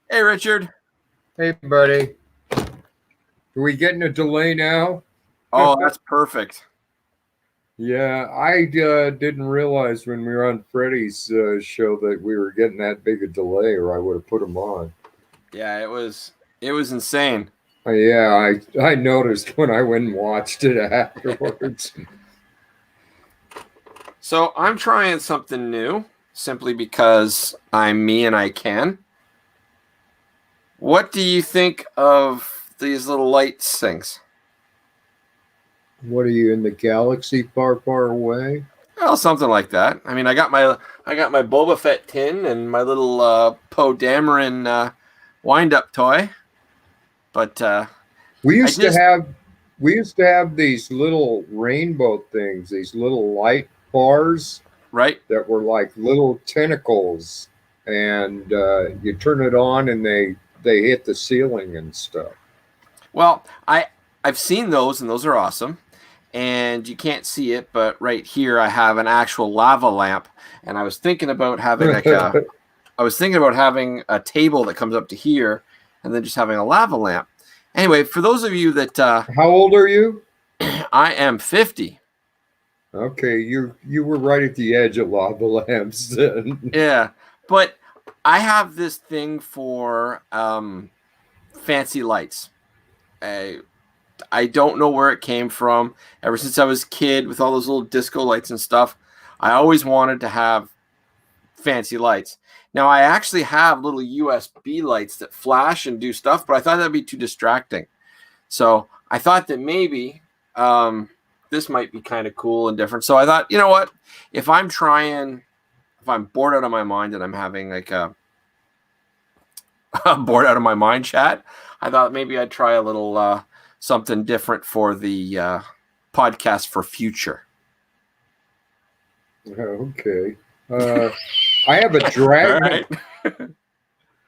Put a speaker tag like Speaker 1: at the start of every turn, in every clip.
Speaker 1: Hey, Richard.
Speaker 2: Hey, buddy. Are we getting a delay now?
Speaker 1: Oh, that's perfect.
Speaker 2: Yeah, I didn't realize when we were on Freddie's show that we were getting that big a delay, or I would have put him on.
Speaker 1: Yeah, it was insane.
Speaker 2: Yeah, I noticed when I went and watched it afterwards.
Speaker 1: So I'm trying something new simply because I'm me and I can. What do you think of these little lights things?
Speaker 2: What are you in the galaxy far, far away?
Speaker 1: Well, something like that. I mean, I got my Boba Fett tin and my little Poe Dameron wind up toy, but
Speaker 2: We
Speaker 1: I
Speaker 2: used to
Speaker 1: just
Speaker 2: have we used to have these little rainbow things, these little light bars
Speaker 1: right.
Speaker 2: that were like little tentacles, and you turn it on and they hit the ceiling and stuff.
Speaker 1: Well, I've seen those and those are awesome. And you can't see it, but right here I have an actual lava lamp, and I was thinking about having a table that comes up to here, and then just having a lava lamp. Anyway, for those of you that
Speaker 2: How old are you?
Speaker 1: I am 50,
Speaker 2: Okay, you were right at the edge of lava lamps then.
Speaker 1: yeah, but I have this thing for fancy lights. I I don't know where it came from. Ever since I was a kid, with all those little disco lights and stuff, I always wanted to have fancy lights. Now I actually have little USB lights that flash and do stuff, but I thought that'd be too distracting. So I thought that maybe this might be kind of cool and different. So I thought, you know what? If I'm bored out of my mind and I'm having like a bored out of my mind chat, I thought maybe I'd try a little something different for the podcast for future.
Speaker 2: Okay. Uh, I have a
Speaker 1: All
Speaker 2: dragon.
Speaker 1: right.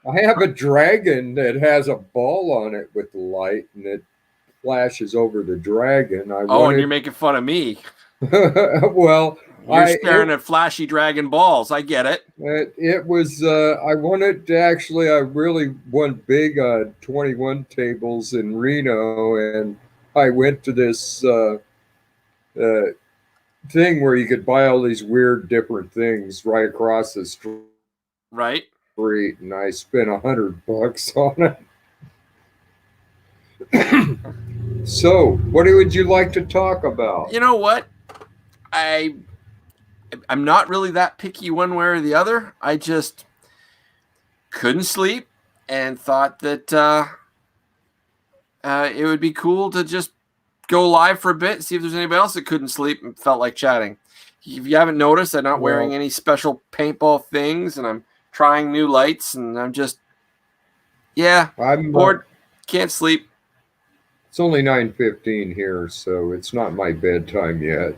Speaker 2: I have a dragon that has a ball on it with light, and it flashes over the dragon. I
Speaker 1: Oh, and you're
Speaker 2: wanted.
Speaker 1: making fun of me.
Speaker 2: Well,
Speaker 1: You're
Speaker 2: I
Speaker 1: staring at flashy dragon balls. I get it.
Speaker 2: it was I wanted to actually I really went big on 21 tables in Reno, and I went to this uh, thing where you could buy all these weird different things right across the
Speaker 1: Right.
Speaker 2: street, and I spent $100 on it. So, what would you like to talk about?
Speaker 1: You know what? I I'm not really that picky one way or the other. I just couldn't sleep and thought that it would be cool to just go live for a bit and see if there's anybody else that couldn't sleep and felt like chatting. If you haven't noticed, I'm not wearing
Speaker 2: Well,
Speaker 1: any special paintball things, and I'm trying new lights, and I'm just
Speaker 2: I'm
Speaker 1: bored, can't sleep.
Speaker 2: it's only 9:15 here, so it's not my bedtime yet.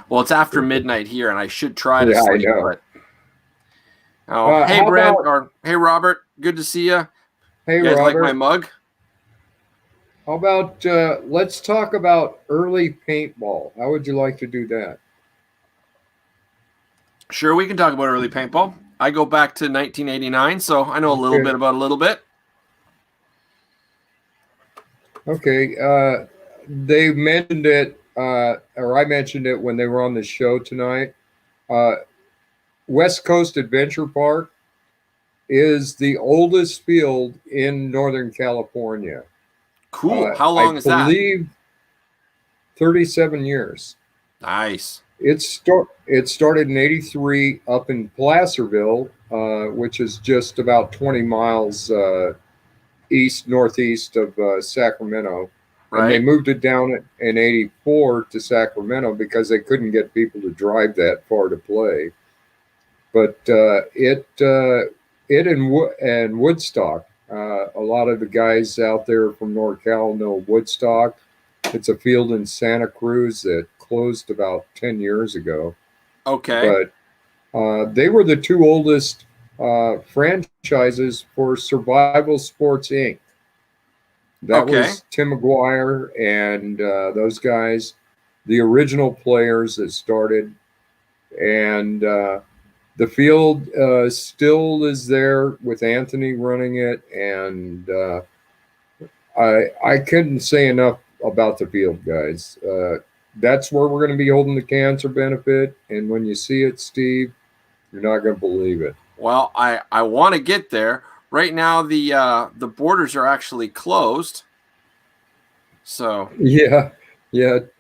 Speaker 1: Well, it's after midnight here, and I should try to
Speaker 2: Yeah, I
Speaker 1: sleep,
Speaker 2: know.
Speaker 1: but hey
Speaker 2: How
Speaker 1: Brent
Speaker 2: about
Speaker 1: or hey Robert, good to see you.
Speaker 2: hey
Speaker 1: You guys like my
Speaker 2: Robert?
Speaker 1: mug?
Speaker 2: How about let's talk about early paintball? How would you like to do that?
Speaker 1: Sure, we can talk about early paintball. I go back to 1989, so I know a little bit
Speaker 2: Okay.
Speaker 1: about a little bit.
Speaker 2: Okay. They mentioned it, or I mentioned it when they were on the show tonight. Uh, West Coast Adventure Park is the oldest field in Northern California.
Speaker 1: Cool. How
Speaker 2: I
Speaker 1: long is that?
Speaker 2: believe 37 years.
Speaker 1: Nice.
Speaker 2: It started in '83 up in Placerville, which is just about 20 miles east northeast of Sacramento, and they
Speaker 1: Right?
Speaker 2: moved it down in '84 to Sacramento because they couldn't get people to drive that far to play. But it and Woodstock. A lot of the guys out there from NorCal know Woodstock. It's a field in Santa Cruz that closed about 10 years ago.
Speaker 1: Okay.
Speaker 2: But they were the two oldest franchises for Survival Sports Inc. That
Speaker 1: Okay.
Speaker 2: was Tim McGuire and those guys, the original players that started. And The field still is there with Anthony running it, and I couldn't say enough about the field, guys. That's where we're going to be holding the cancer benefit, and when you see it, Steve, you're not going to believe it.
Speaker 1: Well, I want to get there. Right now, the borders are actually closed. So
Speaker 2: Yeah,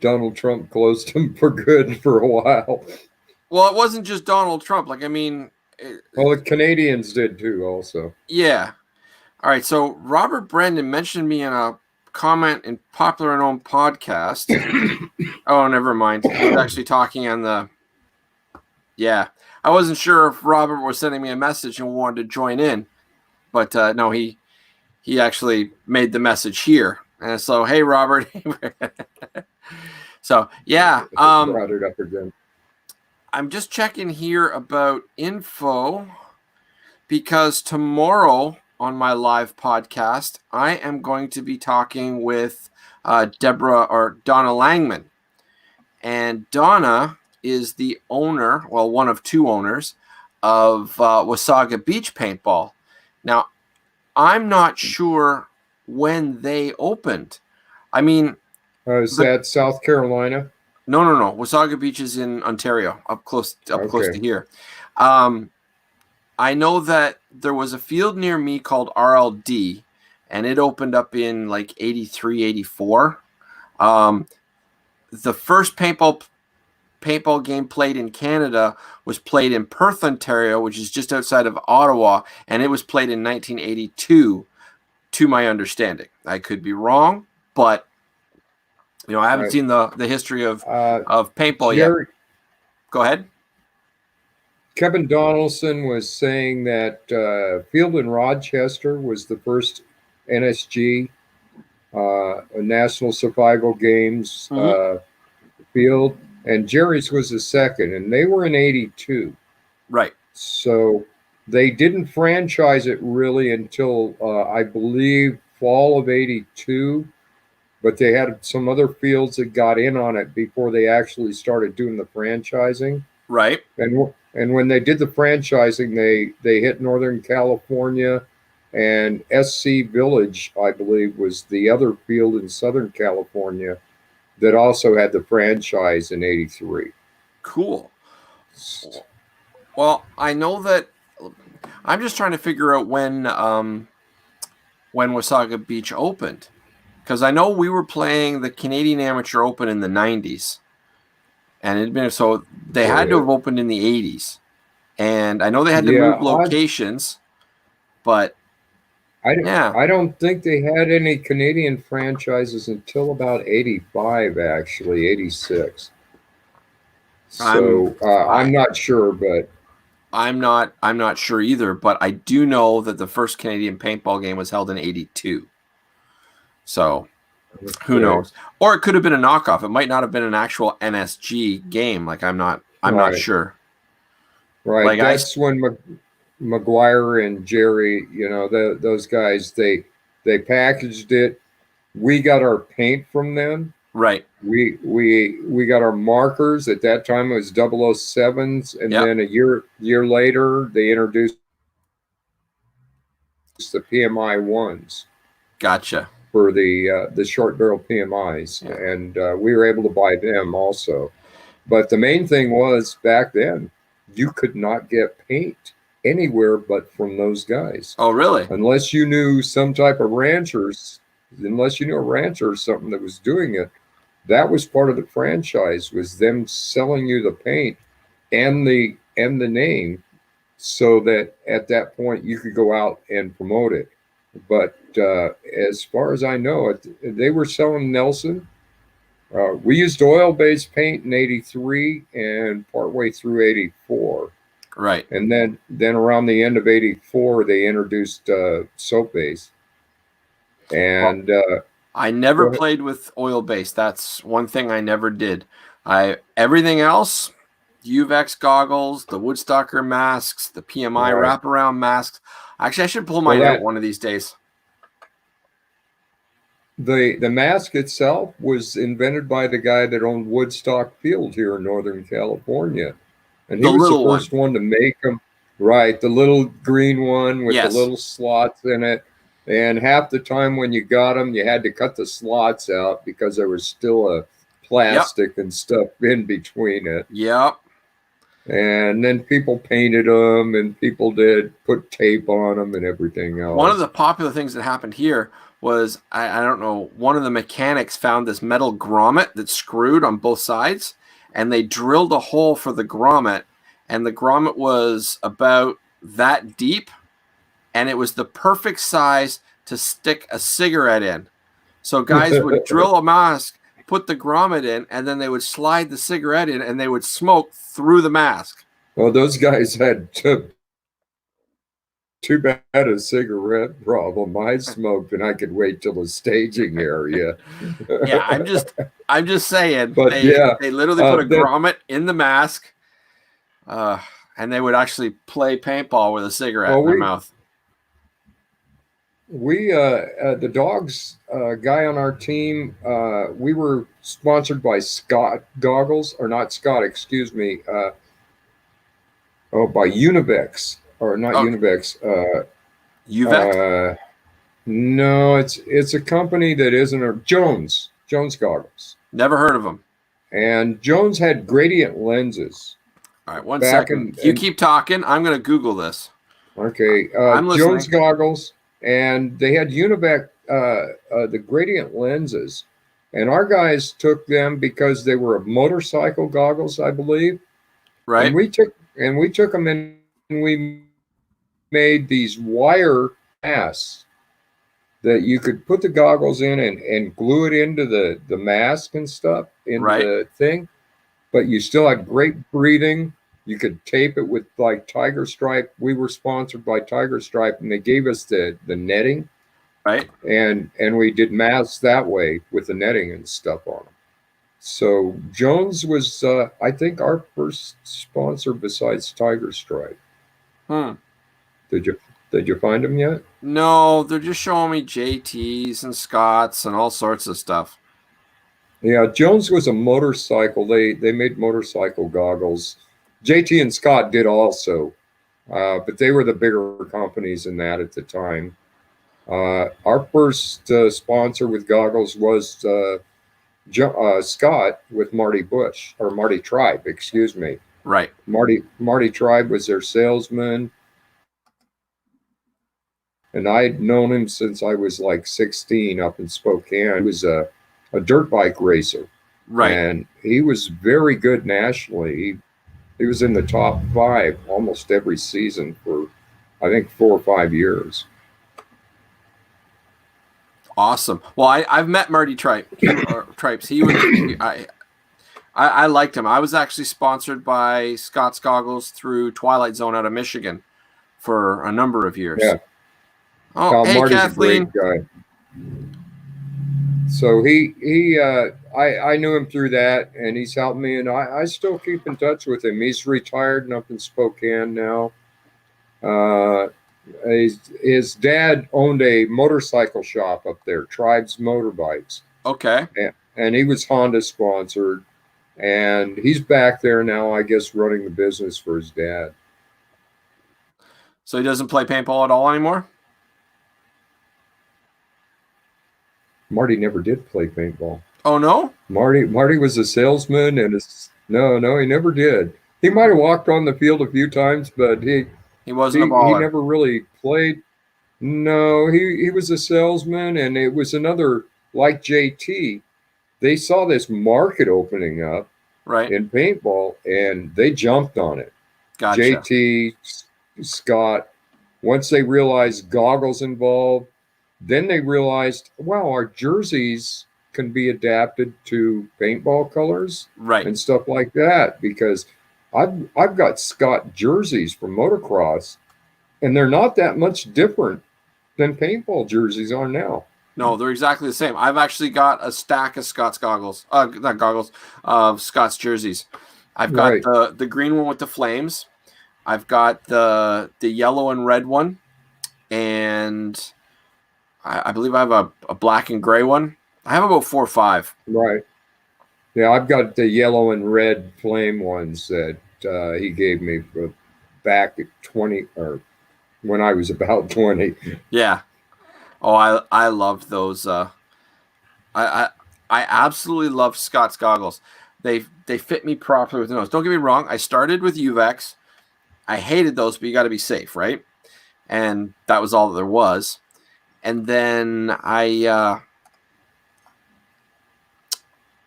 Speaker 2: Donald Trump closed them for good for a while.
Speaker 1: well, it wasn't just Donald Trump. Like, I mean,
Speaker 2: Well, the Canadians did too, also.
Speaker 1: yeah. All right. So Robert Brendan mentioned me in a comment in Popular and Own podcast. Oh, never mind. He was actually talking on the. Yeah, I wasn't sure if Robert was sending me a message and wanted to join in, but no, he actually made the message here. And so, hey, Robert. So yeah,
Speaker 2: Brought it up again.
Speaker 1: I'm just checking here about info because tomorrow on my live podcast, I am going to be talking with Deborah or Donna Langman. And Donna is the owner, well, one of two owners of Wasaga Beach Paintball. Now, I'm not sure when they opened. I mean,
Speaker 2: Is that South Carolina?
Speaker 1: No. Wasaga Beach is in Ontario, up close to here. I know that there was a field near me called RLD, and it opened up in like 83, 84. The first paintball game played in Canada was played in Perth, Ontario, which is just outside of Ottawa, and it was played in 1982, to my understanding. I could be wrong, but I haven't seen the history of paintball yet. Go ahead.
Speaker 2: Kevin Donaldson was saying that Field in Rochester was the first NSG, National Survival Games field, and Jerry's was the second, and they were in 82.
Speaker 1: Right.
Speaker 2: So they didn't franchise it really until, I believe, fall of 82, but they had some other fields that got in on it before they actually started doing the franchising.
Speaker 1: Right.
Speaker 2: And when they did the franchising, they hit Northern California, and SC Village, I believe, was the other field in Southern California that also had the franchise in 83.
Speaker 1: Cool. Well, I know that I'm just trying to figure out when Wasaga Beach opened, because I know we were playing the Canadian Amateur Open in the 90s. And it'd been so they had to have opened in the 80s, and I know they had to move locations, but
Speaker 2: I don't think they had any Canadian franchises until about 85, actually 86. So I'm not sure, but
Speaker 1: I'm not sure either. But I do know that the first Canadian paintball game was held in 82. So. Who knows? Or it could have been a knockoff. It might not have been an actual NSG game. Like I'm not sure.
Speaker 2: Right. Like that's when McGuire and Jerry, those guys, they packaged it. We got our paint from them.
Speaker 1: Right.
Speaker 2: We got our markers. At that time it was 007s, and then a year later they introduced the PMI ones.
Speaker 1: Gotcha.
Speaker 2: For the short barrel PMIs, and we were able to buy them also. But the main thing was back then, you could not get paint anywhere but from those guys.
Speaker 1: Oh, really?
Speaker 2: Unless you knew some type of ranchers, unless you knew a rancher or something that was doing it, that was part of the franchise, was them selling you the paint and the name, so that at that point you could go out and promote it. But as far as I know, they were selling Nelson. We used oil-based paint in 83 and partway through 84.
Speaker 1: Right.
Speaker 2: And then around the end of 84, they introduced soap base. And
Speaker 1: I never played with oil-based. That's one thing I never did. Everything else, UVEX goggles, the Woodstocker masks, the PMI wraparound masks. Actually, I should pull mine out one of these days.
Speaker 2: The mask itself was invented by the guy that owned Woodstock Field here in Northern California. and
Speaker 1: The
Speaker 2: he was the
Speaker 1: little one.
Speaker 2: first one to make them. Right, the little green one with the
Speaker 1: Yes.
Speaker 2: little slots in it. And half the time when you got them, you had to cut the slots out because there was still a plastic and stuff in between it.
Speaker 1: Yep.
Speaker 2: And then people painted them, and people did put tape on them and everything else.
Speaker 1: One of the popular things that happened here was, I don't know, one of the mechanics found this metal grommet that screwed on both sides, and they drilled a hole for the grommet, and the grommet was about that deep, and it was the perfect size to stick a cigarette in. So guys would drill a mask, put the grommet in, and then they would slide the cigarette in, and they would smoke through the mask.
Speaker 2: Well, those guys had too bad a cigarette problem. I smoked, and I could wait till the staging area.
Speaker 1: Yeah, I'm just saying.
Speaker 2: But
Speaker 1: they literally put a
Speaker 2: that-
Speaker 1: grommet in the mask, and they would actually play paintball with a cigarette in their mouth.
Speaker 2: We the dogs guy on our team, we were sponsored by Scott Goggles, or not Scott, excuse me. By Univex, or not Univex.
Speaker 1: Uvex?
Speaker 2: No, it's a company that isn't a Jones Goggles.
Speaker 1: Never heard of them.
Speaker 2: And Jones had gradient lenses.
Speaker 1: All right, one second. You keep talking. I'm going to Google this.
Speaker 2: Okay,
Speaker 1: I'm listening.
Speaker 2: Jones Goggles, and they had Univac, the gradient lenses, and our guys took them because they were motorcycle goggles, I believe.
Speaker 1: Right.
Speaker 2: And we took them and we made these wire masks that you could put the goggles in and glue it into the mask and stuff in the thing, but you still had great breathing. You could tape it with like Tiger Stripe. We were sponsored by Tiger Stripe, and they gave us the netting,
Speaker 1: right?
Speaker 2: And we did masks that way with the netting and stuff on them. So Jones was, I think, our first sponsor besides Tiger Stripe. Did you find them yet?
Speaker 1: No, they're just showing me JTs and Scotts and all sorts of stuff.
Speaker 2: Yeah, Jones was a motorcycle. They made motorcycle goggles. JT and Scott did also, but they were the bigger companies in that at the time. Our first sponsor with goggles was Scott with Marty Bush, or Marty Tribe, excuse me.
Speaker 1: Right.
Speaker 2: Marty Tribe was their salesman. And I'd known him since I was like 16 up in Spokane. He was a dirt bike racer.
Speaker 1: Right.
Speaker 2: And he was very good nationally. He was in the top 5 almost every season for, I think, 4 or 5 years.
Speaker 1: Awesome. Well, I've met Marty Tripes. He was I liked him. I was actually sponsored by Scott's Goggles through Twilight Zone out of Michigan for a number of years.
Speaker 2: Yeah.
Speaker 1: Oh, hey,
Speaker 2: Marty's
Speaker 1: Kathleen.
Speaker 2: a great guy. So I knew him through that, and he's helped me, and I still keep in touch with him. He's retired and up in Spokane now. His dad owned a motorcycle shop up there, Tribes Motorbikes.
Speaker 1: Okay.
Speaker 2: And he was Honda sponsored, and he's back there now, I guess, running the business for his dad.
Speaker 1: So he doesn't play paintball at all anymore?
Speaker 2: Marty never did play paintball.
Speaker 1: Oh, no?
Speaker 2: Marty was a salesman, and no, he never did. He might have walked on the field a few times, but he
Speaker 1: wasn't a baller.
Speaker 2: He never really played. No, he was a salesman, and it was another, like JT. They saw this market opening up in paintball, and they jumped on it.
Speaker 1: Gotcha.
Speaker 2: JT, Scott, once they realized goggles involved, then they realized, wow, our jerseys can be adapted to paintball colors and stuff like that, because I've got Scott jerseys from motocross, and they're not that much different than paintball jerseys are now.
Speaker 1: No, they're exactly the same. I've actually got a stack of Scott's goggles, not goggles, of Scott's jerseys. I've got the green one with the flames. I've got the yellow and red one, and I believe I have a black and gray one. I have about 4 or 5.
Speaker 2: Right. Yeah, I've got the yellow and red flame ones that he gave me back at 20 or when I was about 20.
Speaker 1: Yeah. Oh, I love those. I I absolutely love Scott's goggles. They fit me properly with the nose. Don't get me wrong. I started with Uvex. I hated those, but you got to be safe, right? And that was all that there was. And then I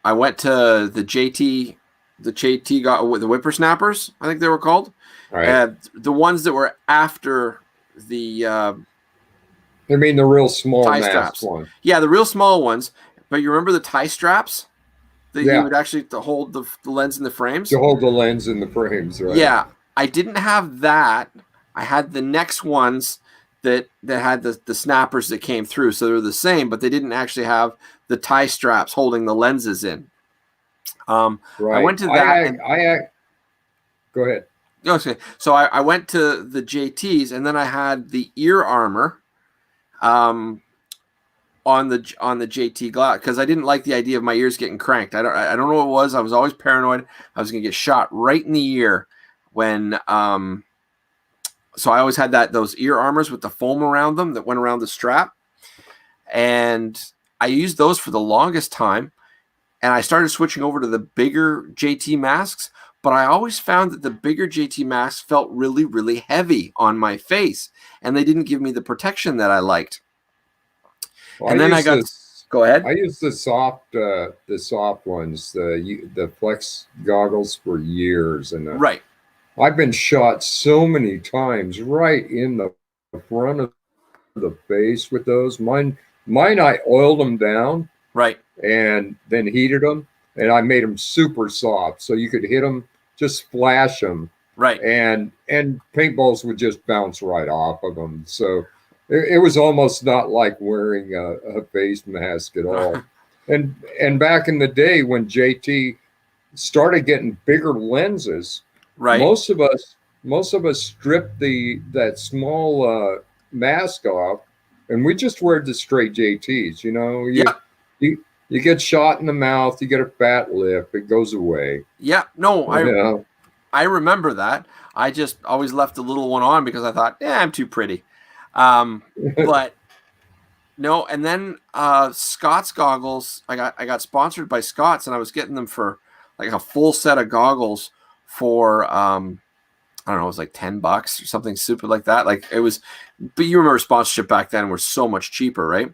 Speaker 1: went to the JT got the whippersnappers, I think they were called.
Speaker 2: Right.
Speaker 1: The ones that were after the
Speaker 2: I mean the real small
Speaker 1: tie
Speaker 2: mask
Speaker 1: straps.
Speaker 2: one.
Speaker 1: Yeah, the real small ones. But you remember the tie straps that you
Speaker 2: Yeah,
Speaker 1: would actually to hold the lens in the frames?
Speaker 2: to hold the lens in the frames, right?
Speaker 1: Yeah, I didn't have that. I had the next ones that had the snappers that came through, so they were the same, but they didn't actually have the tie straps holding the lenses in. I
Speaker 2: Right.
Speaker 1: went to that and
Speaker 2: Go ahead.
Speaker 1: okay, so I went to the JTs and then I had the ear armor on the JT glass because I didn't like the idea of my ears getting cranked. I don't know what it was. I was always paranoid I was gonna get shot right in the ear when so I always had those ear armors with the foam around them that went around the strap, and I used those for the longest time. And I started switching over to the bigger JT masks, but I always found that the bigger JT masks felt really, really heavy on my face, and they didn't give me the protection that I liked.
Speaker 2: Well,
Speaker 1: And then I got go ahead.
Speaker 2: I use the soft ones, the flex goggles for years, and
Speaker 1: Right,
Speaker 2: I've been shot so many times right in the front of the face with those. Mine, I oiled them down
Speaker 1: right,
Speaker 2: and then heated them, and I made them super soft so you could hit them, just splash them,
Speaker 1: right.
Speaker 2: and paintballs would just bounce right off of them. So it was almost not like wearing a face mask at all. And back in the day when JT started getting bigger lenses,
Speaker 1: Right.
Speaker 2: most of us stripped that small mask off, and we just wear the straight JTs. You know,
Speaker 1: Yeah.
Speaker 2: you get shot in the mouth, you get a fat lip, it goes away.
Speaker 1: Yeah. No,
Speaker 2: You know?
Speaker 1: I remember that. I just always left the little one on because I thought, yeah, I'm too pretty. But no, and then Scott's goggles. I got sponsored by Scott's, and I was getting them for like a full set of goggles for I don't know, it was like $10 or something stupid like that. Like it was, but you remember sponsorship back then were so much cheaper, right?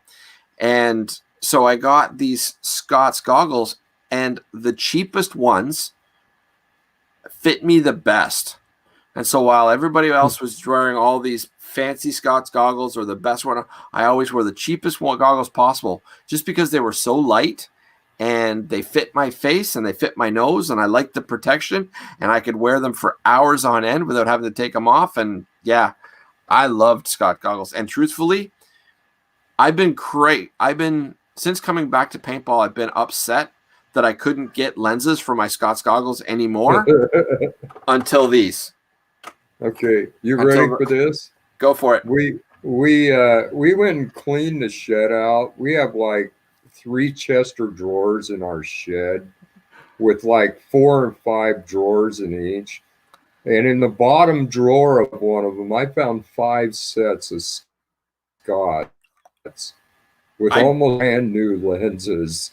Speaker 1: And so I got these Scott's goggles, and the cheapest ones fit me the best. And so while everybody else was wearing all these fancy Scott's goggles or the best one, I always wore the cheapest goggles possible just because they were so light and they fit my face and they fit my nose and I liked the protection and I could wear them for hours on end without having to take them off. And yeah, I loved Scott goggles. And truthfully, since coming back to paintball, I've been upset that I couldn't get lenses for my Scott's goggles anymore until these.
Speaker 2: Okay, you ready for this?
Speaker 1: Go for it.
Speaker 2: We went and cleaned the shed out. We have like 3 Chester drawers in our shed with like 4 or 5 drawers in each. And in the bottom drawer of one of them, I found 5 sets of Scott's with almost brand new lenses.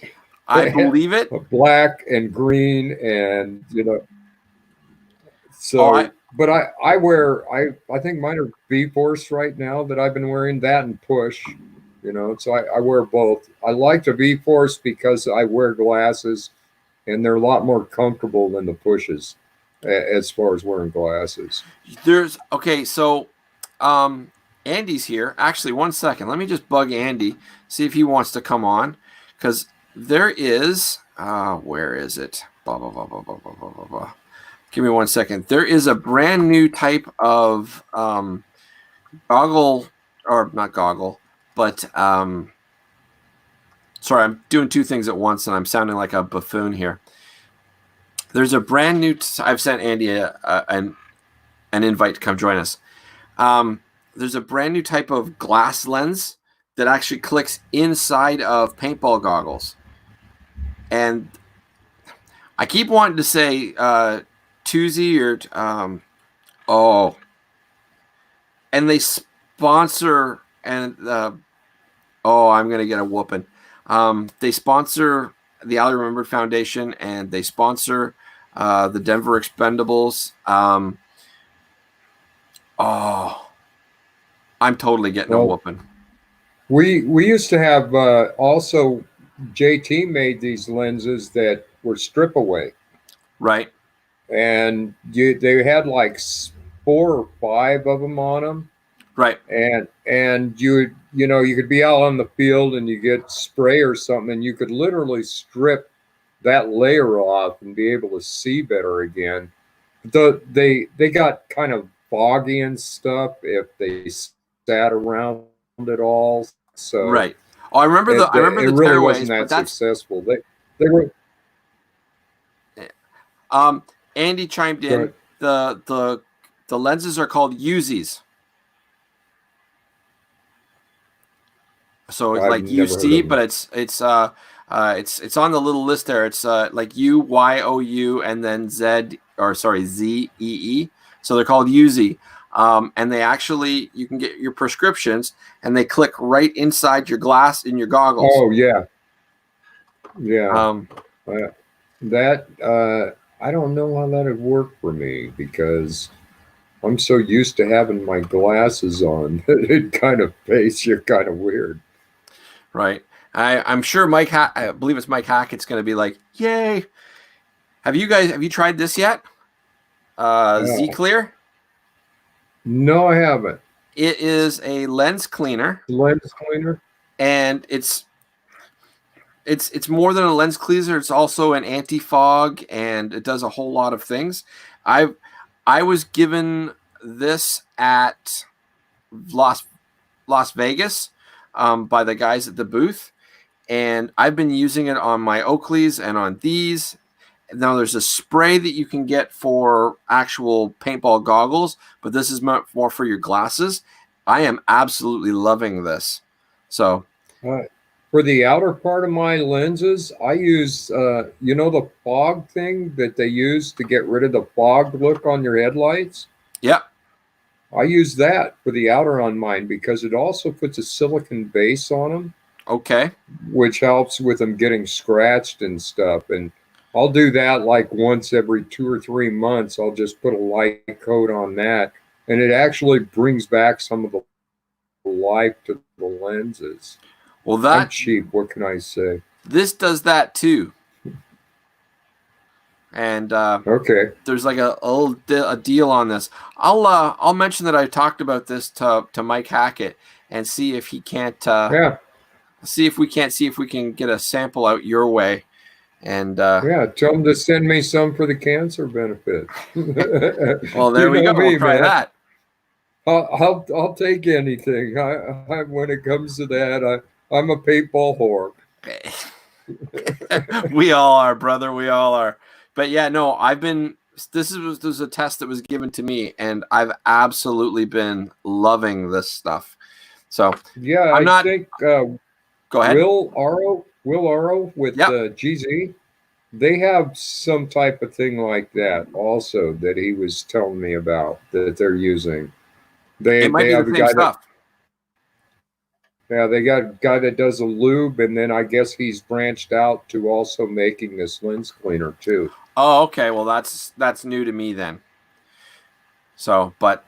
Speaker 1: I believe it.
Speaker 2: Black and green, and so. But I think mine are V-Force right now that I've been wearing, that and Push, so I wear both. I like the V-Force because I wear glasses and they're a lot more comfortable than the Pushes as far as wearing glasses.
Speaker 1: So Andy's here. Actually, one second. Let me just bug Andy, see if he wants to come on, because there is, where is it? Blah, blah, blah, blah, blah, blah, blah, blah, blah. Give me one second. There is a brand new type of goggle, or not goggle, but sorry, I'm doing 2 things at once and I'm sounding like a buffoon here. There's a brand new, I've sent Andy an invite to come join us. There's a brand new type of glass lens that actually clicks inside of paintball goggles. And I keep wanting to say, Bertuzzi or oh, and they sponsor and oh, I'm gonna get a whooping. They sponsor the Ali Remembered Foundation, and they sponsor the Denver Expendables. Oh, I'm totally getting a whooping.
Speaker 2: We used to have also JT made these lenses that were strip away,
Speaker 1: Right.
Speaker 2: and they had like 4 or 5 of them on them,
Speaker 1: Right.
Speaker 2: and you could be out on the field and you get spray or something, and you could literally strip that layer off and be able to see better again. They got kind of foggy and stuff if they sat around at all. So
Speaker 1: right. Oh, I remember the
Speaker 2: really
Speaker 1: tearaways,
Speaker 2: wasn't that
Speaker 1: but that's
Speaker 2: successful. They were.
Speaker 1: Andy chimed in. The lenses are called Uzis. So it's like UC, but it's on the little list there. It's like UYOU and then ZEE. So they're called Uzi. And they actually, you can get your prescriptions and they click right inside your glass in your goggles.
Speaker 2: Oh yeah. That I don't know how that would work for me because I'm so used to having my glasses on that it kind of makes you kind of weird.
Speaker 1: Right. I'm sure I believe it's Mike Hackett's going to be like, yay. Have you tried this yet? Z Clear?
Speaker 2: No, I haven't.
Speaker 1: It is a lens cleaner.
Speaker 2: Lens cleaner?
Speaker 1: And it's more than a lens cleaner. It's also an anti-fog, and it does a whole lot of things. I was given this at Las Vegas by the guys at the booth, and I've been using it on my Oakleys and on these. Now there's a spray that you can get for actual paintball goggles, but this is more for your glasses. I am absolutely loving this. So
Speaker 2: for the outer part of my lenses, I use the fog thing that they use to get rid of the fog look on your headlights.
Speaker 1: Yep.
Speaker 2: I use that for the outer on mine because it also puts a silicone base on them.
Speaker 1: Okay.
Speaker 2: Which helps with them getting scratched and stuff. And I'll do that like once every 2 or 3 months. I'll just put a light coat on that. And it actually brings back some of the life to the lenses.
Speaker 1: Well, that's
Speaker 2: I'm cheap. What can I say?
Speaker 1: This does that too. And
Speaker 2: okay,
Speaker 1: there's like a deal on this. I'll mention that I talked about this to Mike Hackett and see if he can't see if we can get a sample out your way. And
Speaker 2: tell him to send me some for the cancer benefit.
Speaker 1: Well, there we go. We'll try that.
Speaker 2: I'll take anything. I when it comes to that, I'm a paintball whore.
Speaker 1: We all are, brother. We all are. But yeah, no, this was a test that was given to me, and I've absolutely been loving this stuff. So
Speaker 2: yeah, I think
Speaker 1: go ahead.
Speaker 2: Will Aro with GZ, they have some type of thing like that also that he was telling me about that they're using. They have a guy stuff. They got a guy that does a lube, and then I guess he's branched out to also making this lens cleaner too.
Speaker 1: Oh, okay. Well, that's new to me then. So, but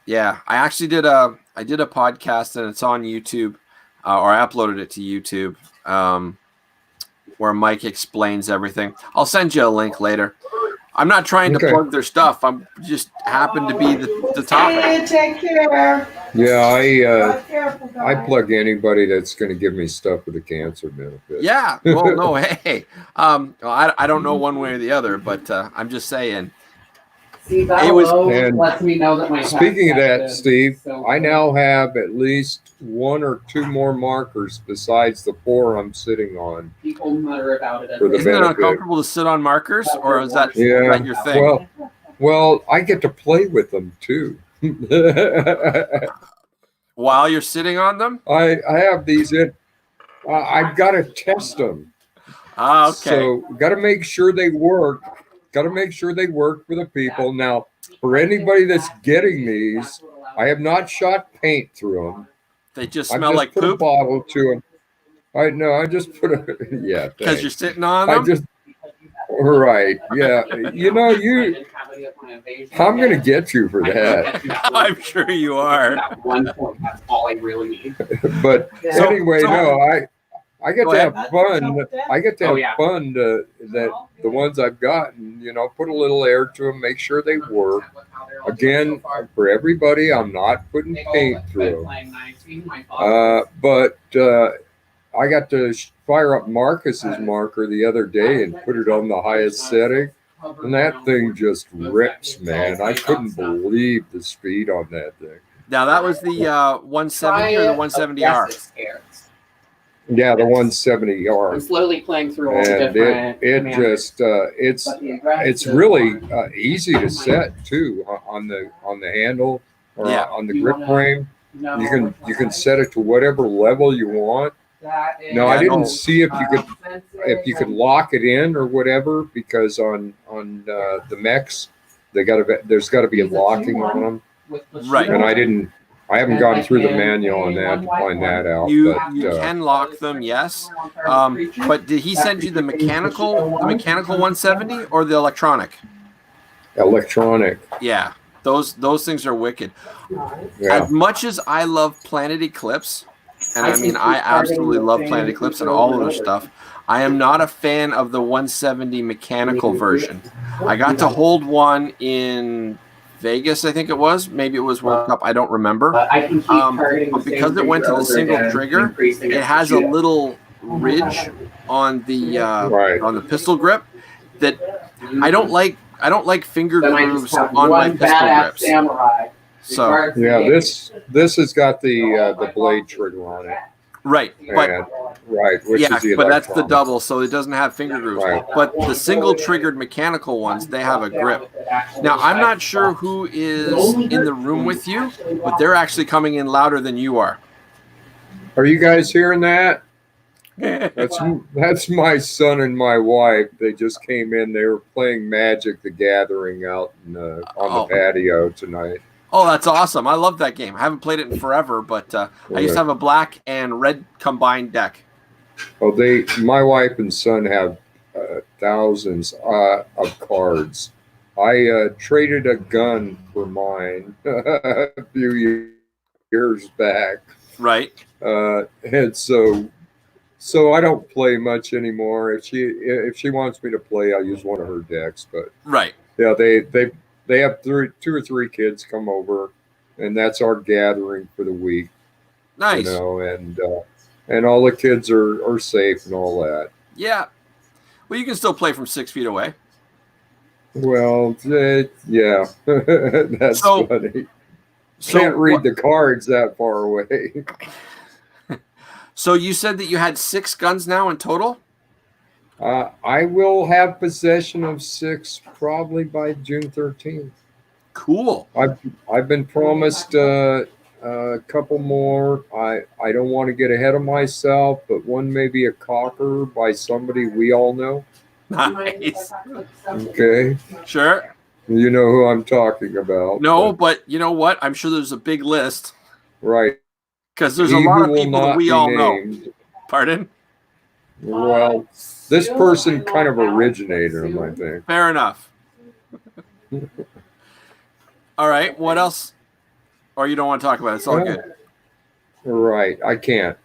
Speaker 1: yeah, I actually did a podcast, and it's on YouTube, or I uploaded it to YouTube, where Mike explains everything. I'll send you a link later. I'm not trying to plug their stuff. I'm just happen to be the topic.
Speaker 3: Hey, take care.
Speaker 2: Yeah, I plug anybody that's going to give me stuff with a cancer benefit.
Speaker 1: Yeah. Well, no, hey. I don't know one way or the other, but I'm just saying.
Speaker 3: See, that lets me know that my
Speaker 2: speaking of that, Steve, so I now have at least 1 or 2 more markers besides the 4 I'm sitting on.
Speaker 3: People mutter about it.
Speaker 1: Isn't it uncomfortable to sit on markers, or is that your thing?
Speaker 2: Well, I get to play with them too.
Speaker 1: While you're sitting on them?
Speaker 2: I have these in. I've got to test them.
Speaker 1: Okay.
Speaker 2: So got to make sure they work. got to make sure they work for the people. Now, for anybody that's getting these, I have not shot paint through them.
Speaker 1: They just
Speaker 2: I've
Speaker 1: smell
Speaker 2: just
Speaker 1: like
Speaker 2: put a
Speaker 1: poop
Speaker 2: bottle to them. I know. I just put a yeah.
Speaker 1: because you're
Speaker 2: Thanks.
Speaker 1: sitting on
Speaker 2: I
Speaker 1: them.
Speaker 2: just right. Yeah. You know you. I'm gonna get you for that.
Speaker 1: I'm sure you are.
Speaker 3: At one point, that's all I really need.
Speaker 2: But
Speaker 1: So-
Speaker 2: anyway,
Speaker 1: so-
Speaker 2: no. I get
Speaker 1: Go
Speaker 2: to
Speaker 1: ahead.
Speaker 2: have fun. I get to
Speaker 3: Oh,
Speaker 2: have
Speaker 3: yeah.
Speaker 2: fun that the ones I've gotten, put a little air to them, make sure they work. Again, for everybody, I'm not putting paint through them. But I got to fire up Marcus's marker the other day and put it on the highest setting, and that thing just rips, man. I couldn't believe the speed on that thing.
Speaker 1: Now that was the 170 or the 170R.
Speaker 2: Yeah, the 170
Speaker 3: I'm
Speaker 2: yard,
Speaker 3: slowly playing through all the
Speaker 2: and
Speaker 3: different.
Speaker 2: it
Speaker 3: commanders.
Speaker 2: just it's really easy to set too on the handle or
Speaker 1: Yeah.
Speaker 2: on the grip frame. You can set it to whatever level you want. No, I
Speaker 1: Yeah,
Speaker 2: didn't
Speaker 1: no.
Speaker 2: see if you could lock it in or whatever, because on the mechs there's got to be a locking on them,
Speaker 1: Right.
Speaker 2: and I haven't gone through the manual on that to find that out.
Speaker 1: You
Speaker 2: but
Speaker 1: can lock them, yes. But did he send you the mechanical 170 or the electronic?
Speaker 2: electronic,
Speaker 1: Yeah, those things are wicked.
Speaker 2: yeah,
Speaker 1: As much as I love Planet Eclipse, and I mean I absolutely love Planet Eclipse and all of their stuff, I am not a fan of the 170 mechanical version. I got to hold one in Vegas, I think it was. Maybe it was World Cup. I don't remember.
Speaker 3: But I can keep targeting
Speaker 1: But
Speaker 3: the
Speaker 1: because
Speaker 3: same
Speaker 1: it went to the
Speaker 3: over
Speaker 1: single
Speaker 3: again,
Speaker 1: trigger,
Speaker 3: increasing
Speaker 1: it has a little ridge on the
Speaker 2: right.
Speaker 1: on the pistol grip that I don't like. I don't like finger
Speaker 3: Then I
Speaker 1: grooves
Speaker 3: just have
Speaker 1: on my
Speaker 3: one
Speaker 1: pistol
Speaker 3: badass
Speaker 1: grips.
Speaker 3: samurai.
Speaker 1: So
Speaker 2: Yeah, this has got the blade trigger on it,
Speaker 1: right, but
Speaker 2: and right, which
Speaker 1: yeah,
Speaker 2: is the
Speaker 1: but that's the
Speaker 2: electronic.
Speaker 1: double, so it doesn't have finger grooves.
Speaker 2: Right.
Speaker 1: But the single triggered mechanical ones, they have a grip. Now I'm not sure who is in the room with you, but they're actually coming in louder than you are.
Speaker 2: Are you guys hearing that? That's my son and my wife. They just came in. They were playing Magic: The Gathering out on
Speaker 1: Oh.
Speaker 2: the patio tonight.
Speaker 1: Oh, that's awesome! I love that game. I haven't played it in forever, but I used to have a black and red combined deck.
Speaker 2: Oh, my wife and son have thousands of cards. I traded a gun for mine a few years back,
Speaker 1: Right.
Speaker 2: and so I don't play much anymore. If she wants me to play, I'll use one of her decks. But
Speaker 1: Right.
Speaker 2: yeah, they have two or three kids come over, and that's our gathering for the week.
Speaker 1: Nice.
Speaker 2: And all the kids are safe and all that.
Speaker 1: Yeah. Well, you can still play from 6 feet away.
Speaker 2: Well, yeah, that's
Speaker 1: So-
Speaker 2: funny.
Speaker 1: So,
Speaker 2: Can't read the cards that far away.
Speaker 1: So you said that you had 6 guns now in total?
Speaker 2: I will have possession of 6 probably by June 13th.
Speaker 1: Cool.
Speaker 2: I've been promised a couple more. I don't want to get ahead of myself, but one may be a cocker by somebody we all know.
Speaker 1: Nice.
Speaker 2: Okay,
Speaker 1: Sure.
Speaker 2: you know who I'm talking about.
Speaker 1: No, but you know what? I'm sure there's a big list
Speaker 2: Right.
Speaker 1: because there's a
Speaker 2: He
Speaker 1: lot
Speaker 2: who
Speaker 1: of
Speaker 2: will
Speaker 1: people that
Speaker 2: not
Speaker 1: we
Speaker 2: be
Speaker 1: all know.
Speaker 2: named.
Speaker 1: Pardon?
Speaker 2: Well, this person kind of originated them, I think.
Speaker 1: Fair enough. All right. What else? Or you don't want to talk about it? It's all good.
Speaker 2: Right. I can't.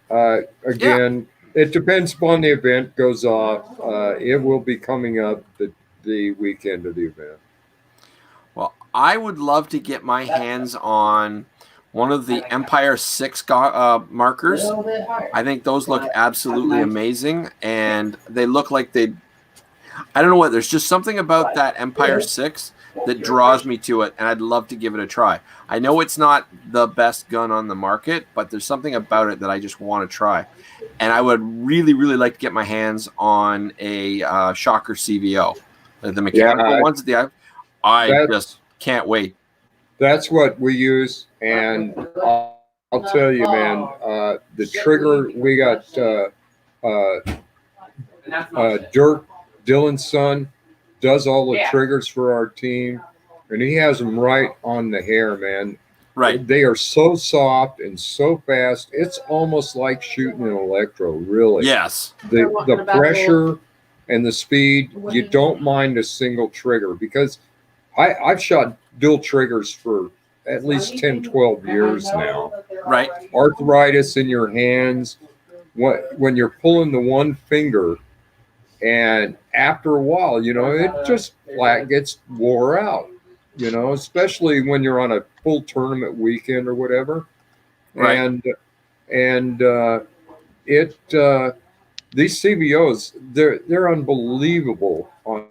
Speaker 2: Again, it depends upon the event goes off. It will be coming up the weekend of the event.
Speaker 1: Well, I would love to get my hands on one of the Empire 6 markers. I think those look absolutely amazing, and they look like I don't know what. There's just something about that Empire 6 that draws me to it, and I'd love to give it a try. I know it's not the best gun on the market, but there's something about it that I just want to try. And I would really, really like to get my hands on a Shocker CVO. The mechanical ones at I just can't wait.
Speaker 2: That's what we use, and I'll tell you, man. The trigger we got. Dirk Dillon's son does all the
Speaker 3: Yeah.
Speaker 2: triggers for our team, and he has them right on the hair, man.
Speaker 1: Right.
Speaker 2: They are so soft and so fast. It's almost like shooting an electro, really.
Speaker 1: Yes.
Speaker 2: The pressure and the speed, you don't mind a single trigger, because I've shot dual triggers for at least 10, 12 years now.
Speaker 1: Right.
Speaker 2: Arthritis in your hands, when you're pulling the one finger, and after a while, it just flat gets wore out, especially when you're on a full tournament weekend or whatever.
Speaker 1: Right.
Speaker 2: And these CVOs, they're unbelievable on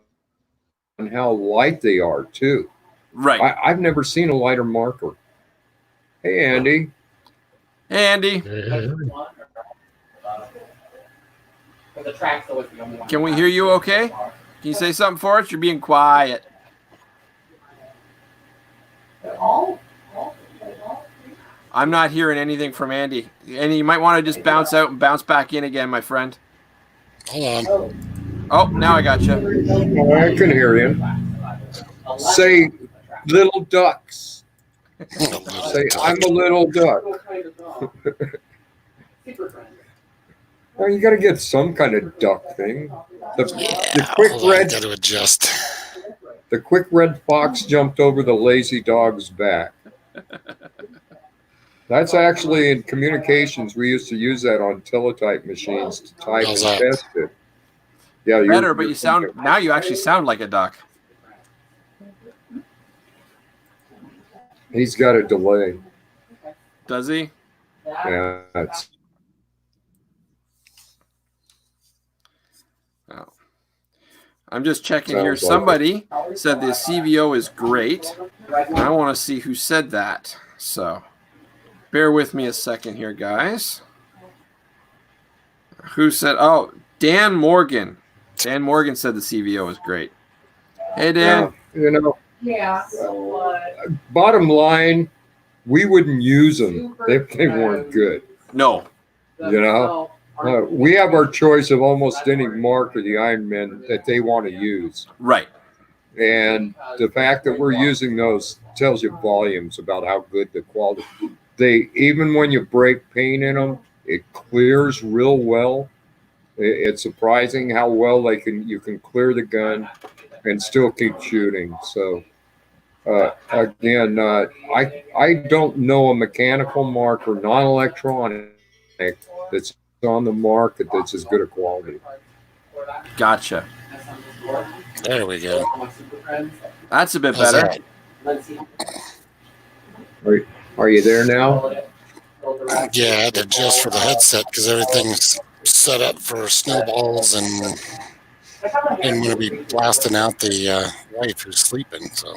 Speaker 2: how light they are too.
Speaker 1: Right.
Speaker 2: I've never seen a lighter marker. Hey, Andy.
Speaker 1: Hey, Andy. Can we hear you okay? Can you say something for us? You're being quiet. I'm not hearing anything from Andy. Andy, you might want to just bounce out and bounce back in again, my friend.
Speaker 4: Hold on.
Speaker 1: Oh, now I got you.
Speaker 2: I can hear you. Say, little ducks. Say, I'm a little duck. Well, you got to get some kind of duck thing. The quick red.
Speaker 4: Got to adjust.
Speaker 2: The quick red fox jumped over the lazy dog's back. That's actually in communications. We used to use that on teletype machines to type and test it. Yeah,
Speaker 1: better, but now you actually sound like a duck.
Speaker 2: He's got a delay.
Speaker 1: Does he?
Speaker 2: Yeah.
Speaker 1: Oh. I'm just checking here. Somebody said the CVO is great. I want to see who said that. So bear with me a second here, guys. Who said? Oh, Dan Morgan. Dan Morgan said the CVO is great. Hey, Dan.
Speaker 3: Yeah.
Speaker 2: Bottom line, we wouldn't use them if they weren't good.
Speaker 1: No.
Speaker 2: We have our choice of almost any mark of the Ironman that they want to use.
Speaker 1: Right.
Speaker 2: And the fact that we're using those tells you volumes about how good the quality. Even when you break paint in them, it clears real well. It's surprising how well you can clear the gun and still keep shooting. So again, I don't know a mechanical mark or non-electronic that's on the market that's as good a quality.
Speaker 1: Gotcha.
Speaker 4: There we go.
Speaker 1: That's a bit better.
Speaker 2: Are you there now?
Speaker 4: Yeah, I had to adjust for the headset because everything's set up for snowballs and didn't want to be blasting out the wife who's sleeping. So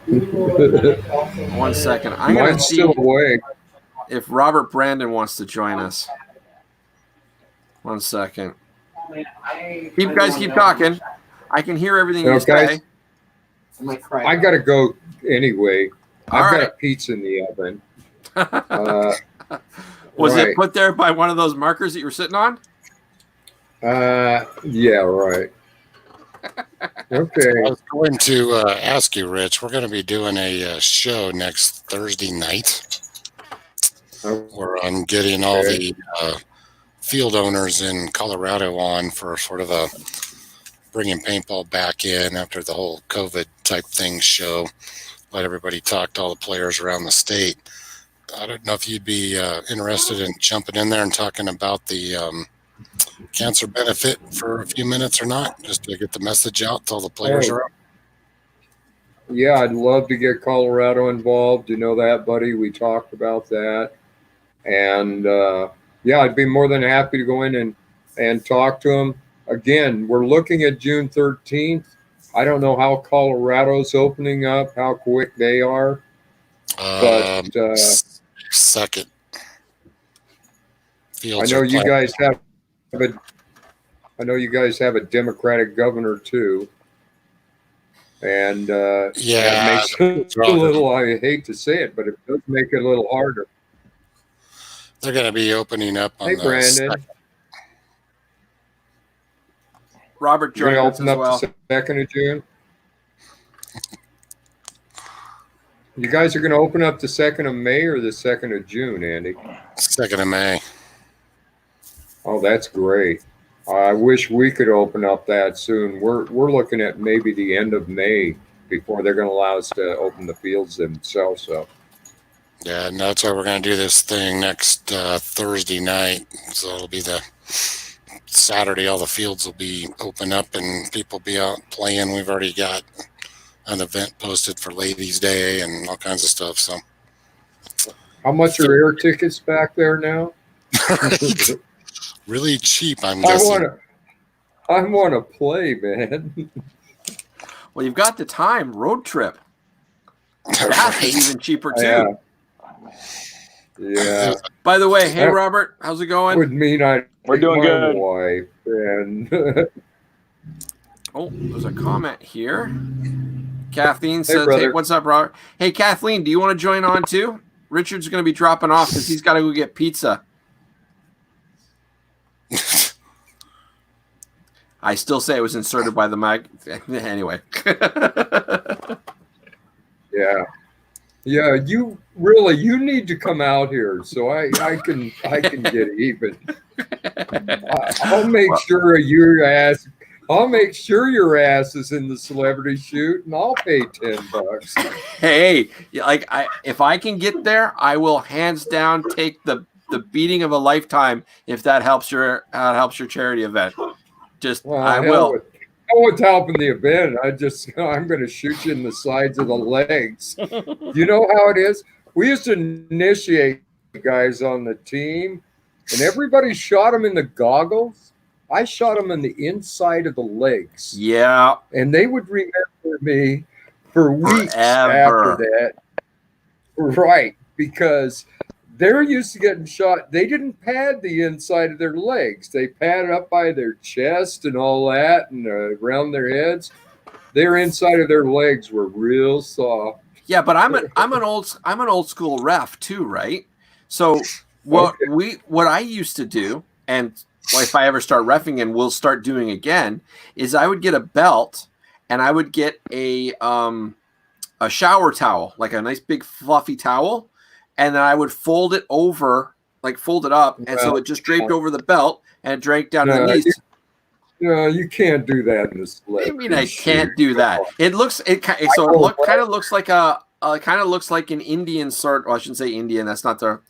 Speaker 1: 1 second. I'm going to see
Speaker 2: still awake.
Speaker 1: if Robert Brandon wants to join us. 1 second. Keep talking. I can hear everything you say.
Speaker 2: I got to go anyway. I've got
Speaker 1: right.
Speaker 2: a pizza in the oven.
Speaker 1: Was it put there by one of those markers that you were sitting on?
Speaker 2: Yeah, right. Okay.
Speaker 4: I was going to ask you, Rich. We're going to be doing a show next Thursday night. Where I'm getting all the field owners in Colorado on for sort of a bringing paintball back in after the whole COVID type thing show. Let everybody talk to all the players around the state. I don't know if you'd be interested in jumping in there and talking about the cancer benefit for a few minutes or not, just to get the message out to all the players around.
Speaker 2: Yeah, I'd love to get Colorado involved. You know that, buddy. We talked about that. And yeah, I'd be more than happy to go in and talk to them. Again, we're looking at June 13th. I don't know how Colorado's opening up, how quick they are. But
Speaker 4: second.
Speaker 2: I know you guys have a Democratic governor too. And that makes it a little, I hate to say it, but it does make it a little harder.
Speaker 4: They're going to be opening up on
Speaker 2: Hey, Brandon.
Speaker 1: Robert
Speaker 2: You're
Speaker 1: joined
Speaker 2: gonna
Speaker 1: us
Speaker 2: open
Speaker 1: as
Speaker 2: up
Speaker 1: well.
Speaker 2: the 2nd of June. You guys are gonna open up the 2nd of May or the 2nd of June, Andy?
Speaker 4: 2nd of May.
Speaker 2: Oh, that's great. I wish we could open up that soon. We're looking at maybe the end of May before they're going to allow us to open the fields themselves. So
Speaker 4: Yeah, and that's why we're going to do this thing next Thursday night. So it'll be the Saturday. All the fields will be open up and people be out playing. We've already got an event posted for Ladies' Day and all kinds of stuff. So
Speaker 2: how much are air tickets back there now?
Speaker 4: really cheap, I'm guessing.
Speaker 2: I want to play, man.
Speaker 1: Well, you've got the time. Road trip. That's
Speaker 4: Right.
Speaker 1: even cheaper too.
Speaker 2: Yeah.
Speaker 1: By the way, hey Robert, how's it going?
Speaker 2: Would mean
Speaker 5: We're doing
Speaker 2: my
Speaker 5: good.
Speaker 2: wife and
Speaker 1: Oh, there's a comment here. Kathleen says, "Hey,
Speaker 2: brother.
Speaker 1: what's up, Robert? Hey, Kathleen, do you want to join on too? Richard's going to be dropping off because he's got to go get pizza." I still say it was inserted by the mic. Anyway.
Speaker 2: Yeah, you need to come out here so I can get even. I'll make sure your ass is in the celebrity shoot, and I'll pay $10.
Speaker 1: Hey, if I can get there, I will hands down take the beating of a lifetime if that helps your charity event. I will.
Speaker 2: With helping the event, I'm going to shoot you in the sides of the legs. You know how it is? We used to initiate guys on the team, and everybody shot them in the goggles. I shot them in the inside of the legs.
Speaker 1: Yeah.
Speaker 2: And they would remember me for weeks
Speaker 1: Forever.
Speaker 2: after that. Right, because they're used to getting shot. They didn't pad the inside of their legs. They padded up by their chest and all that and around their heads. Their inside of their legs were real soft.
Speaker 1: Yeah, but I'm an old school ref too, right? So what I used to do, and if I ever start reffing and we'll start doing again, is I would get a belt and I would get a shower towel, like a nice big fluffy towel. And then I would fold it up, and so it just draped over the belt and it drank down to the knees.
Speaker 2: No, you can't do that in this.
Speaker 1: What do you mean I can't do that? It kind of looks like an Indian sort. Well, I shouldn't say Indian. That's not the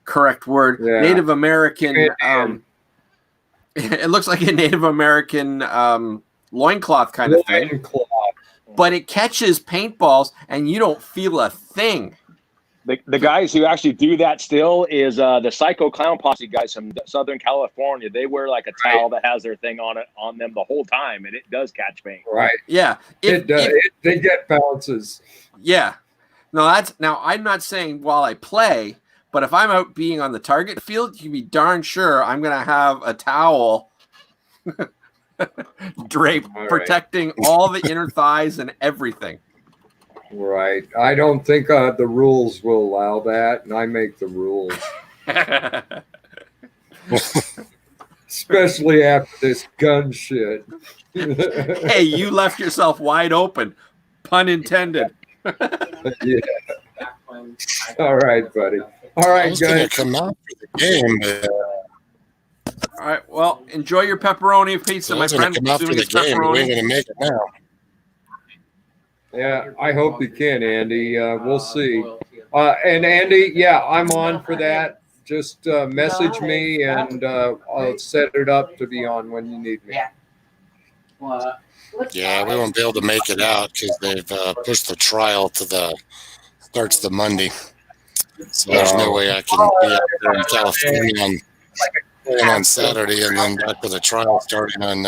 Speaker 1: correct word.
Speaker 2: Yeah.
Speaker 1: Native American. It looks like a Native American loincloth kind of thing.
Speaker 2: Loincloth.
Speaker 1: But it catches paintballs, and you don't feel a thing.
Speaker 5: The guys who actually do that still is the Psycho Clown Posse guys from Southern California. They wear like a towel that has their thing on them the whole time, and it does catch paint.
Speaker 2: Right.
Speaker 1: Yeah.
Speaker 2: They get bounces.
Speaker 1: Yeah. No, now I'm not saying while I play, but if I'm out being on the target field, you can be darn sure I'm going to have a towel draped, protecting all the inner thighs and everything.
Speaker 2: Right. I don't think the rules will allow that, and I make the rules. Especially after this gun shit.
Speaker 1: Hey, you left yourself wide open. Pun intended.
Speaker 2: Yeah. All right, buddy. All right,
Speaker 4: I was going
Speaker 2: guys.
Speaker 4: to come out for the game, but
Speaker 1: All right. Well, enjoy your pepperoni pizza,
Speaker 4: I
Speaker 1: my
Speaker 4: was going
Speaker 1: friend.
Speaker 4: to come out for
Speaker 1: Assuming
Speaker 4: the
Speaker 1: it's
Speaker 4: game. We
Speaker 1: pepperoni.
Speaker 4: ain't going to make it now.
Speaker 2: Yeah, I hope you can, Andy. We'll see. And Andy, yeah, I'm on for that. Just message me, and I'll set it up to be on when you need me.
Speaker 4: Yeah, we won't be able to make it out because they've pushed the trial to starts the Monday. So there's no way I can be out there in California on Saturday and then back to the trial starting on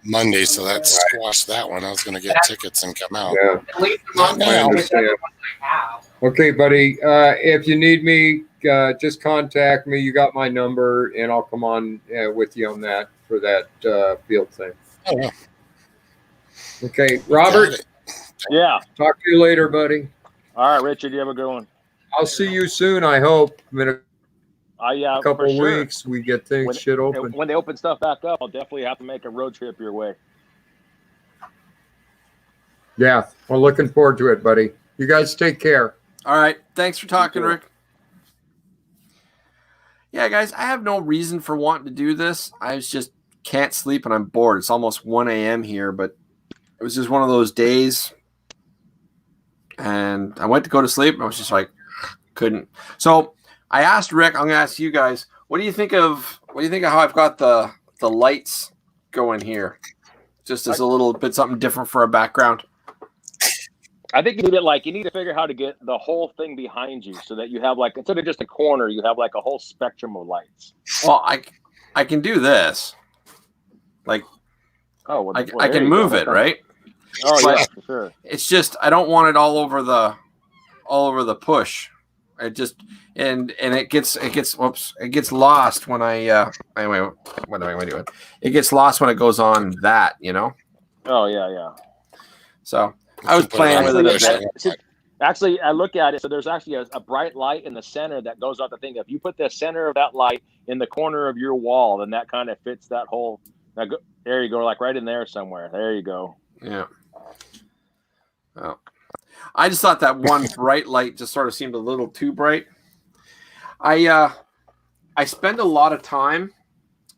Speaker 4: Monday. So that squashed that one. I was going to get tickets and come out.
Speaker 2: Yeah,
Speaker 4: Not
Speaker 2: I
Speaker 4: now.
Speaker 2: understand. Okay, buddy. If you need me, just contact me. You got my number, and I'll come on with you on that for that field thing.
Speaker 4: Oh, yeah.
Speaker 2: Okay,
Speaker 4: Got
Speaker 2: Robert.
Speaker 4: it.
Speaker 5: Yeah.
Speaker 2: Talk to you later, buddy.
Speaker 5: All right, Richard. You have a good one.
Speaker 2: I'll see you soon. I hope.
Speaker 5: All Yeah,
Speaker 2: a couple
Speaker 5: for sure.
Speaker 2: weeks, we get things
Speaker 5: When-
Speaker 2: shit open.
Speaker 5: When they open stuff back up, I'll definitely have to make a road trip your way.
Speaker 2: Yeah, we're looking forward to it, buddy. You guys take care.
Speaker 1: All right. Thanks for talking,
Speaker 5: too.
Speaker 1: Rick. Yeah, guys, I have no reason for wanting to do this. I just can't sleep and I'm bored. It's almost 1 a.m. here, but it was just one of those days. And I went to go to sleep and I was just like, couldn't. So I asked Rick, I'm going to ask you guys, what do you think of how I've got the lights going here? Just as a little bit something different for a background.
Speaker 5: I think you need to figure out how to get the whole thing behind you so that you have like, instead of just a corner, you have like a whole spectrum of lights.
Speaker 1: Well, I can do this. Like,
Speaker 5: Oh, well,
Speaker 1: I
Speaker 5: there
Speaker 1: can
Speaker 5: you
Speaker 1: move
Speaker 5: go.
Speaker 1: it, right?
Speaker 5: Oh
Speaker 1: But-
Speaker 5: yeah, for sure.
Speaker 1: It's just I don't want it all over the push. It just and it gets lost when I anyway, what am I doing? It gets lost when it goes on that, you know?
Speaker 5: Oh yeah.
Speaker 1: So I was playing with it a bit.
Speaker 5: Actually, I look at it. So there's actually a bright light in the center that goes out the thing. If you put the center of that light in the corner of your wall, then that kind of fits that whole. There you go, like right in there somewhere. There you go.
Speaker 1: Yeah. Oh. I just thought that one bright light just sort of seemed a little too bright. I spend a lot of time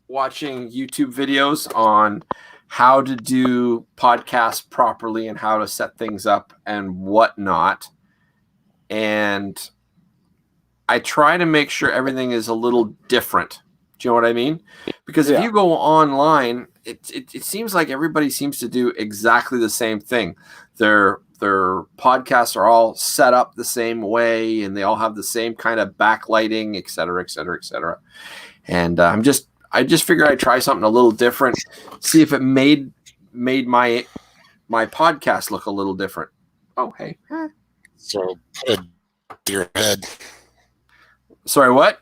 Speaker 1: watching YouTube videos on how to do podcasts properly and how to set things up and whatnot. And I try to make sure everything is a little different. Do you know what I mean? Because if you go online, it seems like everybody seems to do exactly the same thing. Their podcasts are all set up the same way, and they all have the same kind of backlighting, et cetera, et cetera, et cetera. And I just figured I'd try something a little different, see if it made my podcast look a little different. Oh, hey.
Speaker 4: So put it to your head.
Speaker 1: Sorry, what?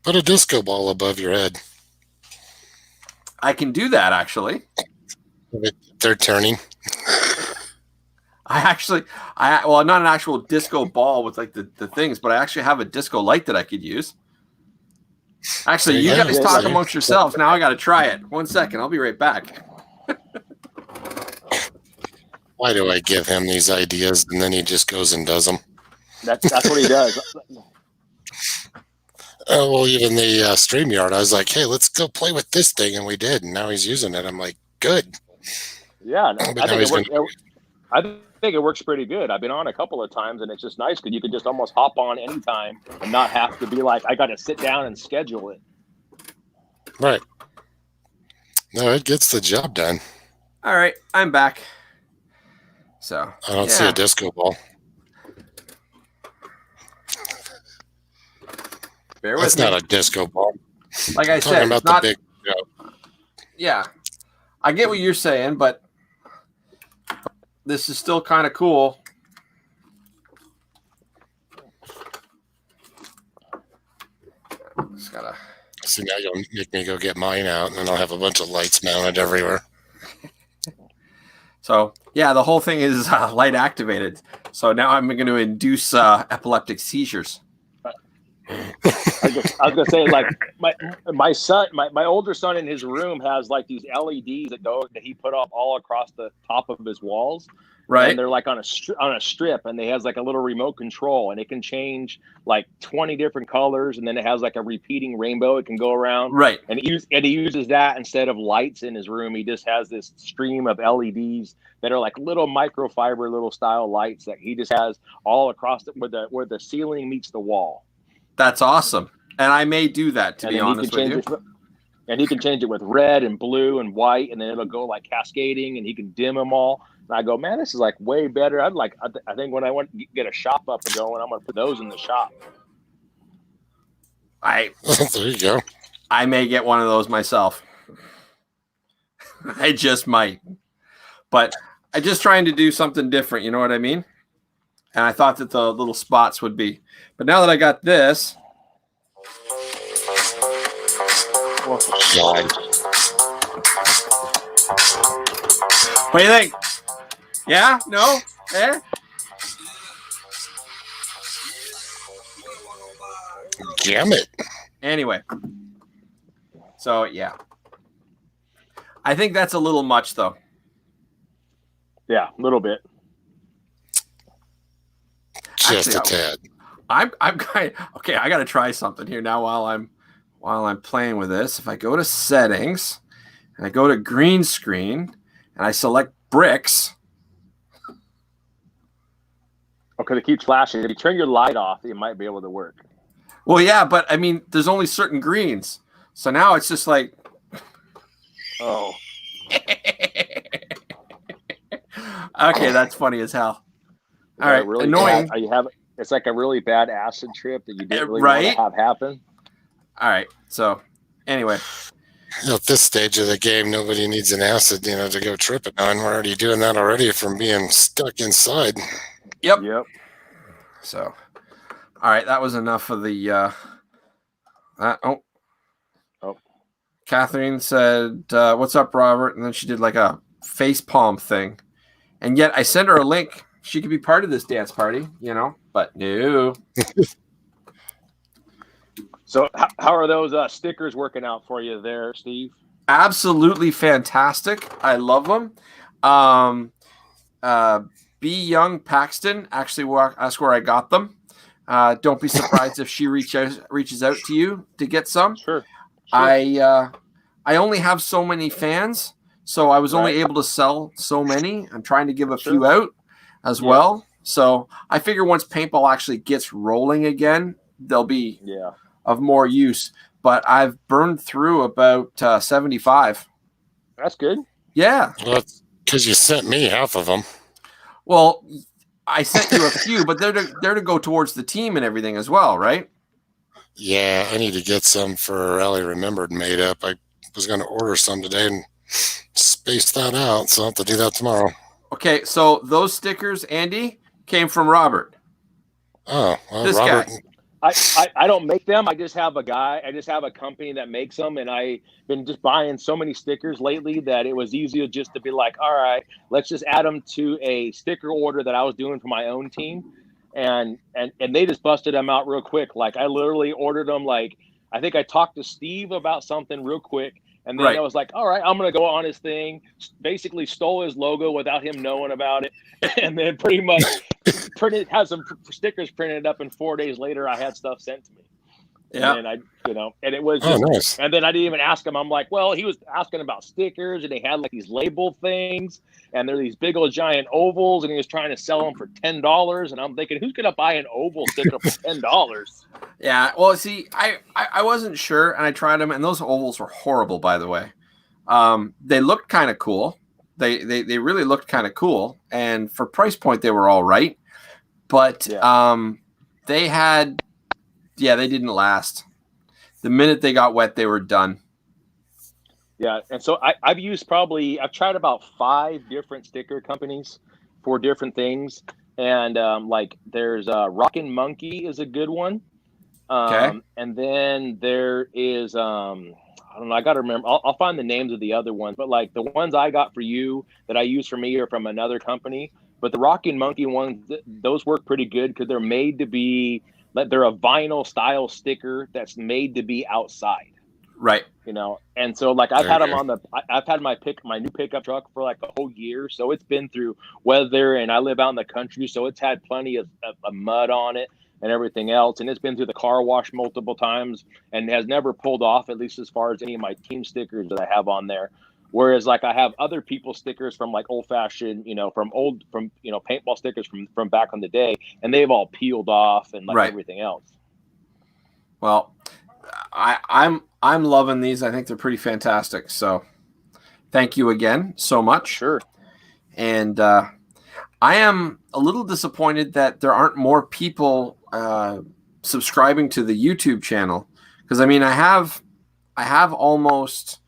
Speaker 4: Put a disco ball above your head.
Speaker 1: I can do that, actually.
Speaker 4: They're turning.
Speaker 1: Well, not an actual disco ball with like the things, but I actually have a disco light that I could use. Actually, you guys talk amongst yourselves. Now I got to try it. 1 second. I'll be right back.
Speaker 4: Why do I give him these ideas and then he just goes and does them?
Speaker 5: That's what he does.
Speaker 4: Oh, well, even the StreamYard, I was like, hey, let's go play with this thing. And we did. And now he's using it. I'm like, good.
Speaker 5: Yeah,
Speaker 4: But
Speaker 5: I
Speaker 4: now he's
Speaker 5: think it works pretty good. I've been on a couple of times, and it's just nice because you can just almost hop on anytime and not have to be like, I got to sit down and schedule it.
Speaker 4: Right. No, it gets the job done.
Speaker 1: All right, I'm back. So
Speaker 4: I don't see a disco ball.
Speaker 1: Bear
Speaker 4: That's
Speaker 1: with me.
Speaker 4: not a disco ball.
Speaker 1: Like I
Speaker 4: I'm
Speaker 1: said,
Speaker 4: talking about
Speaker 1: it's not.
Speaker 4: the big joke.
Speaker 1: Yeah, I get what you're saying, but this is still kind of cool. Just gotta.
Speaker 4: So now you'll make me go get mine out, and then I'll have a bunch of lights mounted everywhere.
Speaker 1: So yeah, the whole thing is light activated. So now I'm going to induce epileptic seizures.
Speaker 5: I was gonna say, like my son, my older son in his room has like these LEDs that he put up all across the top of his walls.
Speaker 1: Right.
Speaker 5: And they're like on a strip, and they has like a little remote control, and it can change like 20 different colors, and then it has like a repeating rainbow it can go around.
Speaker 1: Right.
Speaker 5: And he uses that instead of lights in his room. He just has this stream of LEDs that are like little microfiber little style lights that he just has all across where the ceiling meets the wall.
Speaker 1: That's awesome. And I may do that, to be honest with you.
Speaker 5: And he can change it with red and blue and white, and then it'll go like cascading, and he can dim them all. And I go, man, this is like way better. I think when I want to get a shop up and going, I'm going to put those in the shop.
Speaker 4: There you go.
Speaker 1: I may get one of those myself. I just might. But I'm just trying to do something different. You know what I mean? And I thought that the little spots would be. But now that I got this.
Speaker 4: God.
Speaker 1: What do you think? Yeah? No? Eh?
Speaker 4: Damn it.
Speaker 1: Anyway. So, yeah. I think that's a little much, though.
Speaker 5: Yeah, a little bit.
Speaker 4: Just
Speaker 1: Actually,
Speaker 4: a tad.
Speaker 1: I'm kind of, okay. I got to try something here now while I'm playing with this. If I go to settings and I go to green screen and I select bricks.
Speaker 5: Okay, it keeps flashing. If you turn your light off, it might be able to work.
Speaker 1: Well, yeah, but I mean, there's only certain greens, so now it's just like.
Speaker 5: Oh.
Speaker 1: Okay, that's funny as hell. All right,
Speaker 5: really
Speaker 1: annoying.
Speaker 5: Bad, you have it's like a really bad acid trip that you didn't really
Speaker 1: Right?
Speaker 5: want to have happen.
Speaker 1: All right, so anyway,
Speaker 4: At this stage of the game, nobody needs an acid, to go tripping on. We're already doing that already from being stuck inside.
Speaker 1: yep. So, all right, that was enough of the. Oh. Catherine said, "What's up, Robert?" And then she did like a face palm thing, and yet I sent her a link. She could be part of this dance party, but no.
Speaker 5: So how are those stickers working out for you there, Steve?
Speaker 1: Absolutely fantastic. I love them. B. Young Paxton actually asked where I got them. Don't be surprised if she reaches out to you to get some.
Speaker 5: Sure.
Speaker 1: I only have so many fans, so I was only
Speaker 5: Right.
Speaker 1: able to sell so many. I'm trying to give a
Speaker 5: Sure.
Speaker 1: few out as well. So I figure once paintball actually gets rolling again, they'll be of more use. But I've burned through about 75.
Speaker 5: That's good.
Speaker 1: Yeah.
Speaker 4: Well, because you sent me half of them.
Speaker 1: Well, I sent you a few, but they're to go towards the team and everything as well, right?
Speaker 4: Yeah, I need to get some for Ellie Remembered made up. I was going to order some today and space that out, so I'll have to do that tomorrow.
Speaker 1: Okay, so those stickers, Andy, came from Robert.
Speaker 4: Oh, well,
Speaker 1: This
Speaker 4: Robert.
Speaker 1: guy.
Speaker 5: I don't make them. I just have a company that makes them, and I've been just buying so many stickers lately that it was easier just to be like, all right, let's just add them to a sticker order that I was doing for my own team, and they just busted them out real quick. Like I literally ordered them. Like I think I talked to Steve about something real quick, and then I was like, all right, I'm gonna go on his thing. Basically stole his logo without him knowing about it, and then pretty much had some stickers printed up, and 4 days later I had stuff sent to me.
Speaker 1: Yeah.
Speaker 5: And and it was just,
Speaker 4: nice.
Speaker 5: and then I didn't even ask him. I'm like, well, he was asking about stickers, and they had like these label things, and they're these big old giant ovals, and he was trying to sell them for $10. And I'm thinking, who's gonna buy an oval sticker for $10?
Speaker 1: Yeah. Well, see, I wasn't sure, and I tried them, and those ovals were horrible, by the way. They looked kind of cool. They really looked kind of cool, and for price point, they were all right. But they didn't last. The minute they got wet, they were done.
Speaker 5: Yeah, and so I've tried about 5 different sticker companies for different things, and like there's Rockin' Monkey is a good one.
Speaker 1: Okay.
Speaker 5: And then there is I don't know. I got to remember. I'll find the names of the other ones, but like the ones I got for you that I use for me are from another company. But the Rockin' Monkey ones, those work pretty good because they're made to be. They're a vinyl style sticker that's made to be outside.
Speaker 1: Right.
Speaker 5: And so like I've had them I've had my new pickup truck for like a whole year, so it's been through weather, and I live out in the country, so it's had plenty of mud on it and everything else, and it's been through the car wash multiple times and has never pulled off, at least as far as any of my team stickers that I have on there. Whereas like I have other people's stickers from like old fashioned, from paintball stickers from back in the day, and they've all peeled off and like everything else.
Speaker 1: Well, I'm loving these. I think they're pretty fantastic. So thank you again so much.
Speaker 5: Sure.
Speaker 1: And I am a little disappointed that there aren't more people subscribing to the YouTube channel, because I mean I have almost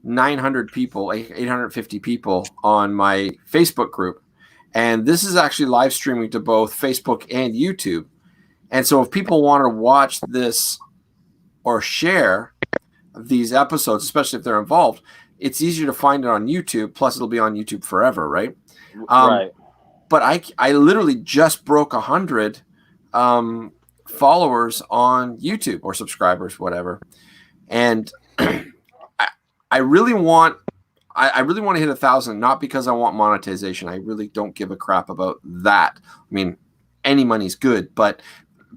Speaker 1: 900 people, 850 people on my Facebook group, and this is actually live streaming to both Facebook and YouTube. And so if people want to watch this or share these episodes, especially if they're involved, it's easier to find it on YouTube. Plus, it'll be on YouTube forever, right?
Speaker 5: Right.
Speaker 1: But I literally just broke 100 followers on YouTube or subscribers, whatever. And I really want to hit 1,000, not because I want monetization. I really don't give a crap about that. I mean, any money's good, but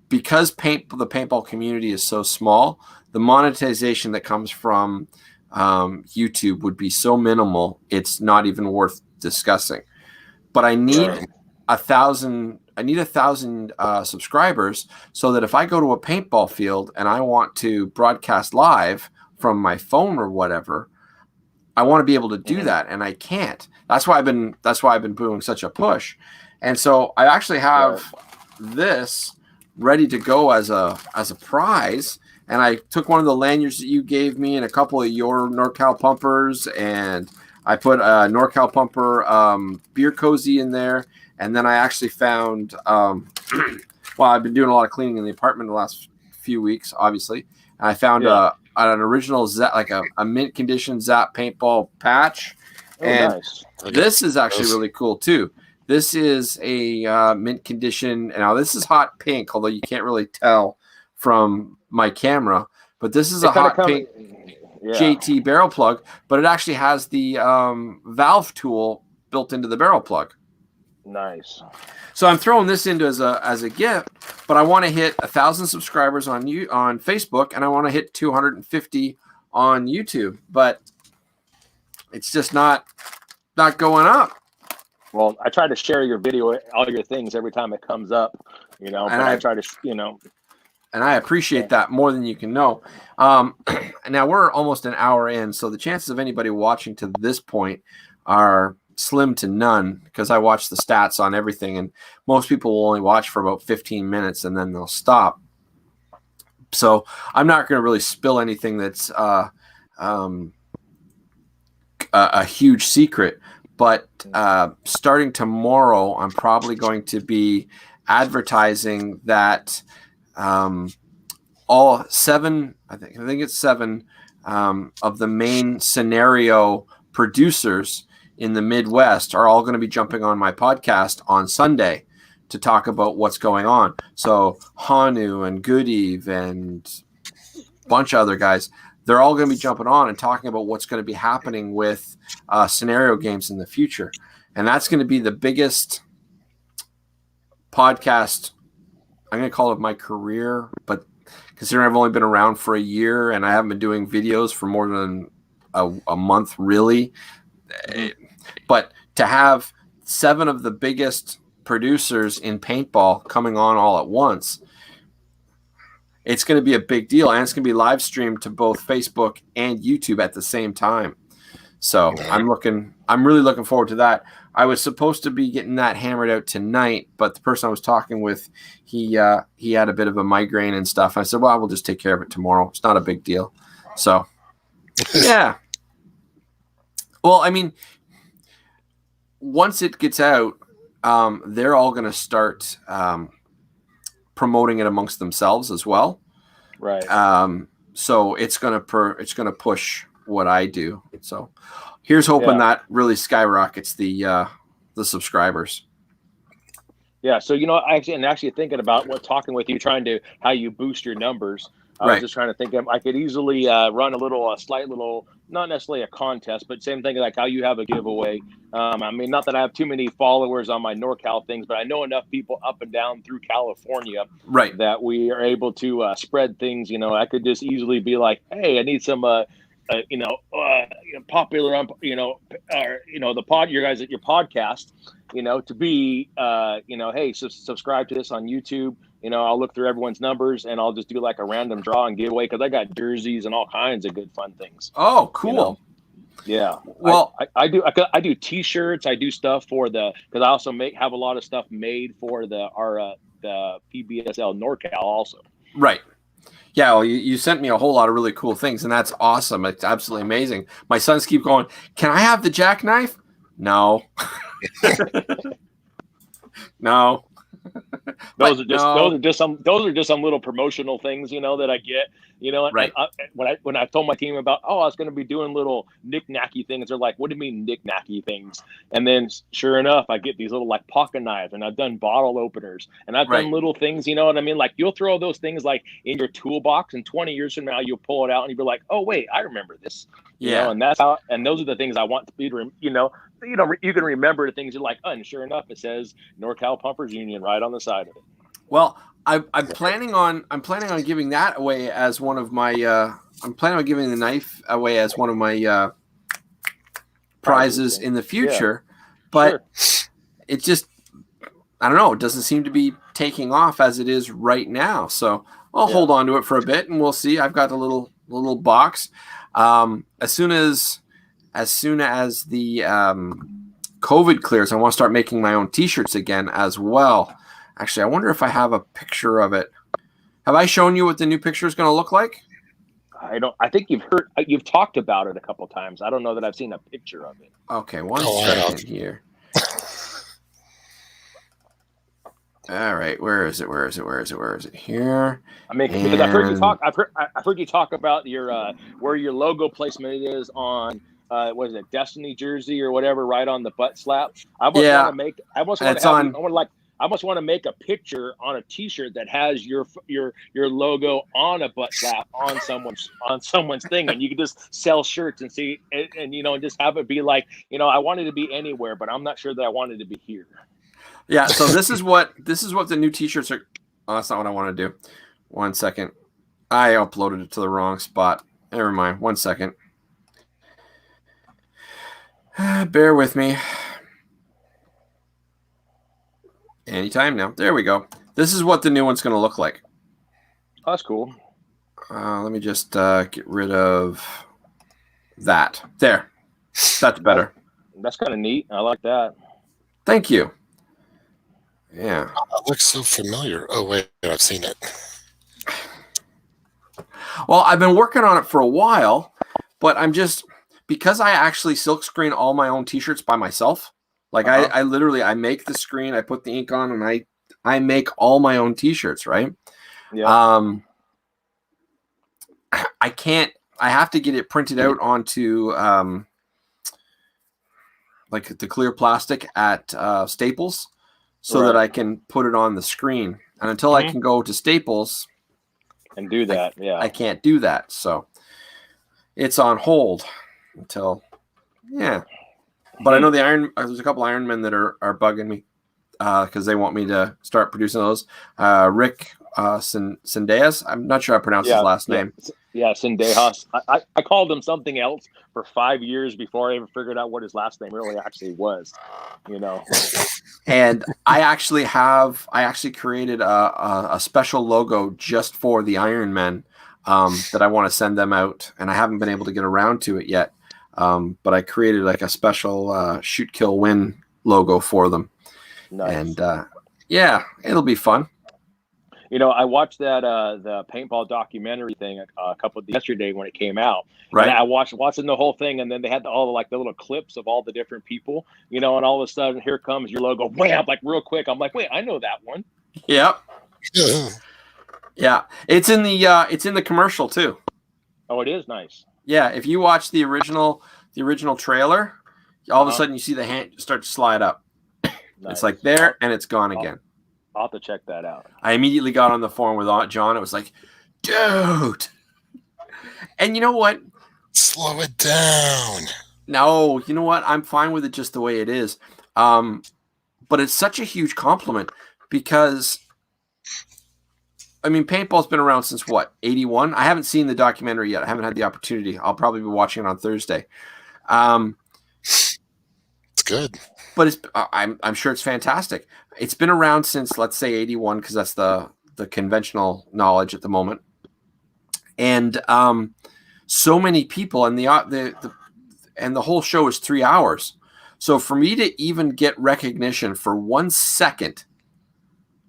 Speaker 1: because the paintball community is so small, the monetization that comes from YouTube would be so minimal, it's not even worth discussing. But I need 1,000. I need 1,000 subscribers so that if I go to a paintball field and I want to broadcast live from my phone or whatever, I want to be able to do that, and I can't. That's why I've been doing such a push. And so I actually have this ready to go as a prize. And I took one of the lanyards that you gave me and a couple of your NorCal pumpers, and I put a NorCal pumper beer cozy in there. And then I actually found, well, I've been doing a lot of cleaning in the apartment the last few weeks, obviously. And I found an original like a mint condition Zap paintball patch. And
Speaker 5: nice.
Speaker 1: This is actually really cool too. This is a mint condition. Now this is hot pink, although you can't really tell from my camera. But this is a hot pink JT barrel plug. But it actually has the valve tool built into the barrel plug.
Speaker 5: Nice.
Speaker 1: So I'm throwing this into as a gift, but I want to hit 1,000 subscribers on Facebook, and I want to hit 250 on YouTube, but it's just not going up.
Speaker 5: Well, I try to share your video, all your things every time it comes up, and I try to,
Speaker 1: and I appreciate that more than you can know. Now we're almost an hour in, so the chances of anybody watching to this point are slim to none, because I watch the stats on everything, and most people will only watch for about 15 minutes and then they'll stop. So I'm not going to really spill anything that's a huge secret, but starting tomorrow, I'm probably going to be advertising that all seven, I think it's seven of the main scenario producers in the Midwest are all going to be jumping on my podcast on Sunday to talk about what's going on. So Hanu and Good Eve and a bunch of other guys, they're all going to be jumping on and talking about what's going to be happening with scenario games in the future. And that's going to be the biggest podcast, I'm going to call it my career, but considering I've only been around for a year and I haven't been doing videos for more than a month, really. But to have 7 of the biggest producers in paintball coming on all at once, it's going to be a big deal, and it's going to be live streamed to both Facebook and YouTube at the same time. So I'm really looking forward to that. I was supposed to be getting that hammered out tonight, but the person I was talking with, he had a bit of a migraine and stuff. I said, well, we'll just take care of it tomorrow. It's not a big deal. So yeah. Well, I mean, once it gets out, they're all going to start promoting it amongst themselves as well.
Speaker 5: Right.
Speaker 1: So it's going to push what I do. So here's hoping that really skyrockets the subscribers.
Speaker 5: Yeah. So, actually thinking about talking with you, how you boost your numbers. I was just trying to think I could easily run a slight little, not necessarily a contest, but same thing like how you have a giveaway. I mean, not that I have too many followers on my NorCal things, but I know enough people up and down through California that we are able to spread things. I could just easily be like, hey, I need some, popular, your podcast, to be, hey, subscribe to this on YouTube. I'll look through everyone's numbers and I'll just do like a random draw and giveaway, because I got jerseys and all kinds of good fun things.
Speaker 1: Oh, cool.
Speaker 5: Yeah.
Speaker 1: Well,
Speaker 5: I do T-shirts. I do stuff because I also have a lot of stuff made for the PBSL NorCal also.
Speaker 1: Right. Yeah. Well, you sent me a whole lot of really cool things, and that's awesome. It's absolutely amazing. My sons keep going, can I have the jackknife? No. No.
Speaker 5: those
Speaker 1: But
Speaker 5: are just
Speaker 1: no.
Speaker 5: those are just some little promotional things, that I get,
Speaker 1: Right.
Speaker 5: And when I told my team about, I was going to be doing little knick-knacky things, they're like, what do you mean knick-knacky things? And then sure enough, I get these little like pocket knives, and I've done bottle openers, and I've
Speaker 1: Right.
Speaker 5: done little things, you know what I mean? Like, you'll throw those things like in your toolbox, and 20 years from now, you'll pull it out and you'll be like, oh wait, I remember this.
Speaker 1: Yeah.
Speaker 5: And that's how, and those are the things I want to be, you can remember the things you're like, oh, and sure enough, it says NorCal Pumpers Union right on the side of it.
Speaker 1: Well, I'm planning on giving that away as one of my. I'm planning on giving the knife away as one of my prizes in the future, but it just, I don't know. It doesn't seem to be taking off as it is right now. So I'll hold on to it for a bit, and we'll see. I've got a little box. As soon as the COVID clears, I want to start making my own T-shirts again as well. Actually, I wonder if I have a picture of it. Have I shown you what the new picture is going to look like?
Speaker 5: I think you've talked about it a couple times. I don't know that I've seen a picture of it.
Speaker 1: Okay, one second here. All right, where is it? Here.
Speaker 5: I mean, because I've heard you talk about your where your logo placement is on what is it, Destiny jersey or whatever, right on the butt slap. I almost want to make a picture on a T-shirt that has your logo on a butt slap on someone's thing, and you can just sell shirts and see and just have it be like, I wanted to be anywhere, but I'm not sure that I wanted to be here.
Speaker 1: Yeah, so this is what the new T-shirts are. Oh, that's not what I want to do. 1 second. I uploaded it to the wrong spot. Never mind. 1 second. Bear with me. Anytime now. There we go. This is what the new one's going to look like.
Speaker 5: Oh, that's cool.
Speaker 1: Let me just get rid of that. There. That's better.
Speaker 5: That's kind of neat. I like that.
Speaker 1: Thank you. Yeah.
Speaker 4: It looks so familiar. Oh, wait. I've seen it.
Speaker 1: Well, I've been working on it for a while, but because I actually silkscreen all my own T-shirts by myself. Like I literally make the screen, I put the ink on, and I make all my own T-shirts, right?
Speaker 5: Yeah.
Speaker 1: I have to get it printed out onto like the clear plastic at Staples so that I can put it on the screen. And until I can go to Staples
Speaker 5: and do that,
Speaker 1: I can't do that. So it's on hold until, But I know there's a couple Ironmen that are bugging me because they want me to start producing those. Rick Sendejas, I'm not sure I pronounced his last name.
Speaker 5: Yeah, Sendejas. I called him something else for 5 years before I ever figured out what his last name really actually was.
Speaker 1: And I actually created a special logo just for the Ironmen that I want to send them out, and I haven't been able to get around to it yet. But I created like a special shoot, kill, win logo for them.
Speaker 5: Nice.
Speaker 1: And it'll be fun.
Speaker 5: I watched that the paintball documentary thing yesterday when it came out.
Speaker 1: Right.
Speaker 5: And I watching the whole thing, and then they had all the little clips of all the different people, and all of a sudden here comes your logo, wham, like real quick. I'm like, wait, I know that one.
Speaker 1: Yep. Yeah. It's in the commercial too.
Speaker 5: Oh, it is nice.
Speaker 1: Yeah, if you watch the original trailer, all of a sudden you see the hand start to slide up. Nice. It's like there, and it's gone again.
Speaker 5: I'll have to check that out.
Speaker 1: I immediately got on the phone with John. It was like, dude. And you know what?
Speaker 4: Slow it down.
Speaker 1: No, you know what? I'm fine with it just the way it is. But it's such a huge compliment because, I mean, paintball's been around since what, 81? I haven't seen the documentary yet. I haven't had the opportunity. I'll probably be watching it on Thursday.
Speaker 4: It's good.
Speaker 1: But I'm sure it's fantastic. It's been around since, let's say, 81, because that's the conventional knowledge at the moment. And so many people, and the whole show is 3 hours. So for me to even get recognition for 1 second,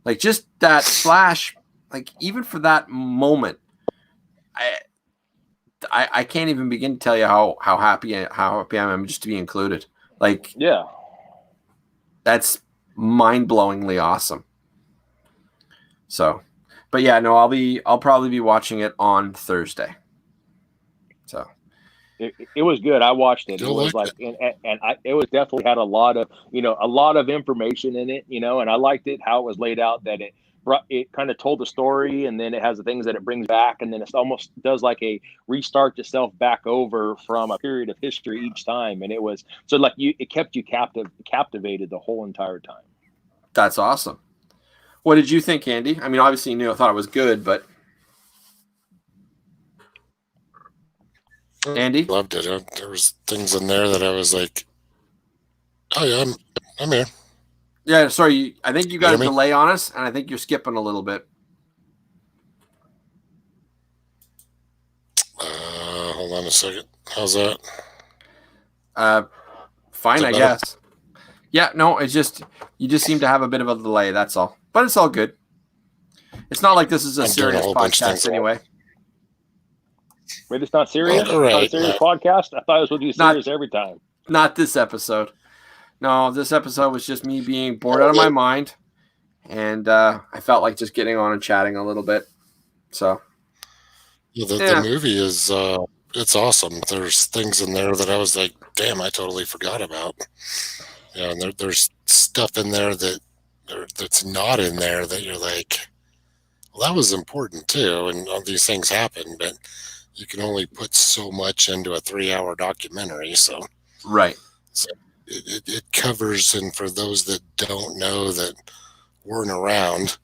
Speaker 1: like just that flash, like even for that moment, I can't even begin to tell you how happy I am just to be included. Like,
Speaker 5: yeah,
Speaker 1: that's mind-blowingly awesome. So, but yeah, no, I'll probably be watching it on Thursday. So
Speaker 5: it was good. I watched it. It
Speaker 4: Still
Speaker 5: was
Speaker 4: like
Speaker 5: like, it was definitely had a lot of information in it, and I liked it how it was laid out, that it kind of told the story, and then it has the things that it brings back, and then it almost does like a restart itself back over from a period of history each time. And it was so like it kept you captivated the whole entire time.
Speaker 1: that's awesome. What did you think, Andy? I mean, obviously you thought it was good, but Andy?
Speaker 4: Loved it. There was things in there that I was like, oh yeah, I'm here.
Speaker 1: Yeah, sorry. I think you got a
Speaker 4: Hear me?
Speaker 1: delay on us, and I think you're skipping a little bit.
Speaker 4: Hold on a second. How's that?
Speaker 1: Fine,
Speaker 4: Is it
Speaker 1: I
Speaker 4: better?
Speaker 1: guess. Yeah, no, it's just you just seem to have a bit of a delay. That's all, but it's all good. It's not like this is a
Speaker 4: I'm doing a
Speaker 1: serious
Speaker 4: whole bunch of
Speaker 1: podcast
Speaker 4: things.
Speaker 1: anyway.
Speaker 5: Wait, it's not serious?
Speaker 4: All right,
Speaker 5: It's not a serious podcast? I thought it was going to be
Speaker 1: Not-
Speaker 5: serious every time.
Speaker 1: Not this episode. No, this episode was just me being bored out of my mind, and I felt like just getting on and chatting a little bit. So
Speaker 4: Yeah,
Speaker 1: Yeah.
Speaker 4: the movie is it's awesome. There's things in there that I was like, damn, I totally forgot about. Yeah, and there's stuff in there that's not in there that you're like, well, that was important too, and all these things happen, but you can only put so much into a 3-hour documentary. So
Speaker 1: right,
Speaker 4: it covers, and for those that don't know that weren't around,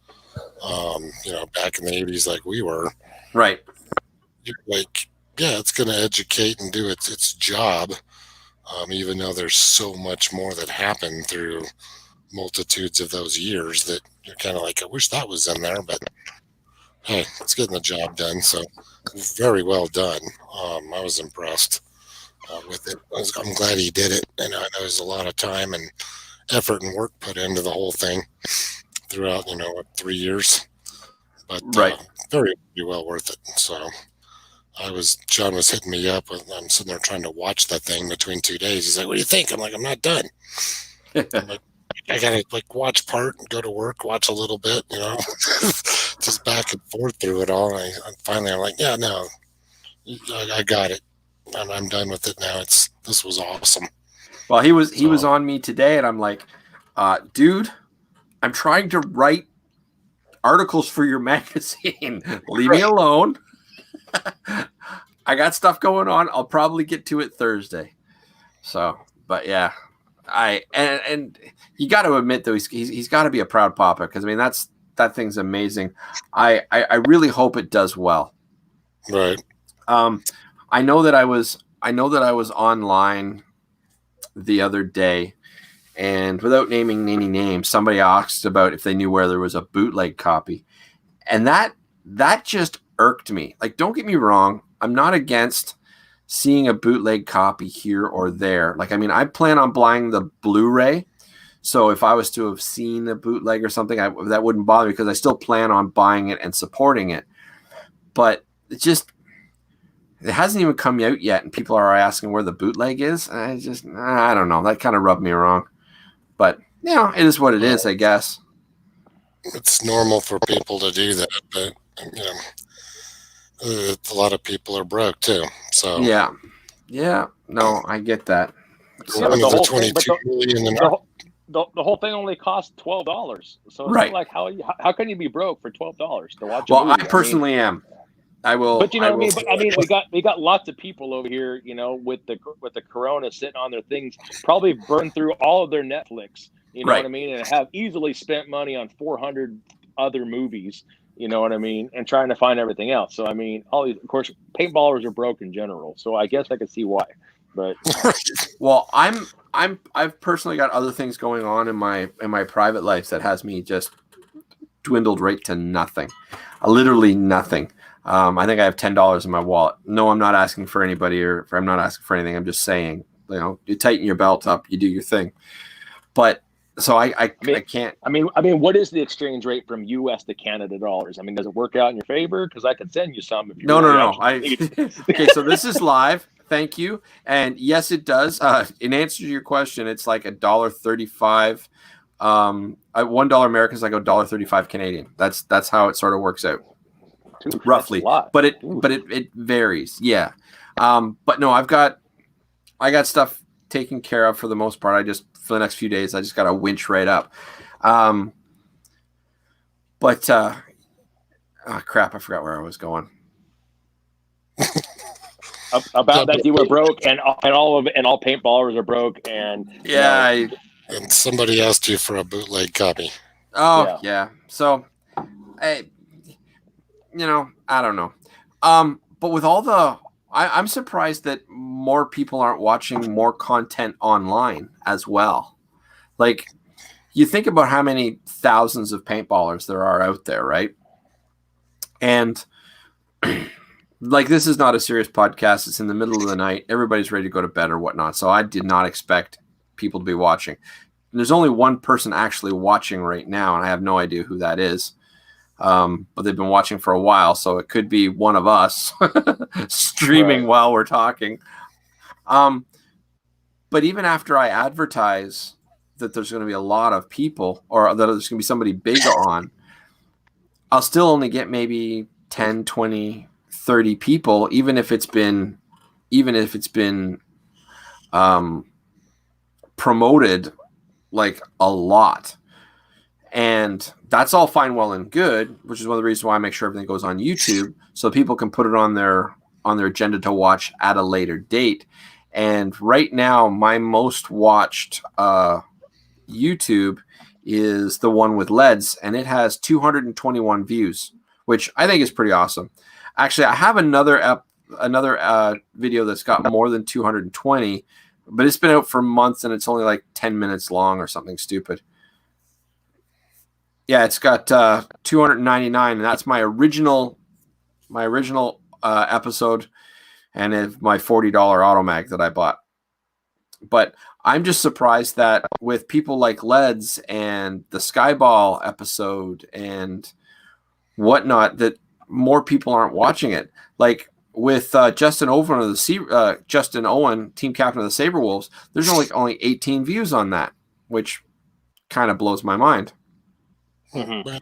Speaker 4: back in the 80s like we were,
Speaker 1: right,
Speaker 4: you're like, yeah, it's going to educate and do its job, even though there's so much more that happened through multitudes of those years that you're kind of like, I wish that was in there, but hey, it's getting the job done. So very well done. I was impressed with it. I'm glad he did it, and I know there's a lot of time and effort and work put into the whole thing throughout 3 years, but
Speaker 1: Right.
Speaker 4: very well worth it. So John was hitting me up. I'm sitting there trying to watch that thing between 2 days. He's like, what do you think? I'm like, I'm not done. I'm like, I gotta watch part and go to work, watch a little bit, just back and forth through it all. And finally I'm like, yeah, no, I got it. I'm done with it now. This was awesome.
Speaker 1: Well, he was on me today, and I'm like, dude, I'm trying to write articles for your magazine. Leave me alone. I got stuff going on. I'll probably get to it Thursday. So, but yeah, and you got to admit though, he's got to be a proud papa, because I mean that thing's amazing. I really hope it does well.
Speaker 4: Right.
Speaker 1: I know that I was online the other day, and without naming any names, somebody asked about if they knew where there was a bootleg copy, and that just irked me. Like, don't get me wrong, I'm not against seeing a bootleg copy here or there. Like, I mean, I plan on buying the Blu-ray, so if I was to have seen a bootleg or something, that wouldn't bother me, because I still plan on buying it and supporting it. But it hasn't even come out yet, and people are asking where the bootleg is. I don't know. That kind of rubbed me wrong. But, it is what it is, I guess.
Speaker 4: It's normal for people to do that, but a lot of people are broke too. So
Speaker 1: Yeah. No, I get that.
Speaker 5: Yeah, but
Speaker 4: one
Speaker 5: the
Speaker 4: of the
Speaker 5: whole thing-
Speaker 4: 22 million and
Speaker 5: The whole thing only costs $12, so it's
Speaker 1: Right.
Speaker 5: not like how can you be broke for $12 to watch?
Speaker 1: Well,
Speaker 5: a movie?
Speaker 1: I personally am. I will.
Speaker 5: But you know
Speaker 1: I
Speaker 5: what I mean.
Speaker 1: will-
Speaker 5: But I mean, we got lots of people over here, with the Corona sitting on their things, probably burned through all of their Netflix. You know
Speaker 1: Right.
Speaker 5: what I mean, and have easily spent money on 400 other movies. You know what I mean, and trying to find everything else. So I mean, all these, of course, paintballers are broke in general. So I guess I could see why. But
Speaker 1: Well, I've personally got other things going on in my private life that has me just dwindled right to nothing, literally nothing. I think I have $10 in my wallet. No, I'm not asking for anybody, I'm not asking for anything. I'm just saying, you tighten your belt up, you do your thing. But so I can't.
Speaker 5: I mean, what is the exchange rate from U.S. to Canada dollars? I mean, does it work out in your favor? Because I could send you some if you.
Speaker 1: No.
Speaker 5: actually need it.
Speaker 1: Okay, so this is live. Thank you. And yes, it does. In answer to your question, it's like $1.35 At $1 American is like $1.35 Canadian. That's how it sort of works out.
Speaker 5: Dude,
Speaker 1: Roughly,
Speaker 5: that's a lot.
Speaker 1: but it
Speaker 5: Ooh.
Speaker 1: it varies. Yeah, but no, I got stuff taken care of for the most part. For the next few days, I just got to winch right up. But crap, I forgot where I was going.
Speaker 5: About that you were broke, and all paintballers are broke, and
Speaker 1: Yeah.
Speaker 4: And somebody asked you for a bootleg copy.
Speaker 1: Yeah. So, I don't know. But with all I'm surprised that more people aren't watching more content online as well. Like, you think about how many thousands of paintballers there are out there, right? And like, this is not a serious podcast. It's in the middle of the night. Everybody's ready to go to bed or whatnot. So I did not expect people to be watching. And there's only one person actually watching right now, and I have no idea who that is. But they've been watching for a while, so it could be one of us streaming while we're talking. But even after I advertise that there's going to be a lot of people, or that there's going to be somebody big on, I'll still only get maybe 10, 20, 30 people, even if it's been promoted like a lot. And that's all fine, well, and good, which is one of the reasons why I make sure everything goes on YouTube, so people can put it on their agenda to watch at a later date. And right now, my most watched YouTube is the one with LEDs, and it has 221 views, which I think is pretty awesome. Actually, I have another video that's got more than 220, but it's been out for months, and it's only like 10 minutes long or something stupid. Yeah, it's got 299, and that's my original episode, and my $40 Automag that I bought. But I'm just surprised that with people like LEDs and the Skyball episode and whatnot, that more people aren't watching it. Like with Justin Owen of Justin Owen, team captain of the Saberwolves, there's only 18 views on that, which kind of blows my mind.
Speaker 5: Mm-hmm.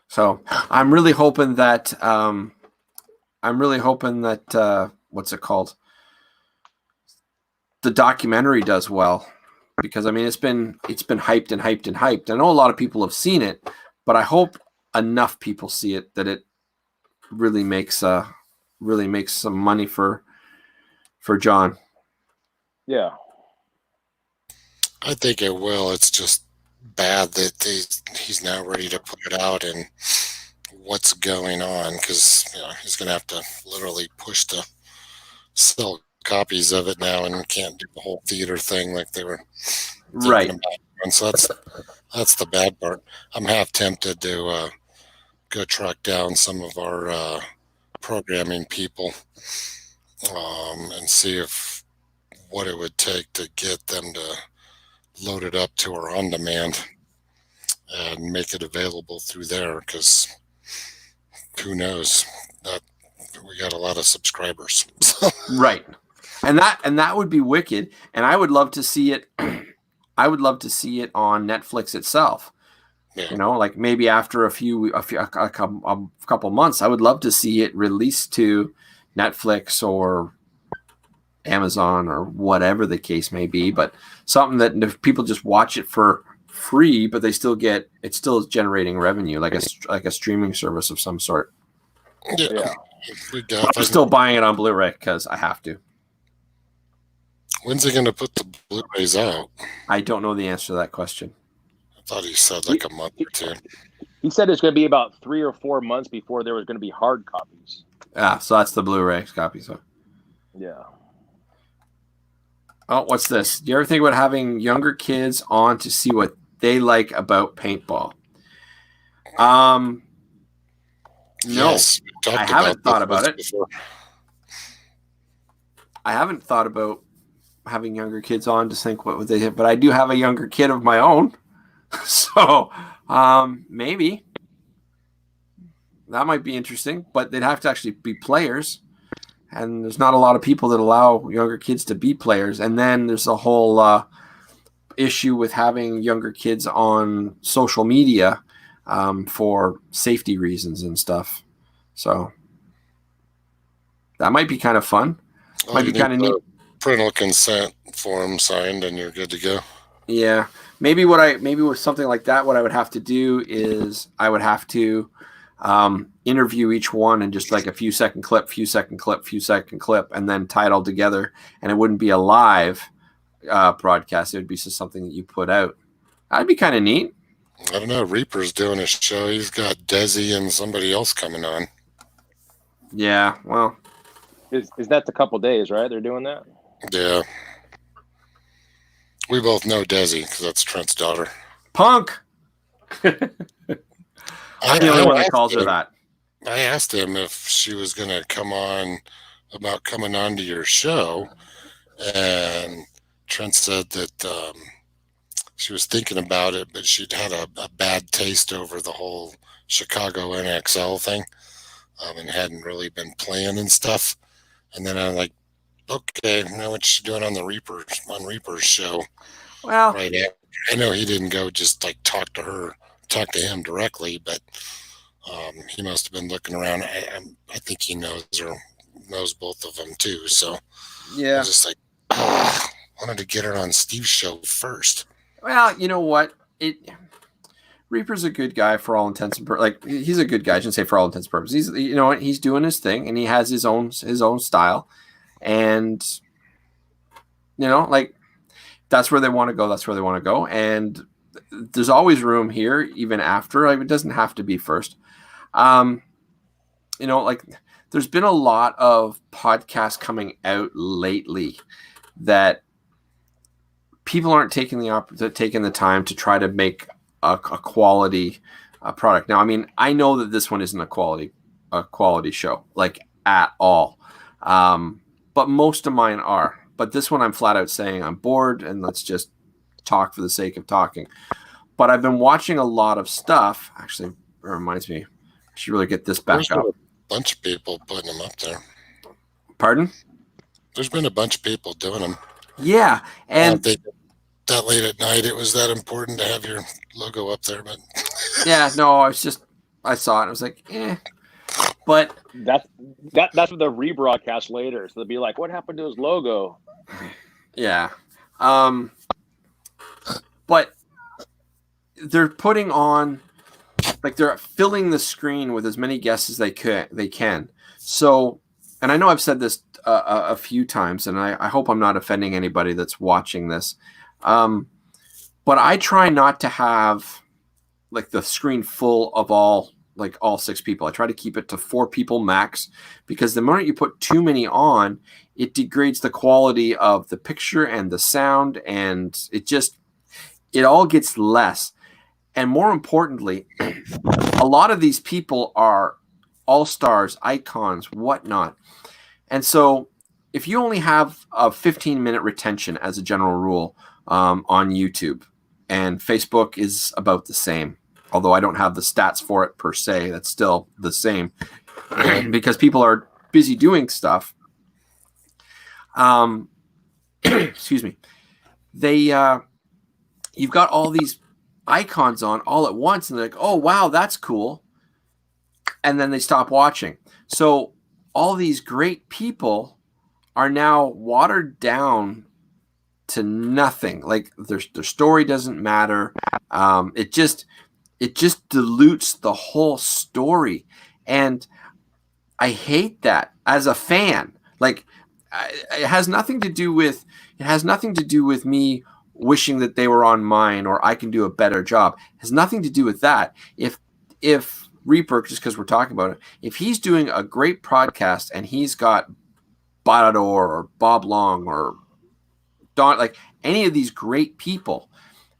Speaker 1: So I'm really hoping that what's it called? The documentary does well, because I mean it's been hyped and hyped and hyped. I know a lot of people have seen it, but I hope enough people see it that it really makes some money for John.
Speaker 5: Yeah,
Speaker 4: I think it will. It's just bad that he's now ready to put it out and what's going on, because he's going to have to literally push to sell copies of it now and can't do the whole theater thing like they were
Speaker 1: Right.
Speaker 4: about. And so that's the bad part. I'm half tempted to go track down some of our programming people and see what it would take to get them to load it up to our on-demand and make it available through there, because who knows, that we got a lot of subscribers.
Speaker 1: Right. And that would be wicked, and I would love to see it. I would love to see it on Netflix itself.
Speaker 4: Yeah.
Speaker 1: Like maybe after a couple months, I would love to see it released to Netflix or Amazon or whatever the case may be. But something that if people just watch it for free, but it's still generating revenue, like a streaming service of some sort.
Speaker 4: Yeah.
Speaker 1: I'm still buying it on Blu-ray because I have to.
Speaker 4: When's he going to put the Blu-rays out?
Speaker 1: I don't know the answer to that question.
Speaker 4: I thought he said like a month or two.
Speaker 5: he said it's going to be about 3 or 4 months before there was going to be hard copies.
Speaker 1: Yeah, so that's the Blu-ray copy. So,
Speaker 5: Yeah.
Speaker 1: oh, what's this? Do you ever think about having younger kids on to see what they like about paintball? No,
Speaker 4: Yes, we talked
Speaker 1: I haven't thought about
Speaker 4: this
Speaker 1: it.
Speaker 4: before.
Speaker 1: I haven't thought about having younger kids on to think what would they hit, but I do have a younger kid of my own. So maybe that might be interesting, but they'd have to actually be players. And there's not a lot of people that allow younger kids to be players. And then there's a whole issue with having younger kids on social media for safety reasons and stuff. So that might be kind of fun.
Speaker 4: Might be kind of neat. Parental consent form signed, and you're good to go.
Speaker 1: Yeah, maybe with something like that, what I would have to do is I would have to interview each one and just like a few second clip, and then tie it all together. And it wouldn't be a live broadcast. It would be just something that you put out. That'd be kind of neat.
Speaker 4: I don't know. Reaper's doing a show. He's got Desi and somebody else coming on.
Speaker 1: Yeah, well.
Speaker 5: Is that the couple days, right? They're doing that?
Speaker 4: Yeah. We both know Desi because that's Trent's daughter.
Speaker 1: Punk! I'm the only one that calls her that.
Speaker 4: I asked him if she was going to come on to your show, and Trent said that she was thinking about it, but she'd had a bad taste over the whole Chicago NXL thing, and hadn't really been playing and stuff. And then I'm like, okay, now what you doing on Reaper's show?
Speaker 1: Well,
Speaker 4: right after. I know he didn't go just like talk to him directly, but he must have been looking around. I think he knows both of them too. So
Speaker 1: yeah,
Speaker 4: I was just like, wanted to get her on Steve's show first.
Speaker 1: Well, you know what? Reaper's a good guy for all intents and purposes. Like, he's a good guy. I shouldn't say for all intents and purposes. He's doing his thing, and he has his own style, and like that's where they want to go. That's where they want to go, and there's always room here, even after. Like, it doesn't have to be first. Like there's been a lot of podcasts coming out lately that people aren't taking the time to try to make a quality product. Now, I mean, I know that this one isn't a quality show, like, at all. But most of mine are. But this one, I'm flat out saying I'm bored and let's just talk for the sake of talking. But I've been watching a lot of stuff. Actually, it reminds me, I should really get this back up.
Speaker 4: A bunch of people putting them up there.
Speaker 1: Pardon?
Speaker 4: There's been a bunch of people doing them.
Speaker 1: Yeah, and
Speaker 4: that late at night, it was that important to have your logo up there, but
Speaker 1: yeah, no, I saw it. I was like, but
Speaker 5: that's what the rebroadcast later. So they'll be like, "What happened to his logo?"
Speaker 1: Yeah, but they're putting on, like, they're filling the screen with as many guests as they can. So, and I know I've said this a few times, and I hope I'm not offending anybody that's watching this. But I try not to have like the screen full of all 6 people. I try to keep it to 4 people max, because the moment you put too many on, it degrades the quality of the picture and the sound, and it all gets less. And more importantly, a lot of these people are all-stars, icons, whatnot. And so if you only have a 15-minute retention as a general rule on YouTube, and Facebook is about the same, although I don't have the stats for it per se, that's still the same because people are busy doing stuff. Excuse me. You've got all these icons on all at once, and they're like, oh, wow, that's cool. And then they stop watching. So all these great people are now watered down to nothing. Like, their story doesn't matter. It just dilutes the whole story, and I hate that as a fan. Like, it has nothing to do with me wishing that they were on mine or I can do a better job. It has nothing to do with that. If Reaper, just because we're talking about it, if he's doing a great podcast and he's got Badador or Bob Long or Don, like any of these great people,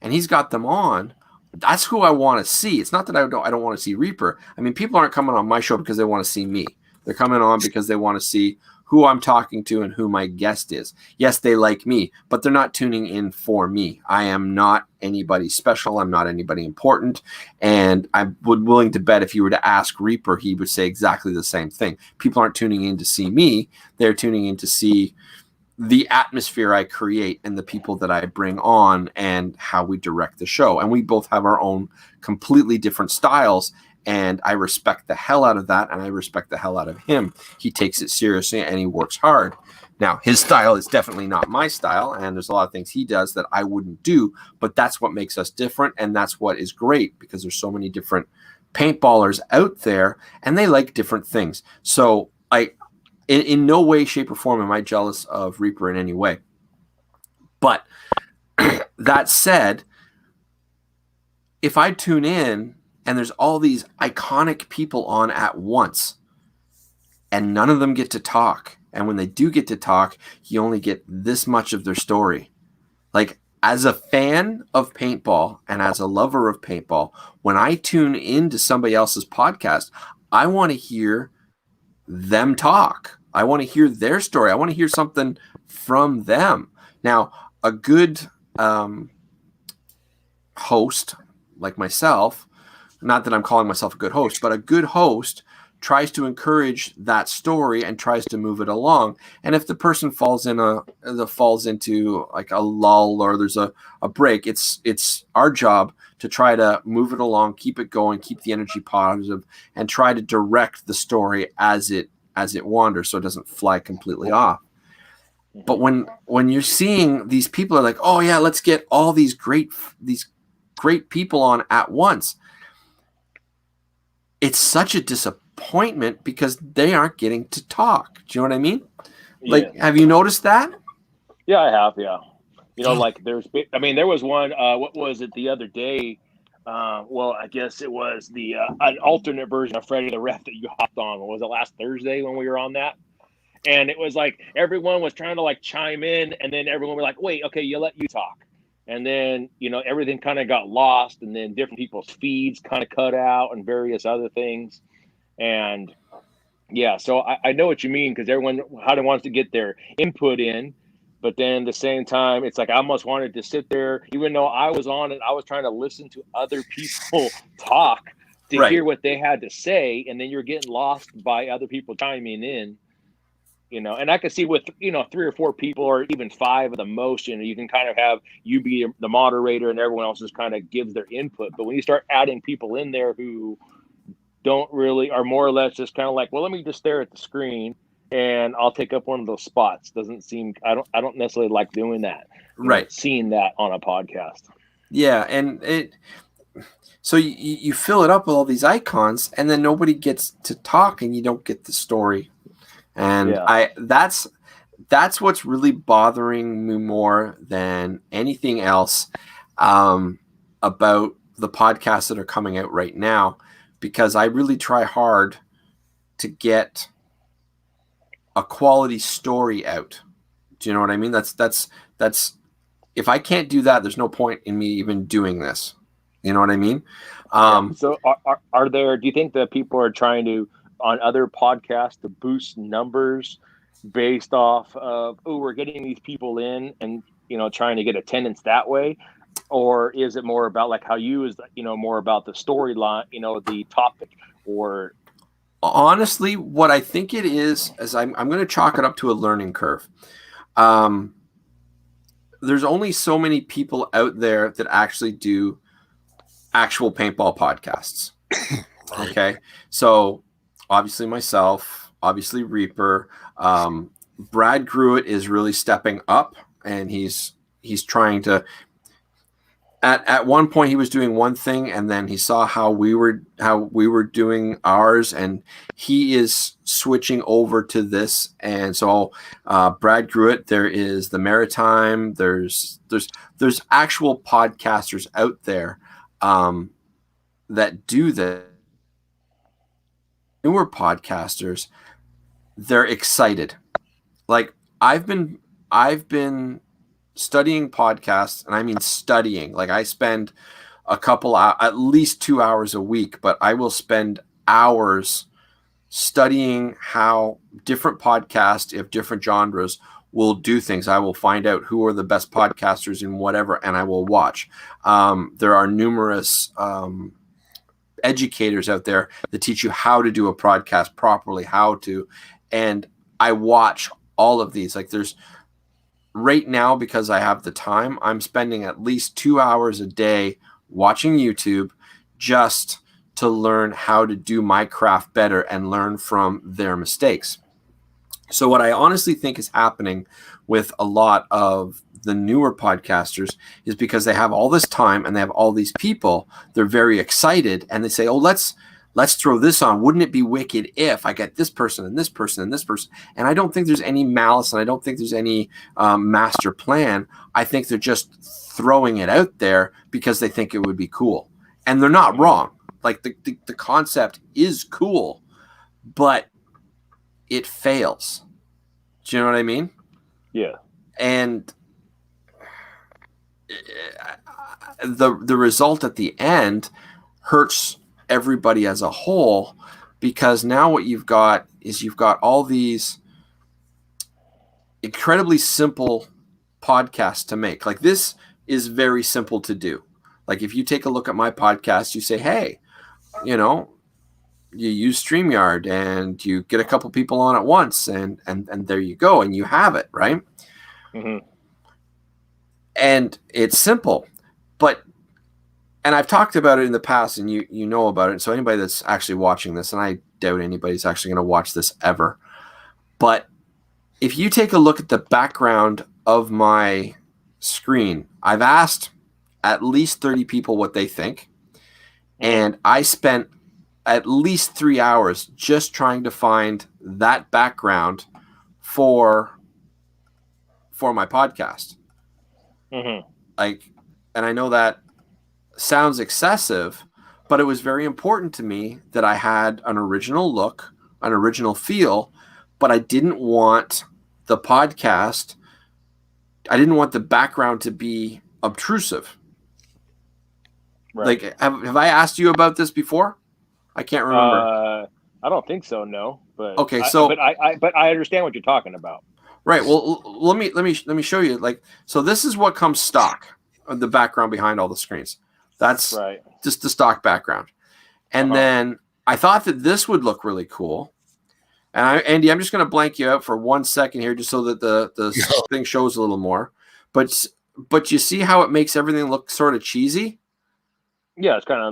Speaker 1: and he's got them on, that's who I want to see. It's not that I don't want to see Reaper. I mean, people aren't coming on my show because they want to see me. They're coming on because they want to see who I'm talking to and who my guest is. Yes, they like me, but they're not tuning in for me. I am not anybody special. I'm not anybody important. And I would willing to bet if you were to ask Reaper, he would say exactly the same thing. People aren't tuning in to see me. They're tuning in to see the atmosphere I create and the people that I bring on and how we direct the show. And we both have our own completely different styles. And I respect the hell out of that. And I respect the hell out of him. He takes it seriously and he works hard. Now, his style is definitely not my style. And there's a lot of things he does that I wouldn't do. But that's what makes us different. And that's what is great, because there's so many different paintballers out there and they like different things. So in no way, shape, or form am I jealous of Reaper in any way. But that said, if I tune in and there's all these iconic people on at once and none of them get to talk, and when they do get to talk, you only get this much of their story. Like, as a fan of paintball and as a lover of paintball, when I tune into somebody else's podcast, I want to hear them talk. I want to hear their story. I want to hear something from them. Now, a good host like myself, not that I'm calling myself a good host, but a good host tries to encourage that story and tries to move it along. And if the person falls into like a lull or there's a break, it's our job to try to move it along, keep it going, keep the energy positive, and try to direct the story as it wanders so it doesn't fly completely off. But when you're seeing these people are like, oh yeah, let's get all these great people on at once, it's such a disappointment because they aren't getting to talk. Do you know what I mean? Like, have you noticed that?
Speaker 5: Yeah, I have. Yeah. Like there was one, what was it the other day? Well, I guess it was the an alternate version of Freddy the Ref that you hopped on. Was it last Thursday when we were on that? And it was like everyone was trying to like chime in, and then everyone was like, wait, okay, let you talk. And then, everything kind of got lost, and then different people's feeds kind of cut out and various other things. And yeah, so I know what you mean, because everyone kind of wants to get their input in. But then at the same time, it's like I almost wanted to sit there, even though I was on it, I was trying to listen to other people talk to hear what they had to say. And then you're getting lost by other people chiming in, and I can see with, 3 or 4 people or even 5 at the most, you can kind of have you be the moderator and everyone else just kind of gives their input. But when you start adding people in there who don't really, are more or less just kind of like, well, let me just stare at the screen and I'll take up one of those spots. Doesn't seem, I don't necessarily like doing that.
Speaker 1: Right.
Speaker 5: Seeing that on a podcast. Yeah.
Speaker 1: And so you fill it up with all these icons and then nobody gets to talk and you don't get the story. And that's what's really bothering me more than anything else about the podcasts that are coming out right now, because I really try hard to get a quality story out. Do you know what I mean? That's if I can't do that, there's no point in me even doing this. You know what I mean?
Speaker 5: So do you think that people are trying to, on other podcasts, to boost numbers based off of, we're getting these people in and, trying to get attendance that way? Or is it more about like how you is, more about the storyline, the topic? Or
Speaker 1: honestly, what I think it is I'm going to chalk it up to a learning curve. There's only so many people out there that actually do actual paintball podcasts. Okay. So obviously myself, obviously Reaper, Brad Gruitt is really stepping up, and he's trying to, at one point he was doing one thing and then he saw how we were doing ours, and he is switching over to this. And so Brad Gruitt, there is the Maritime, there's actual podcasters out there that do that. Newer podcasters, they're excited. Like I've been studying podcasts, and I mean studying. Like I spend at least 2 hours a week, but I will spend hours studying how different podcasts of different genres will do things. I will find out who are the best podcasters in whatever, and I will watch. There are numerous educators out there that teach you how to do a podcast properly, and I watch all of these. Like there's right now, because I have the time, I'm spending at least 2 hours a day watching YouTube just to learn how to do my craft better and learn from their mistakes. So what I honestly think is happening with a lot of the newer podcasters is because they have all this time and they have all these people, they're very excited and they say, oh, let's throw this on. Wouldn't it be wicked if I get this person and this person and this person? And I don't think there's any malice and I don't think there's any master plan. I think they're just throwing it out there because they think it would be cool. And they're not wrong. Like the concept is cool, but it fails. Do you know what I mean?
Speaker 5: Yeah.
Speaker 1: And the result at the end hurts everybody as a whole, because now what you've got is you've got all these incredibly simple podcasts to make. Like, this is very simple to do. Like, if you take a look at my podcast, you say, hey, you know, you use StreamYard and you get a couple people on at once and there you go. And you have it, right?
Speaker 5: Mm-hmm.
Speaker 1: And it's simple, and I've talked about it in the past and you know about it. So anybody that's actually watching this, and I doubt anybody's actually going to watch this ever, but if you take a look at the background of my screen, I've asked at least 30 people what they think. And I spent at least 3 hours just trying to find that background for my podcast.
Speaker 5: Mm-hmm.
Speaker 1: Like, and I know that sounds excessive, but it was very important to me that I had an original look, an original feel, but I didn't want the podcast, I didn't want the background to be obtrusive.
Speaker 5: Right.
Speaker 1: Like, have I asked you about this before? I can't remember.
Speaker 5: I don't think so. No, but
Speaker 1: Okay,
Speaker 5: but I understand what you're talking about.
Speaker 1: Right. Well, let me show you. Like, so this is what comes stock, the background behind all the screens. That's
Speaker 5: Right.
Speaker 1: just the stock background. And then I thought that this would look really cool. And Andy, I'm just going to blank you out for 1 second here, just so that the thing shows a little more. But you see how it makes everything look sort of cheesy?
Speaker 5: Yeah, it's kind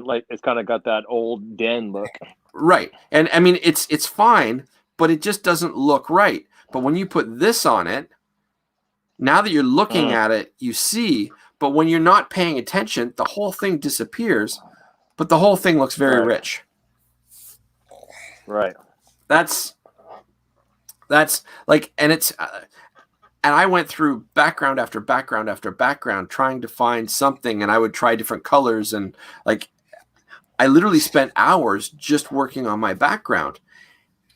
Speaker 5: of got that old den look.
Speaker 1: Right. And I mean, it's fine, but it just doesn't look right. But when you put this on it, now that you're looking at it, you see. But when you're not paying attention, the whole thing disappears. But the whole thing looks very rich.
Speaker 5: Right.
Speaker 1: That's like, and it's, and I went through background after background after background trying to find something, and I would try different colors, and like, I literally spent hours just working on my background.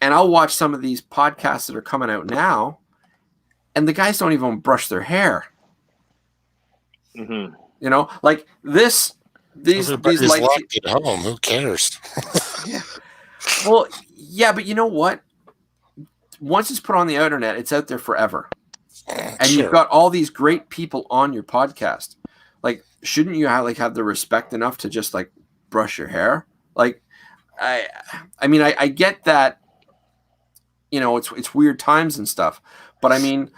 Speaker 1: And I'll watch some of these podcasts that are coming out now, and the guys don't even brush their hair.
Speaker 5: Mm-hmm.
Speaker 1: You know, like these
Speaker 4: Everybody's
Speaker 1: lights.
Speaker 4: locked at home. Who cares?
Speaker 1: Yeah. Well, yeah, but you know what? Once it's put on the internet, it's out there forever. And you've got all these great people on your podcast. Like, shouldn't you have the respect enough to just like brush your hair? Like, I mean, I get that, you know, it's weird times and stuff, but I mean,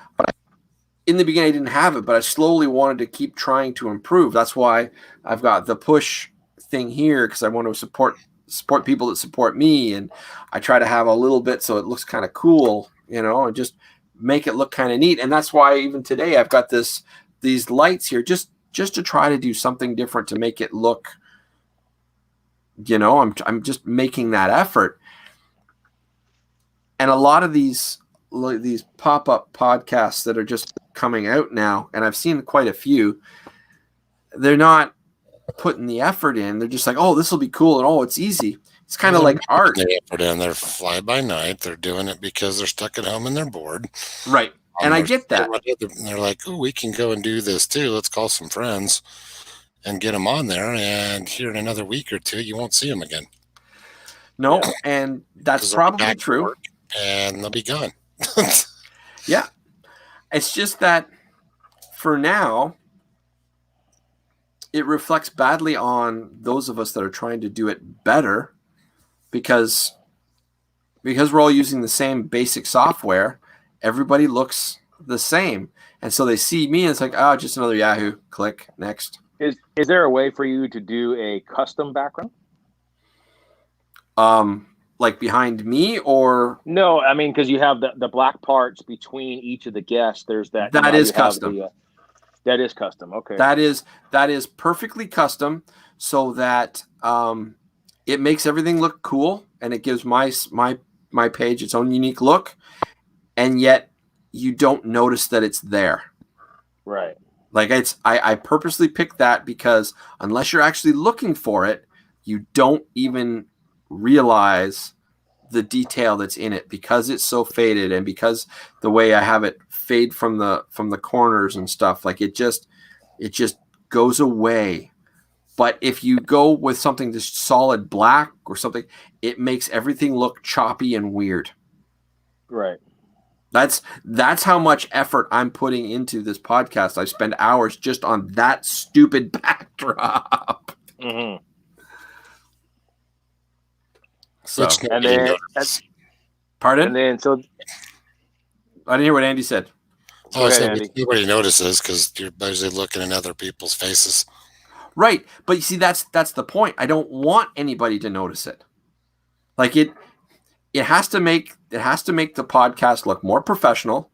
Speaker 1: in the beginning I didn't have it, but I slowly wanted to keep trying to improve. That's why I've got the push thing here, because I want to support people that support me, and I try to have a little bit so it looks kind of cool, you know, and just make it look kind of neat. And that's why even today I've got these lights here just to try to do something different to make it look, you know, I'm just making that effort. And a lot of these pop-up podcasts that are just coming out now, and I've seen quite a few, they're not putting the effort in. They're just like, oh, this will be cool, and oh, it's easy. It's kind of like art.
Speaker 4: They're fly by night. They're doing it because they're stuck at home and they're bored.
Speaker 1: Right. And I get that.
Speaker 4: And they're like, oh, we can go and do this too. Let's call some friends and get them on there. And here in another week or two, you won't see them again.
Speaker 1: No, and that's probably true.
Speaker 4: And they'll be gone.
Speaker 1: Yeah. It's just that for now, it reflects badly on those of us that are trying to do it better, because we're all using the same basic software. Everybody looks the same. And so they see me and it's like, oh, just another Yahoo. Click next.
Speaker 5: Is there a way for you to do a custom background?
Speaker 1: Like behind me or
Speaker 5: No, I mean, because you have the black parts between each of the guests. There's that.
Speaker 1: That
Speaker 5: you
Speaker 1: is
Speaker 5: have
Speaker 1: custom.
Speaker 5: That is custom. Okay.
Speaker 1: that is perfectly custom so that it makes everything look cool and it gives my page its own unique look, and yet you don't notice that it's there.
Speaker 5: Right.
Speaker 1: Like I purposely picked that because unless you're actually looking for it, you don't even realize the detail that's in it because it's so faded and because the way I have it fade from the corners and stuff, like it just goes away. But if you go with something just solid black or something, it makes everything look choppy and weird.
Speaker 5: Right.
Speaker 1: That's how much effort I'm putting into this podcast. I spend hours just on that stupid backdrop.
Speaker 5: Mm-hmm.
Speaker 1: So,
Speaker 4: Which
Speaker 5: And
Speaker 4: nobody
Speaker 5: then,
Speaker 4: noticed.
Speaker 1: pardon?
Speaker 5: and then, so
Speaker 1: I didn't hear what Andy said.
Speaker 4: Oh, I
Speaker 5: ahead,
Speaker 4: said
Speaker 5: Andy.
Speaker 4: nobody notices because you're busy looking in other people's faces.
Speaker 1: Right, but you see, that's the point. I don't want anybody to notice it. Like it has to make the podcast look more professional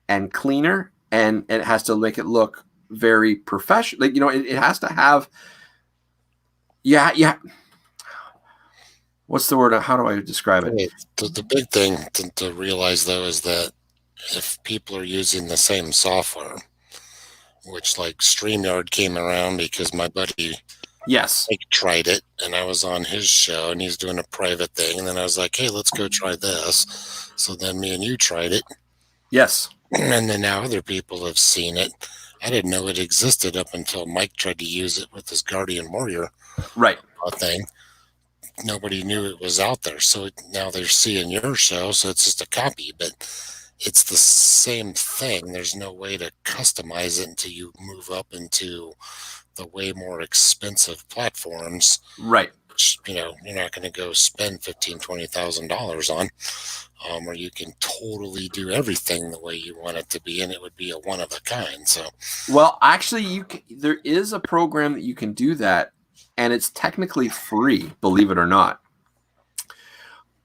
Speaker 1: and cleaner, and it has to make it look very professional. Like, it has to have. Yeah. What's the word? How do I describe it?
Speaker 4: The big thing to realize, though, is that if people are using the same software, which like StreamYard came around because my buddy
Speaker 1: Yes.
Speaker 4: Mike tried it, and I was on his show, and he's doing a private thing, and then I was like, hey, let's go try this. So then me and you tried it,
Speaker 1: Yes.
Speaker 4: and then now other people have seen it. I didn't know it existed up until Mike tried to use it with his Guardian Warrior
Speaker 1: Right.
Speaker 4: thing. Nobody knew it was out there, so now they're seeing your show, so it's just a copy, but it's the same thing. There's no way to customize it until you move up into the way more expensive platforms,
Speaker 1: Right.
Speaker 4: which, you're not going to go spend $15,000-$20,000 on, where you can totally do everything the way you want it to be, and it would be a one of a kind. So,
Speaker 1: Well, actually, there is a program that you can do that, and it's technically free, believe it or not.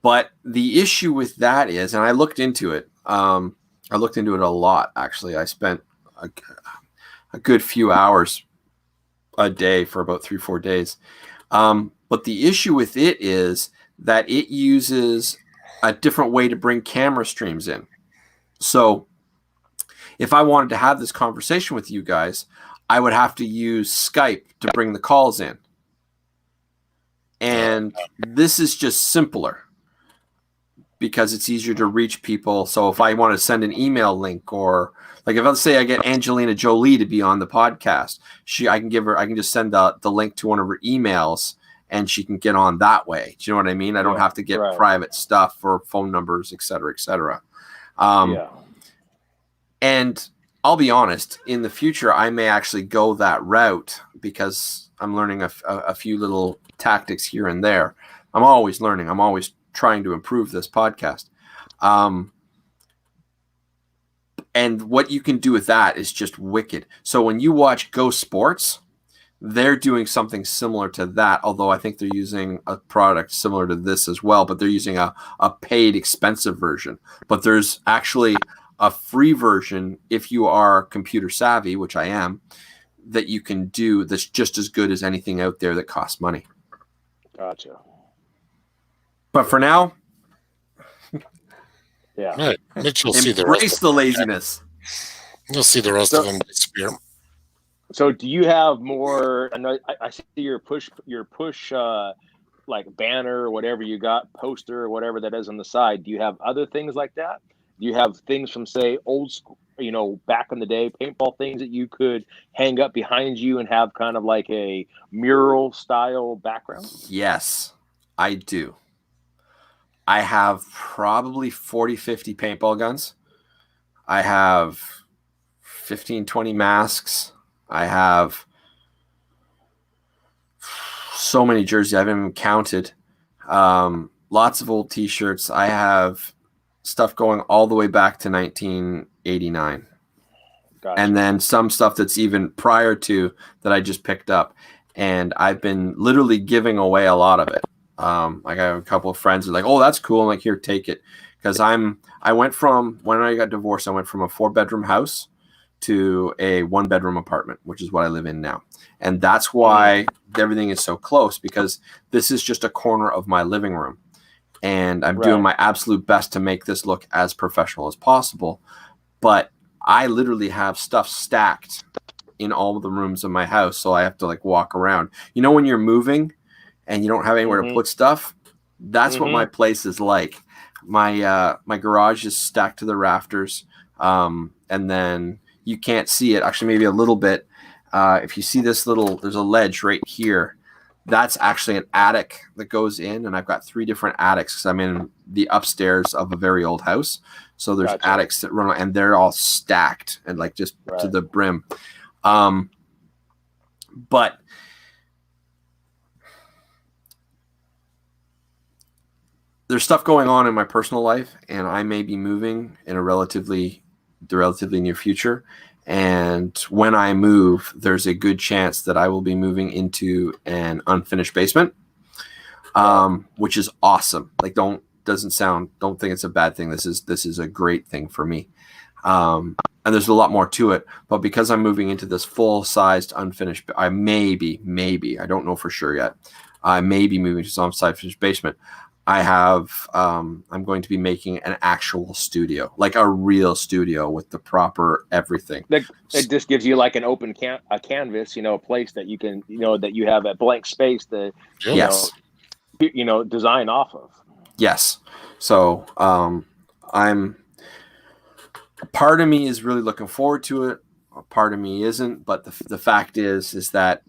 Speaker 1: But the issue with that is, and I looked into it. I looked into it a lot, actually. I spent a good few hours a day for about 3-4 days. But the issue with it is that it uses a different way to bring camera streams in. So if I wanted to have this conversation with you guys, I would have to use Skype to bring the calls in. And this is just simpler because it's easier to reach people. So if I want to send an email link, or like if let's say I get Angelina Jolie to be on the podcast, I can just send the link to one of her emails and she can get on that way. Do you know what I mean? I don't have to get private stuff or phone numbers, et cetera, et cetera. And I'll be honest, in the future, I may actually go that route because I'm learning a few little tactics here and there. I'm always learning. I'm always trying to improve this podcast. And what you can do with that is just wicked. So when you watch Go Sports, they're doing something similar to that, although I think they're using a product similar to this as well, but they're using a paid expensive version. But there's actually a free version if you are computer savvy, which I am, that you can do that's just as good as anything out there that costs money.
Speaker 5: Gotcha.
Speaker 1: But for now,
Speaker 5: yeah,
Speaker 4: right. But you'll see
Speaker 1: embrace the laziness.
Speaker 4: You'll see the rest of them disappear.
Speaker 5: So do you have more? I know I see your push like banner or whatever you got, poster or whatever that is on the side. Do you have other things like that? Do you have things from, say, old school, back in the day, paintball things that you could hang up behind you and have kind of like a mural style background?
Speaker 1: Yes, I do. I have probably 40, 50 paintball guns. I have 15, 20 masks. I have so many jerseys. I haven't even counted. Lots of old t-shirts. I have stuff going all the way back to 1980 '89.
Speaker 5: Gotcha.
Speaker 1: And then some stuff that's even prior to that I just picked up. And I've been literally giving away a lot of it. I got a couple of friends who are like, oh, that's cool. I'm like, here, take it. Because I went from, when I got divorced, I went from a 4-bedroom house to a 1-bedroom apartment, which is what I live in now. And that's why everything is so close, because this is just a corner of my living room. And I'm doing my absolute best to make this look as professional as possible. But I literally have stuff stacked in all of the rooms of my house, so I have to like walk around. You know, when you're moving and you don't have anywhere to put stuff, that's what my place is like. My garage is stacked to the rafters, and then you can't see it. Actually, maybe a little bit. If you see this there's a ledge right here. That's actually an attic that goes in, and I've got 3 different attics because I'm in the upstairs of a very old house. So there's attics that run, and they're all stacked and like just to the brim. But there's stuff going on in my personal life, and I may be moving in the relatively near future. And when I move, there's a good chance that I will be moving into an unfinished basement, which is awesome. Like, don't think it's a bad thing. This is a great thing for me. And there's a lot more to it, but because I'm moving into this full-sized unfinished, I don't know for sure yet. I may be moving to some unfinished basement. I'm going to be making an actual studio, like a real studio with the proper everything.
Speaker 5: It just gives you like an open canvas, a place that you can, that you have a blank space to, design off of.
Speaker 1: Yes. So, a part of me is really looking forward to it. A part of me isn't, but the fact is that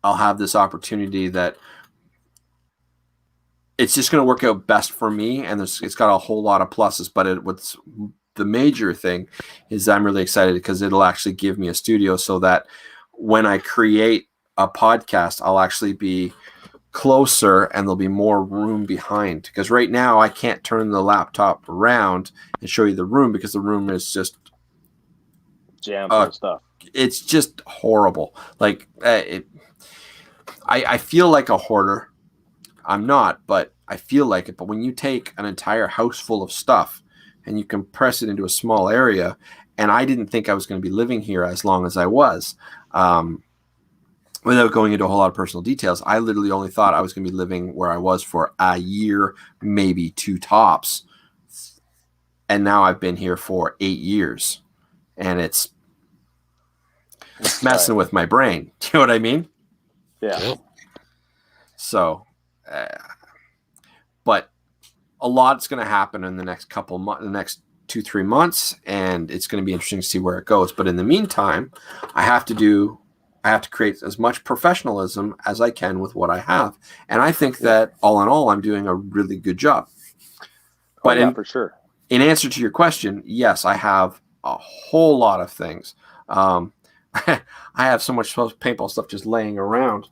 Speaker 1: I'll have this opportunity that it's just going to work out best for me, and it's got a whole lot of pluses. But what's the major thing is I'm really excited because it'll actually give me a studio so that when I create a podcast, I'll actually be closer and there'll be more room behind. Because right now I can't turn the laptop around and show you the room because the room is just
Speaker 5: jammed with stuff.
Speaker 1: It's just horrible. Like I feel like a hoarder. I'm not, but I feel like it. But when you take an entire house full of stuff and you compress it into a small area, and I didn't think I was going to be living here as long as I was, without going into a whole lot of personal details, I literally only thought I was going to be living where I was for a year, maybe 2 tops. And now I've been here for 8 years, and it's messing with my brain. Do you know what I mean?
Speaker 5: Yeah.
Speaker 1: So, but a lot's going to happen in the next couple months, the next 2-3 months, and it's going to be interesting to see where it goes. But in the meantime, I have to create as much professionalism as I can with what I have. And I think that all in all, I'm doing a really good job. But
Speaker 5: for sure.
Speaker 1: In answer to your question, yes, I have a whole lot of things. I have so much paintball stuff just laying around.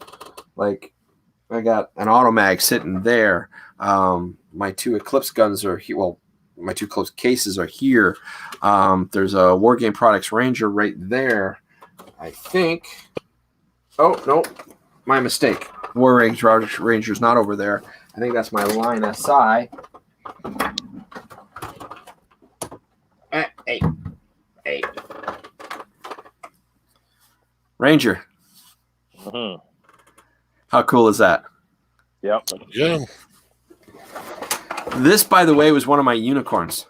Speaker 1: Like, I got an Automag sitting there. My 2 Eclipse guns are here. Well, my 2 close cases are here. There's a Wargame Products Ranger right there, I think. Oh, no, my mistake. War Ranger's not over there. I think that's my Line SI. Hey. Ranger.
Speaker 5: Mm-hmm.
Speaker 1: How cool is that?
Speaker 5: Yep.
Speaker 4: Yeah.
Speaker 1: This, by the way, was one of my unicorns.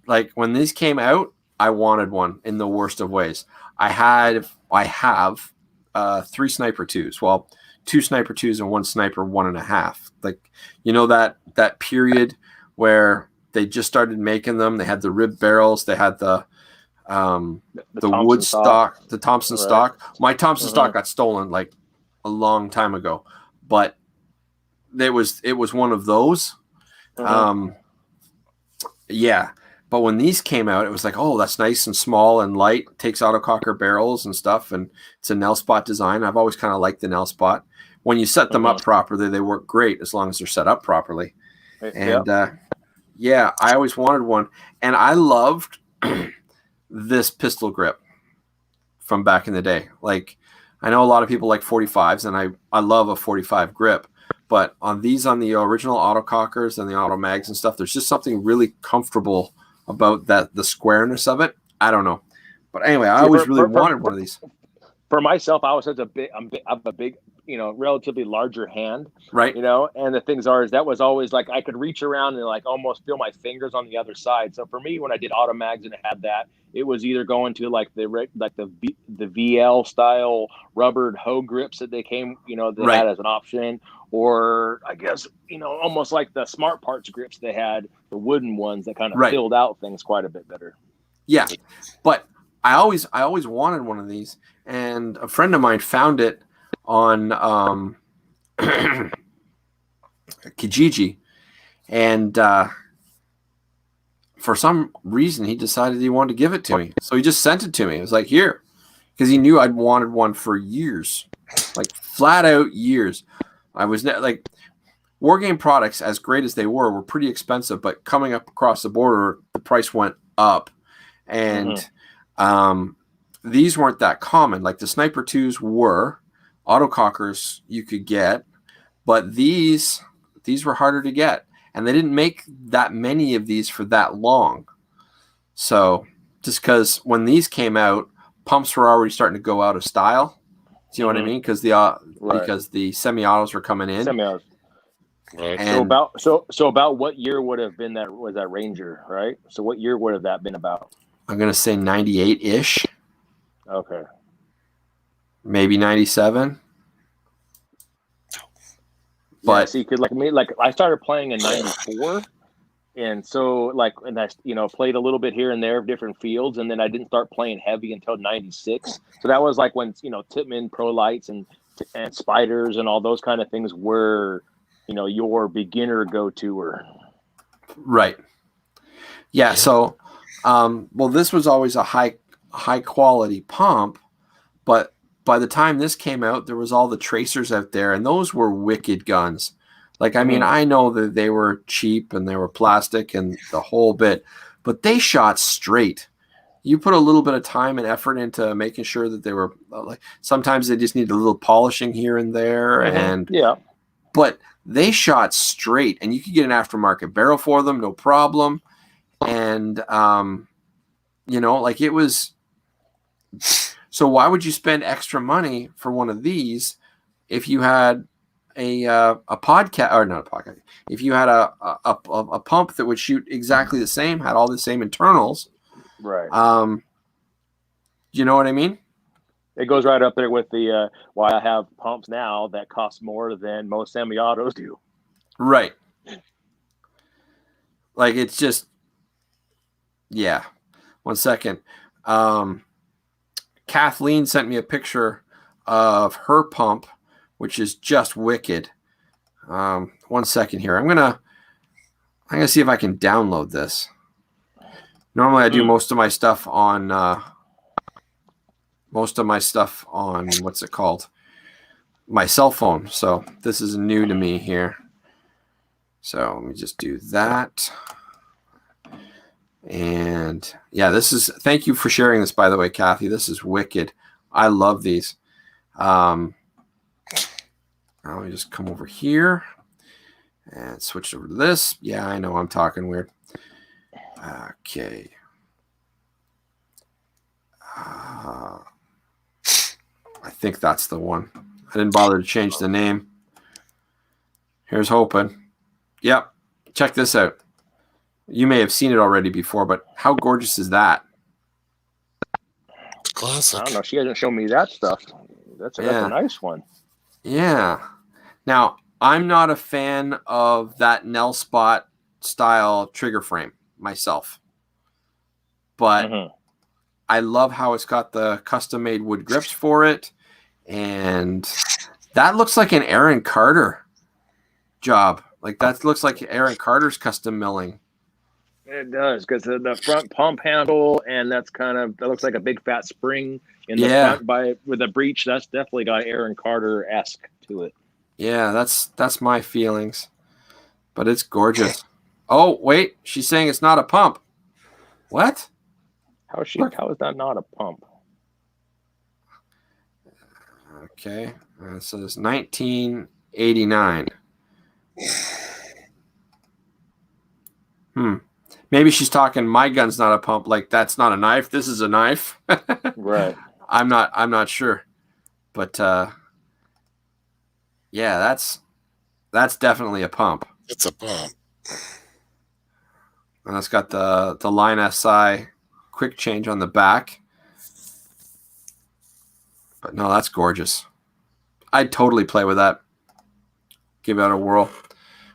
Speaker 1: Like, when these came out, I wanted one in the worst of ways. I have 3 Sniper 2s. Well, 2 Sniper 2s and 1 Sniper 1.5. Like, that period where they just started making them. They had the rib barrels. They had the wood stock, the Thompson stock. My Thompson stock got stolen like a long time ago, but it was one of those. Yeah. But when these came out, it was like, oh, that's nice and small and light. Takes autococker barrels and stuff, and it's a nail spot design. I've always kind of liked the nail spot. When you set them up properly, they work great as long as they're set up properly. And I always wanted one, and I loved this pistol grip from back in the day. Like, I know a lot of people like 45s, and I love a 45 grip, but on the original autocockers and the auto mags and stuff, there's just something really comfortable about the squareness of it. I don't know, but anyway, I always really wanted one of these.
Speaker 5: For myself, I was such a big, I'm a big, relatively larger hand,
Speaker 1: Right.
Speaker 5: and the things is that was always like I could reach around and like almost feel my fingers on the other side. So for me, when I did auto mags and it had that, it was either going to like the VL style rubbered hoe grips that they came, they had as an option, or I guess almost like the Smart Parts grips they had, the wooden ones that kind of filled out things quite a bit better.
Speaker 1: Yeah, but I always wanted one of these, and a friend of mine found it on Kijiji, and for some reason he decided he wanted to give it to me, so he just sent it to me. It was like, here, because he knew I'd wanted one for years, like flat out years. I was like, Wargame products, as great as they were pretty expensive, but coming up across the border, the price went up, and these weren't that common. Like the Sniper 2s were. Autocockers you could get, but these were harder to get, and they didn't make that many of these for that long. So just because when these came out, pumps were already starting to go out of style. Do you know what I mean? Because the semi-autos were coming in.
Speaker 5: Semi-autos.
Speaker 4: Right.
Speaker 5: And so about what year would have been that? Was that Ranger, right? So what year would have that been about?
Speaker 1: I'm gonna say 98-ish.
Speaker 5: Okay.
Speaker 1: Maybe 97.
Speaker 5: But yeah, see, like I started playing in 94, and so and I played a little bit here and there of different fields, and then I didn't start playing heavy until 96. So that was like when Tippmann Pro Lights and Spiders and all those kind of things were your beginner go-to.
Speaker 1: Right. Yeah. So, well, this was always a high quality pump, but by the time this came out, there was all the tracers out there, and those were wicked guns. Like, I mean, I know that they were cheap and they were plastic and the whole bit, but they shot straight. You put a little bit of time and effort into making sure that they were like, sometimes they just need a little polishing here and there, but they shot straight, and you could get an aftermarket barrel for them, no problem. And like it was. So why would you spend extra money for one of these if you had a podcast, or not a podcast? If you had a pump that would shoot exactly the same, had all the same internals,
Speaker 5: right?
Speaker 1: You know what I mean?
Speaker 5: It goes right up there with the why I have pumps now that cost more than most semi-autos do.
Speaker 1: Right. Like it's just, yeah. 1 second. Kathleen sent me a picture of her pump, which is just wicked. 1 second here. I'm gonna see if I can download this. Normally I do most of my stuff on what's it called? My cell phone. So this is new to me here. So let me just do that. And yeah, thank you for sharing this, by the way, Kathy. This is wicked. I love these. Let me just come over here and switch over to this. Yeah, I know I'm talking weird. Okay. I think that's the one. I didn't bother to change the name. Here's hoping. Yep. Check this out. You may have seen it already before, but how gorgeous is that?
Speaker 4: It's classic.
Speaker 5: I don't know. She hasn't shown me that stuff. That's a nice one.
Speaker 1: Yeah. Now, I'm not a fan of that Nell Spot style trigger frame myself, but I love how it's got the custom-made wood grips for it, and that looks like an Aaron Carter job. Like that looks like Aaron Carter's custom milling.
Speaker 5: It does, because the front pump handle, and that looks like a big fat spring in the front with a breech. That's definitely got Aaron Carter-esque to it.
Speaker 1: Yeah, that's my feelings, but it's gorgeous. Oh wait, she's saying it's not a pump. What?
Speaker 5: How is that not a pump?
Speaker 1: Okay. It says 1989. Maybe she's talking, my gun's not a pump. Like, that's not a knife. This is a knife.
Speaker 5: Right.
Speaker 1: I'm not sure. But yeah, that's definitely a pump.
Speaker 4: It's a pump.
Speaker 1: And it's got the Line SI quick change on the back. But no, that's gorgeous. I'd totally play with that. Give it a whirl.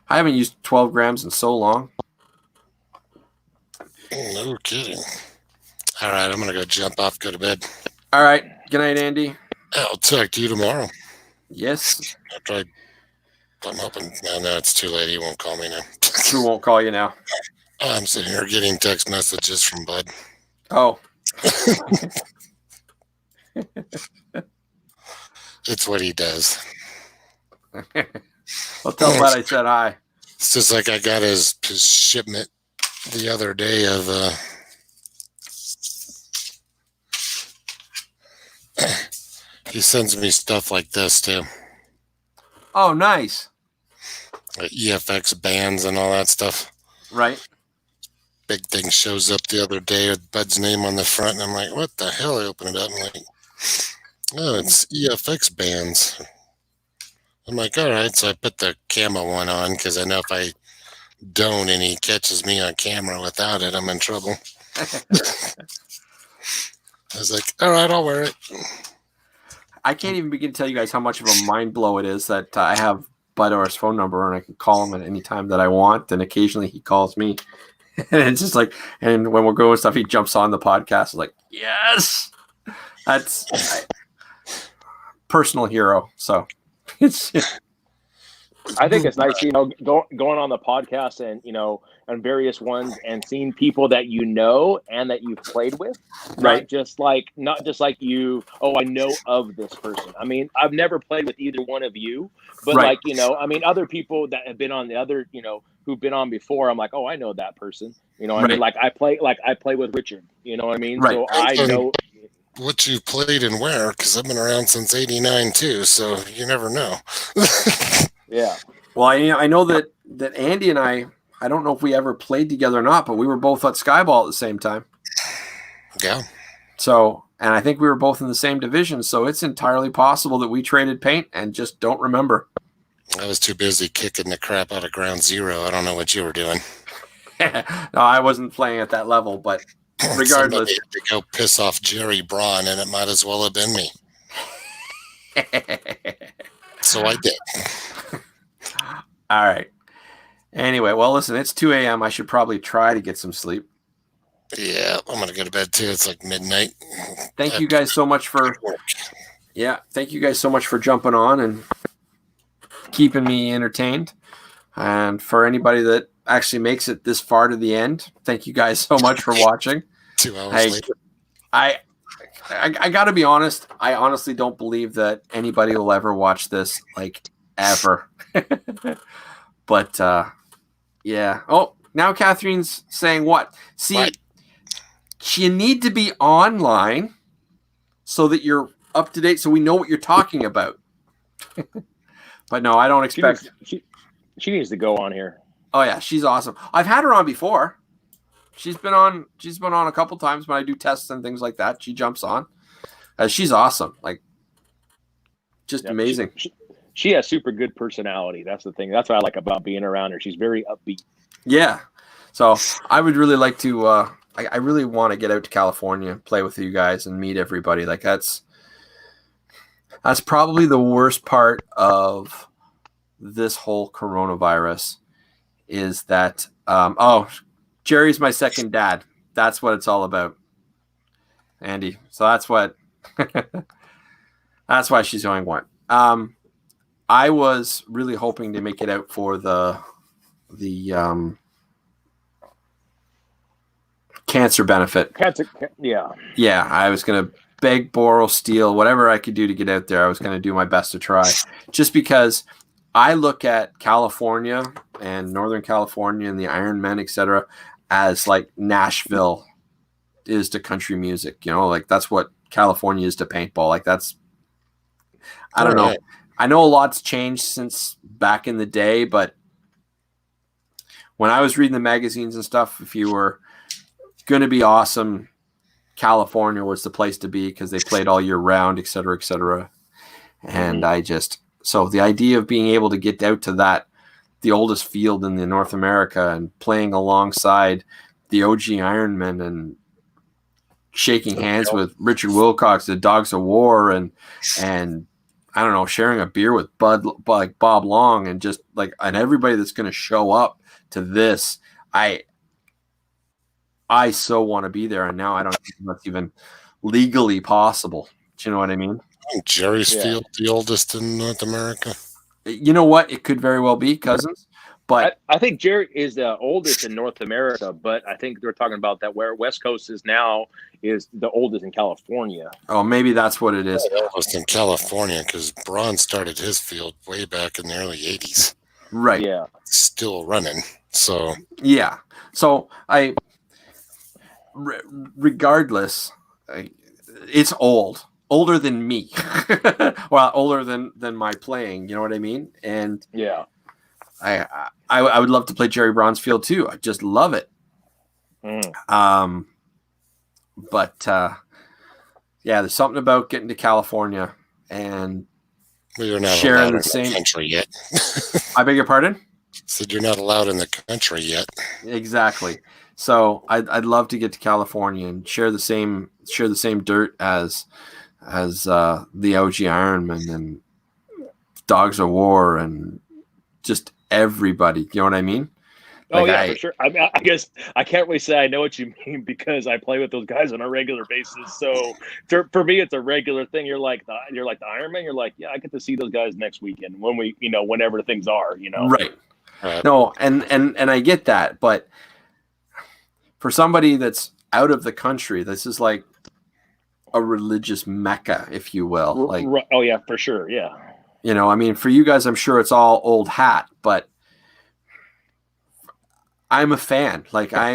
Speaker 1: I haven't used 12 grams in so long.
Speaker 4: No kidding. All right, I'm going to go jump off, go to bed.
Speaker 1: All right. Good night, Andy.
Speaker 4: I'll talk to you tomorrow.
Speaker 1: Yes.
Speaker 4: I'm hoping. No, it's too late. He won't call me now.
Speaker 1: Who won't call you now?
Speaker 4: I'm sitting here getting text messages from Bud.
Speaker 1: Oh.
Speaker 4: It's what he does.
Speaker 1: Well, tell Bud I said hi.
Speaker 4: It's just like I got his shipment the other day of he sends me stuff like this too.
Speaker 1: Oh, nice.
Speaker 4: Like EFX bands and all that stuff.
Speaker 1: Right.
Speaker 4: Big thing shows up the other day with Bud's name on the front, and I'm like, what the hell? I open it up and I'm like, oh, it's EFX bands. I'm like, all right. So I put the camo one on because I know if I don't and he catches me on camera without it, I'm in trouble. I was like, all right, I'll wear it.
Speaker 1: I can't even begin to tell you guys how much of a mind blow it is that I have Bud or his phone number and I can call him at any time that I want. And occasionally he calls me. And it's just like, and when we're going stuff, he jumps on the podcast. Like, yes, that's personal hero. So it's.
Speaker 5: I think it's nice, going on the podcast and, on various ones and seeing people that and that you've played with.
Speaker 1: Right.
Speaker 5: Not just like you, I know of this person. I mean, I've never played with either one of you, but
Speaker 1: right.
Speaker 5: Other people that have been on the other, who've been on before, I'm like, I know that person. I mean,
Speaker 1: Right.
Speaker 5: I play with Richard, you know what I mean?
Speaker 1: Right.
Speaker 5: So I know
Speaker 4: what you played and where, because I've been around since '89 too, so you never know.
Speaker 5: Yeah.
Speaker 1: Well, I know that Andy and I don't know if we ever played together or not, but we were both at Skyball at the same time.
Speaker 4: Yeah.
Speaker 1: So, and I think we were both in the same division, so it's entirely possible that we traded paint and just don't remember.
Speaker 4: I was too busy kicking the crap out of Ground Zero. I don't know what you were doing.
Speaker 1: No, I wasn't playing at that level, but regardless.
Speaker 4: Somebody had to go piss off Jerry Braun, and it might as well have been me. So I did.
Speaker 1: All right. Anyway, well, listen, it's 2 a.m. I should probably try to get some sleep.
Speaker 4: Yeah, I'm going to go to bed too. It's like midnight.
Speaker 1: Thank you guys so much for jumping on and keeping me entertained. And for anybody that actually makes it this far to the end, thank you guys so much for watching.
Speaker 4: 2 hours later.
Speaker 1: I got to be honest. I honestly don't believe that anybody will ever watch this, like, ever. But yeah. Oh, now Catherine's saying what? See,
Speaker 4: What?
Speaker 1: you need to be online so that you're up to date, so we know what you're talking about. But no, I don't expect.
Speaker 5: She needs to go on here.
Speaker 1: Oh yeah, she's awesome. I've had her on before. She's been on a couple times when I do tests and things like that. She jumps on. She's awesome. Like, just amazing.
Speaker 5: She has super good personality. That's the thing. That's what I like about being around her. She's very upbeat.
Speaker 1: Yeah. So I would really like to. I really want to get out to California, play with you guys, and meet everybody. Like that's probably the worst part of this whole coronavirus is that. Jerry's my second dad. That's what it's all about, Andy. So that's what. That's why she's going one. I was really hoping to make it out for the cancer benefit.
Speaker 5: Yeah.
Speaker 1: Yeah, I was going to beg, borrow, steal, whatever I could do to get out there. I was going to do my best to try. Just because I look at California and Northern California and the Ironmen, etc., as like Nashville is to country music. You know, like that's what California is to paintball. Like that's, I don't know.
Speaker 4: Right.
Speaker 1: I know a lot's changed since back in the day, but when I was reading the magazines and stuff, if you were going to be awesome, California was the place to be because they played all year round, et cetera, et cetera. And so the idea of being able to get out to that, the oldest field in the North America, and playing alongside the OG Ironmen and shaking hands with Richard Wilcox, the Dogs of War, and I don't know, sharing a beer with like Bob Long, and just like, and everybody that's going to show up to this, I so want to be there, and now I don't think that's even legally possible. Do you know what I mean?
Speaker 4: Jerry's Field, the oldest in North America.
Speaker 1: You know what? It could very well be Cousins, but
Speaker 5: I think Jerry is the oldest in North America, but I think they're talking about that where West Coast is now is the oldest in California.
Speaker 1: oh, maybe that's what it is.
Speaker 4: Oldest in California, because Braun started his field way back in the early 80s.
Speaker 1: Right.
Speaker 5: Yeah.
Speaker 4: Still running. So
Speaker 1: Yeah. So regardless, it's older than me. Well, older than my playing. You know what I mean? And
Speaker 5: Yeah.
Speaker 1: I would love to play Jerry Braun's field too. I just love it. But yeah, there's something about getting to California and
Speaker 4: you're not
Speaker 1: sharing
Speaker 4: allowed
Speaker 1: the
Speaker 4: in
Speaker 1: same
Speaker 4: the country yet.
Speaker 1: I beg your pardon?
Speaker 4: Said you're not allowed in the country yet.
Speaker 1: Exactly. So I'd love to get to California and share the same dirt as the OG Ironman and Dogs of War and just everybody. You know what I mean?
Speaker 5: Oh
Speaker 1: Like,
Speaker 5: yeah, for sure. I guess I can't really say I know what you mean because I play with those guys on a regular basis. So for me, it's a regular thing. You're like the Ironman. You're like, yeah, I get to see those guys next weekend when we, whenever things are,
Speaker 1: Right. No, and I get that, but for somebody that's out of the country, this is like a religious mecca, if you will. Like,
Speaker 5: oh yeah, for sure, yeah.
Speaker 1: I mean, for you guys, I'm sure it's all old hat, but I'm a fan. Like I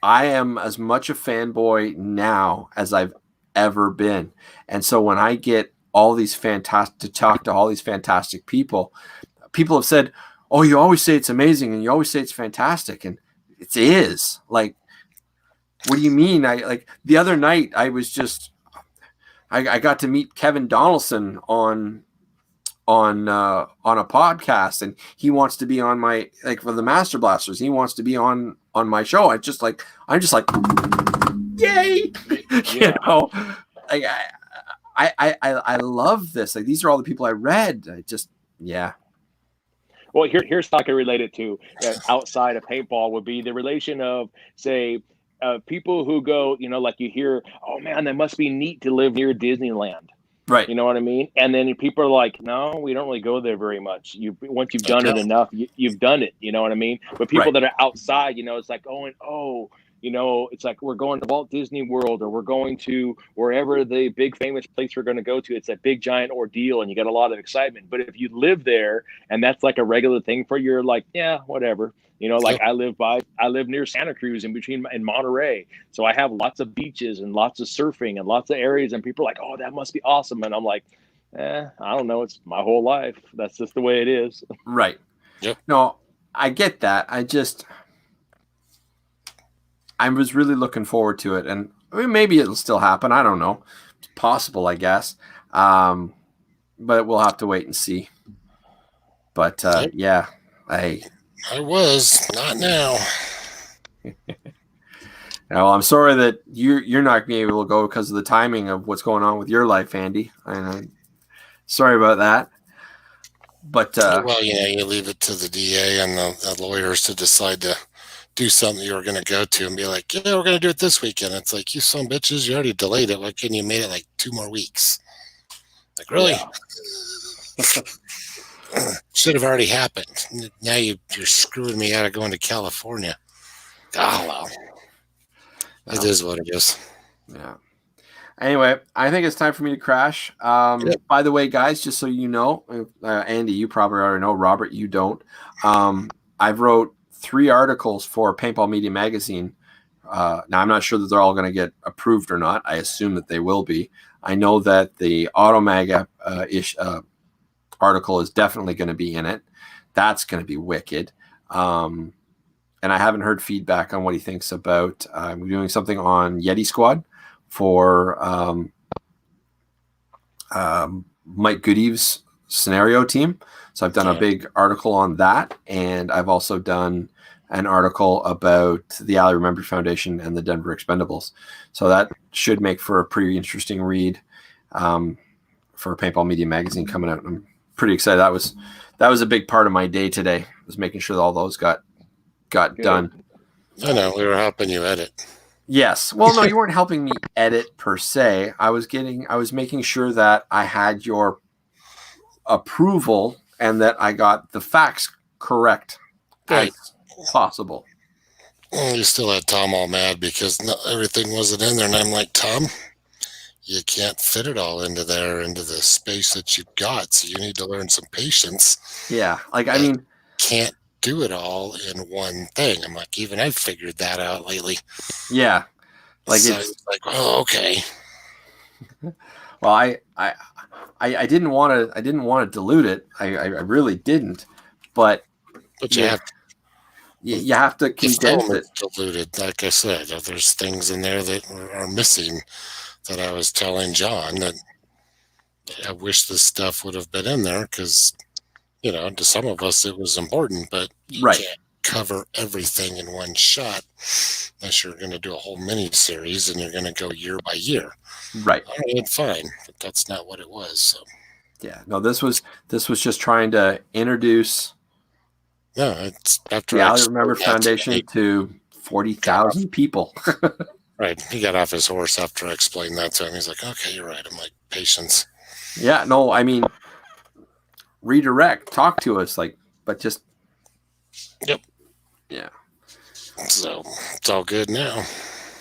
Speaker 1: am as much a fanboy now as I've ever been. And so when I get all these to talk to all these fantastic people have said, oh, you always say it's amazing and you always say it's fantastic. And it is. Like, what do you mean? The other night I was just, I got to meet Kevin Donaldson on a podcast, and he wants to be on my, like, for the Master Blasters, he wants to be on my show. I'm just like yay. Like I love this. Like, these are all the people I read.
Speaker 5: Well, here's how I can relate it to outside of paintball would be the relation of, say, people who go, like you hear, oh man, that must be neat to live near Disneyland.
Speaker 1: Right.
Speaker 5: You know what I mean? And then people are like, no, we don't really go there very much. Once you've done it enough, you've done it. You know what I mean? But people that are outside, it's like going, it's like we're going to Walt Disney World, or we're going to wherever the big famous place we're going to go to. It's a big giant ordeal, and you get a lot of excitement. But if you live there and that's like a regular thing for you, you're like, yeah, whatever. Like I live near Santa Cruz in Monterey. So I have lots of beaches and lots of surfing and lots of areas, and people are like, oh, that must be awesome. And I'm like, I don't know. It's my whole life. That's just the way it is.
Speaker 1: Right.
Speaker 4: Yep.
Speaker 1: No, I get that. I was really looking forward to it, and I mean, maybe it'll still happen. I don't know. It's possible, I guess. But we'll have to wait and see. But yeah,
Speaker 4: I was not now.
Speaker 1: Well, I'm sorry that you're not being able to go because of the timing of what's going on with your life, Andy. And sorry about that. But
Speaker 4: well, you leave it to the DA and the lawyers to decide to do something you were going to go to and be like, yeah, we're going to do it this weekend. It's like, you son of bitches, you already delayed it. Why couldn't you made it like 2 more weeks? Like, really? Yeah. Should have already happened. Now you're screwing me out of going to California. Oh, well. It is what it is.
Speaker 1: Yeah. Anyway, I think it's time for me to crash. By the way, guys, just so you know, Andy, you probably already know. Robert, you don't. I've wrote 3 articles for Paintball Media Magazine Now, I'm not sure that they're all going to get approved or not. I assume that they will be. I know that the Automag article is definitely going to be in it. That's going to be wicked. And I haven't heard feedback on what he thinks about doing something on Yeti Squad for Mike Goodeve's scenario team. So I've done a big article on that, and I've also done an article about the Ali Remember Foundation and the Denver Expendables. So that should make for a pretty interesting read for Paintball Media Magazine coming out. I'm pretty excited. That was a big part of my day today, was making sure that all those got done.
Speaker 4: I know, we were helping you edit.
Speaker 1: Yes. Well, no, you weren't helping me edit per se. I was making sure that I had your approval and that I got the facts correct
Speaker 4: Right.
Speaker 1: as possible.
Speaker 4: You still had Tom all mad because everything wasn't in there. And I'm like, Tom, you can't fit it all into the space that you've got. So you need to learn some patience.
Speaker 1: Yeah. Like, I mean,
Speaker 4: Can't do it all in one thing. I'm like, even I've figured that out lately.
Speaker 1: yeah. Like,
Speaker 4: So
Speaker 1: it's
Speaker 4: it's like, oh, okay.
Speaker 1: well, I didn't want to dilute it. I really didn't, but
Speaker 4: But you have
Speaker 1: you have to
Speaker 4: the
Speaker 1: condense
Speaker 4: film
Speaker 1: it.
Speaker 4: is diluted. Like I said, there's things in there that are missing that I was telling John that I wish this stuff would have been in there because, to some of us it was important, but you
Speaker 1: Right.
Speaker 4: can't cover everything in one shot unless you're going to do a whole mini series and you're going to go year by year.
Speaker 1: Right.
Speaker 4: All right, fine, but that's not what it was. So
Speaker 1: Yeah. No, this was just trying to introduce
Speaker 4: no, it's after
Speaker 1: the
Speaker 4: I
Speaker 1: Ali Remember
Speaker 4: explained that to
Speaker 1: Foundation
Speaker 4: me-
Speaker 1: to 40,000 people.
Speaker 4: Right, he got off his horse after I explained that to him. He's like, "Okay, you're right." I'm like, "Patience."
Speaker 1: Yeah. No, I mean, redirect, talk to us, but just.
Speaker 4: Yep.
Speaker 1: Yeah.
Speaker 4: So it's all good now.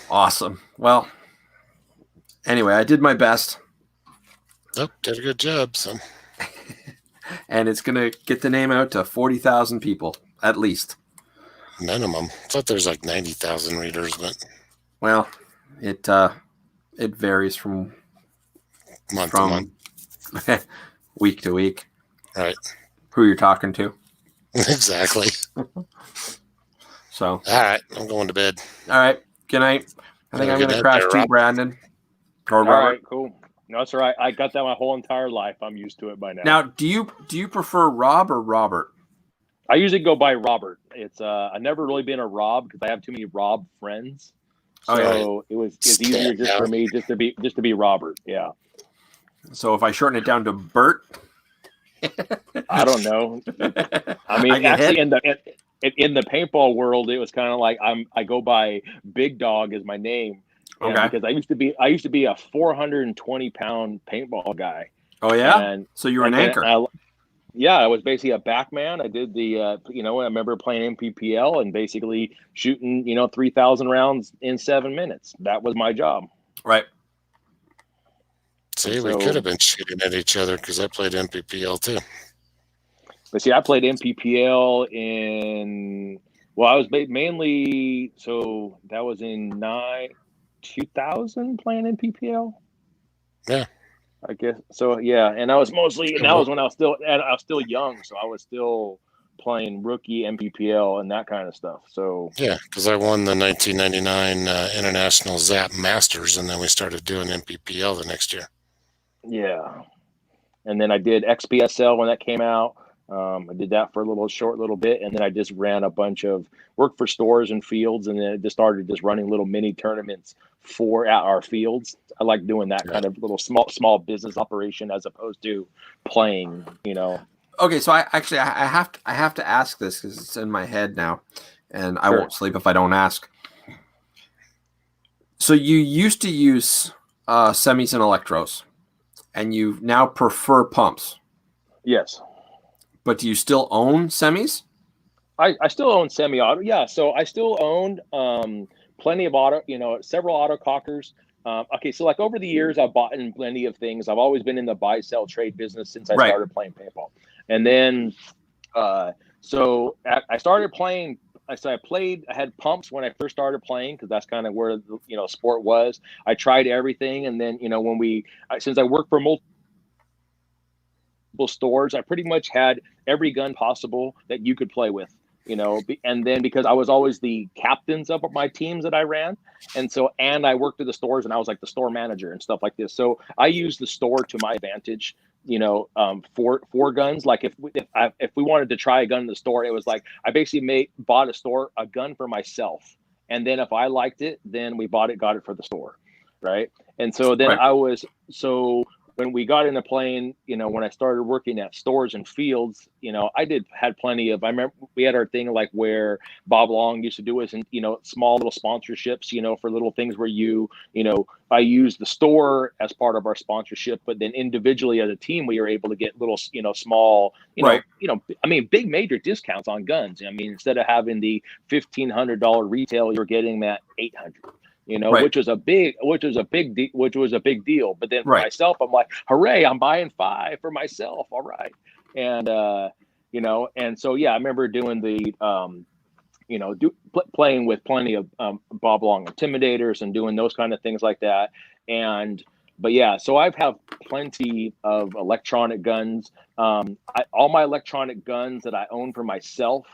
Speaker 1: Awesome. Well, anyway, I did my best,
Speaker 4: Nope, did a good job. So
Speaker 1: and it's going to get the name out to 40,000 people at least.
Speaker 4: minimum. I thought there's like 90,000 readers, but
Speaker 1: Well, it varies from
Speaker 4: month to month.
Speaker 1: week to week.
Speaker 4: Right.
Speaker 1: Who you're talking to.
Speaker 4: Exactly.
Speaker 1: So,
Speaker 4: All right, I'm going to bed.
Speaker 1: all right. Good night. I think
Speaker 4: Have a
Speaker 1: I'm
Speaker 4: good
Speaker 1: going to
Speaker 4: night
Speaker 1: crash
Speaker 4: there,
Speaker 1: too,
Speaker 4: Rob.
Speaker 1: Brandon. Or
Speaker 5: All
Speaker 1: Robert.
Speaker 5: right, cool. No, that's all right. I got that my whole entire life. I'm used to it by now.
Speaker 1: Now, do you prefer Rob or Robert?
Speaker 5: I usually go by Robert. It's I've never really been a Rob because I have too many Rob friends. So
Speaker 1: Oh, yeah.
Speaker 5: it's easier just for me just to be Robert. Yeah.
Speaker 1: So if I shorten it down to Bert,
Speaker 5: I don't know. I mean,
Speaker 1: I get
Speaker 5: actually,
Speaker 1: hit?
Speaker 5: in the paintball world, it was kind of like I go by Big Dog as my name. Yeah,
Speaker 1: Okay.
Speaker 5: because I used to be a 420-pound paintball guy.
Speaker 1: Oh yeah.
Speaker 5: And
Speaker 1: So you were an anchor.
Speaker 5: I was basically a backman. I did the I remember playing MPPL and basically shooting 3,000 rounds in 7 minutes. That was my job.
Speaker 1: Right.
Speaker 4: See, we
Speaker 5: So-
Speaker 4: could have been shooting at each other because I played MPPL too.
Speaker 5: But see, I played MPPL I was mainly, so that was in 2000 playing MPPL.
Speaker 4: Yeah.
Speaker 5: I guess so. Yeah, and I was mostly, and that was when I was still young, so I was still playing rookie MPPL and that kind of stuff. So
Speaker 4: Yeah, because I won the 1999 International ZAP Masters, and then we started doing MPPL the next year.
Speaker 5: yeah, and then I did XPSL when that came out. I did that for a short little bit, and then I just ran a bunch of work for stores and fields, and then it just started just running little mini tournaments at our fields. I like doing that kind of little small business operation as opposed to playing.
Speaker 1: Okay, so I have to ask this because it's in my head now, and I
Speaker 5: Sure.
Speaker 1: won't sleep if I don't ask. So you used to use semis and electros, and you now prefer pumps.
Speaker 5: Yes.
Speaker 1: But do you still own semis?
Speaker 5: I still own semi-auto. Yeah, so I still owned plenty of auto, several autocockers. Okay, so like over the years, I've bought in plenty of things. I've always been in the buy-sell trade business since I
Speaker 1: Right.
Speaker 5: started playing paintball. And then, so I started playing I had pumps when I first started playing because that's kind of where the sport was. I tried everything, and then since I worked for multiple stores, I pretty much had every gun possible that you could play with. And then because I was always the captains of my teams that I ran, and I worked at the stores, and I was like the store manager and stuff like this. So I used the store to my advantage. For guns, like if we wanted to try a gun in the store, it was like I basically bought a gun for myself, and then if I liked it, then we got it for the store, right? And so then
Speaker 1: Right.
Speaker 5: When we got into playing, when I started working at stores and fields, I had plenty of. I remember we had our thing like where Bob Long used to do us, and small little sponsorships, for little things where I used the store as part of our sponsorship, but then individually as a team, we were able to get little, small,
Speaker 1: Right.
Speaker 5: big major discounts on guns. I mean, instead of having the $1,500 retail, you're getting that $800.
Speaker 1: Right.
Speaker 5: which was a big deal. But then for
Speaker 1: Right.
Speaker 5: myself, I'm like, hooray, I'm buying 5 for myself. All right. And, and so, yeah, I remember doing the, playing with plenty of Bob Long Intimidators and doing those kind of things like that. But yeah, so I've have plenty of electronic guns. All my electronic guns that I own for myself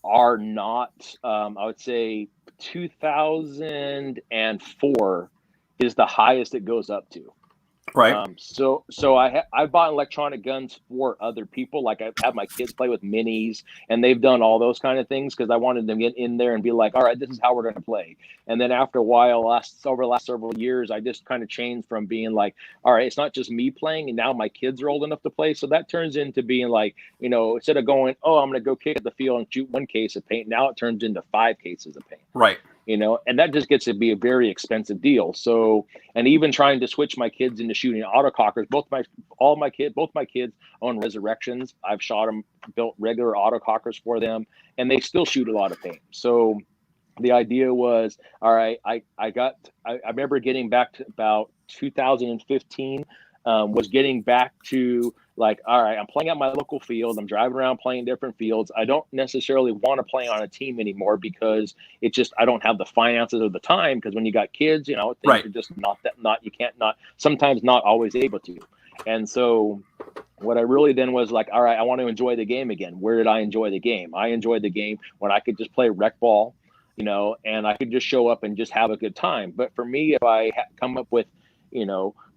Speaker 5: are not, I would say 2004 is the highest it goes up to.
Speaker 1: Right.
Speaker 5: So I bought electronic guns for other people. Like I have my kids play with minis, and they've done all those kind of things because I wanted them to get in there and be like, all right, this is how we're going to play. And then after a while, over the last several years, I just kind of changed from being like, all right, it's not just me playing, and now my kids are old enough to play. So that turns into being like, instead of going, oh, I'm going to go kick at the field and shoot 1 case of paint, now it turns into 5 cases of paint.
Speaker 1: Right.
Speaker 5: And that just gets to be a very expensive deal. So, and even trying to switch my kids into shooting autocockers, both my kids own Resurrections. I've shot them, built regular autocockers for them, and they still shoot a lot of paint. So the idea was, all right, I remember getting back to about 2015, was getting back to like, all right, I'm playing at my local field. I'm driving around playing different fields. I don't necessarily want to play on a team anymore because I don't have the finances or the time. Because when you got kids, things
Speaker 1: Right.
Speaker 5: are just sometimes not always able to. And so what I really then was like, all right, I want to enjoy the game again. Where did I enjoy the game? I enjoyed the game when I could just play rec ball, and I could just show up and just have a good time. But for me, if I come up with,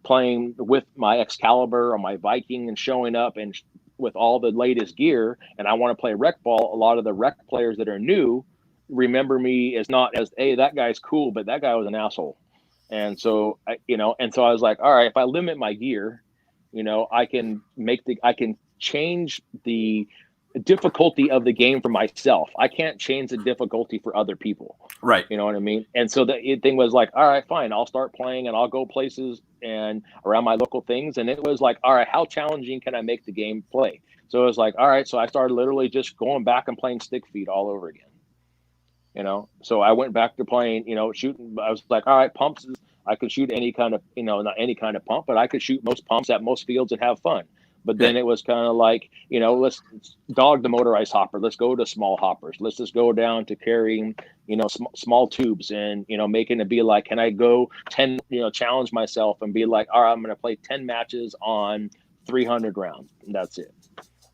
Speaker 5: playing with my Excalibur or my Viking and showing up and with all the latest gear, and I want to play rec ball, a lot of the rec players that are new remember me as not as, hey, that guy's cool, but that guy was an asshole. And so I was like, all right, if I limit my gear, I can change the difficulty of the game for myself. I can't change the difficulty for other people.
Speaker 1: Right.
Speaker 5: You know what I mean? And so the thing was like, all right, fine, I'll start playing and I'll go places and around my local things. And it was like, all right, how challenging can I make the game play? So it was like, all right, so I started literally just going back and playing stick feed all over again. So I went back to playing, shooting. I was like, all right, pumps, I could shoot any kind of, not any kind of pump, but I could shoot most pumps at most fields and have fun. But then it was kind of like, let's dog the motorized hopper. Let's go to small hoppers. Let's just go down to carrying, small tubes and, making it be like, can I go 10, challenge myself and be like, all right, I'm going to play 10 matches on 300 rounds. And that's it.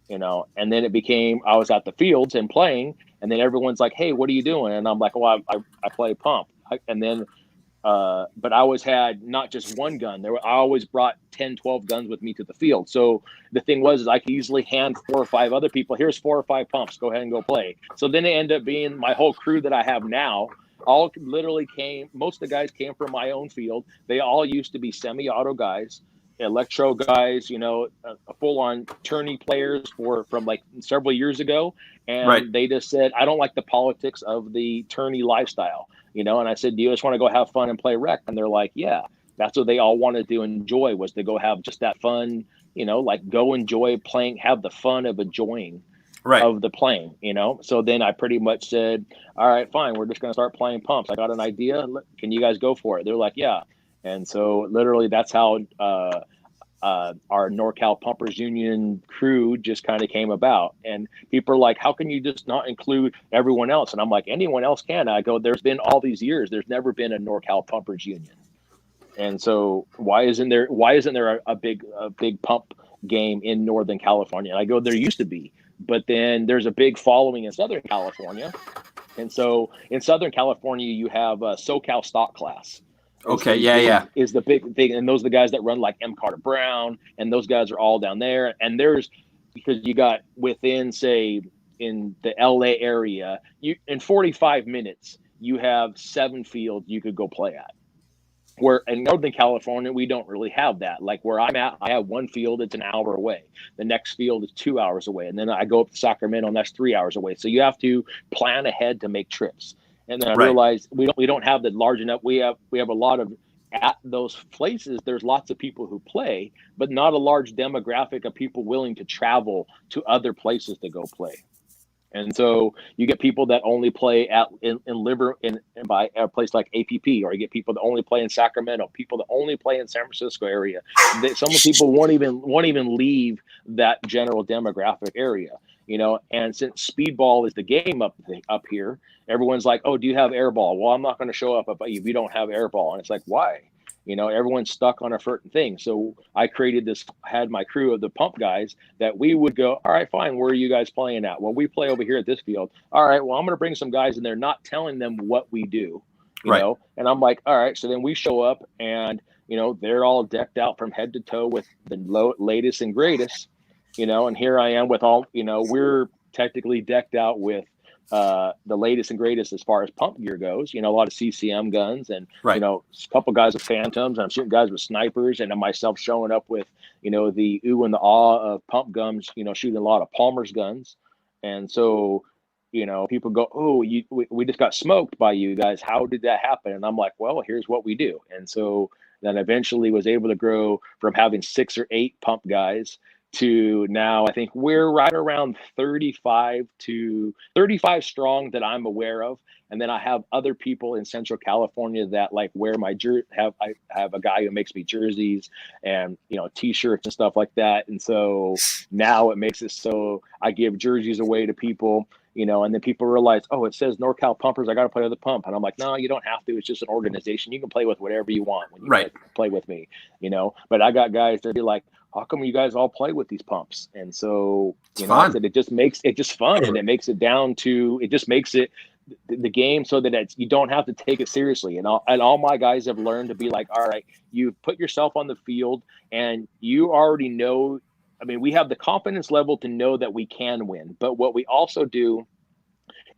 Speaker 5: And then it became, I was at the fields and playing, and then everyone's like, hey, what are you doing? And I'm like, well, I play pump. But I always had not just one gun. I always brought 10, 12 guns with me to the field. So the thing was, is I could easily hand 4 or 5 other people, here's 4 or 5 pumps, go ahead and go play. So then it ended up being my whole crew that I have now. All literally most of the guys came from my own field. They all used to be semi-auto guys, electro guys, full-on tourney players from like several years ago. And
Speaker 1: Right.
Speaker 5: They just said, I don't like the politics of the tourney lifestyle. And I said, do you just want to go have fun and play rec? And they're like, yeah. That's what they all wanted to enjoy, was to go have just that fun, like go enjoy playing, have the fun of enjoying
Speaker 1: Right.
Speaker 5: of the playing, So then I pretty much said, all right, fine, we're just going to start playing pumps. I got an idea. Can you guys go for it? They're like, yeah. And so literally that's how our NorCal Pumpers Union crew just kind of came about, and people are like, how can you just not include everyone else? And I'm like, anyone else can. I go, there's been all these years, there's never been a NorCal Pumpers Union. And so why isn't there a big pump game in Northern California? And I go, there used to be, but then there's a big following in Southern California. And so in Southern California, you have SoCal Stock Class.
Speaker 1: Okay, yeah.
Speaker 5: Is the big thing, and those are the guys that run like M. Carter Brown, and those guys are all down there. And there's, because you got within, say, in the LA area, you in 45 minutes you have 7 fields you could go play at. Where in Northern California, we don't really have that. Like where I'm at, I have one field, it's an hour away. The next field is 2 hours away. And then I go up to Sacramento, and that's 3 hours away. So you have to plan ahead to make trips. And then I realized we don't have the large enough. We have a lot of, at those places, there's lots of people who play, but not a large demographic of people willing to travel to other places to go play. And so you get people that only play by a place like APP, or you get people that only play in Sacramento, people that only play in San Francisco area. Some people won't even leave that general demographic area, you know. And since speedball is the game up here, everyone's like, oh, do you have airball? Well, I'm not going to show up if you don't have airball. And it's like, why? You know, everyone's stuck on a certain thing. So I had my crew of the pump guys that we would go, all right, fine, where are you guys playing at? Well, we play over here at this field. All right, well, I'm going to bring some guys in there, not telling them what we do, you know? And I'm like, all right. So then we show up, and, you know, they're all decked out from head to toe with the latest and greatest, you know, and here I am with all, you know, we're technically decked out with the latest and greatest as far as pump gear goes. You know, a lot of CCM guns, and you know, a couple guys with Phantoms, and I'm shooting guys with snipers, and then myself showing up with, you know, the ooh and the awe of pump guns, you know, shooting a lot of Palmer's guns. And so, you know, people go, oh, we just got smoked by you guys. How did that happen? And I'm like, well, here's what we do. And so then eventually was able to grow from having 6 or 8 pump guys to now I think we're right around 35 strong that I'm aware of. And then I have other people in Central California that like wear my I have a guy who makes me jerseys and, you know, t-shirts and stuff like that. And so now it makes it so I give jerseys away to people, you know, and then people realize, oh, it says NorCal Pumpers, I got to play with the pump. And I'm like, no, you don't have to. It's just an organization. You can play with whatever you want when you play with me, you know. But I got guys that be like, how come you guys all play with these pumps? And so, you know, it just makes it just fun, and it makes it just makes it the game so that you don't have to take it seriously. And all my guys have learned to be like, all right, you put yourself on the field and you already know. I mean, we have the confidence level to know that we can win. But what we also do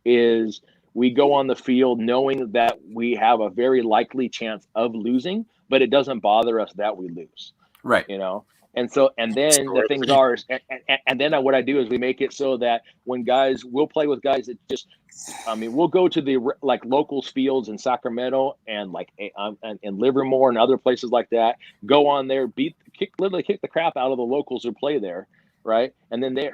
Speaker 5: is we go on the field knowing that we have a very likely chance of losing, but it doesn't bother us that we lose. Right. You know? And so, and then the things are, and then what I do is we make it so that when we'll play with guys that just, I mean, we'll go to the like locals fields in Sacramento and like in Livermore and other places like that, go on there, literally kick the crap out of the locals who play there. Right. And then they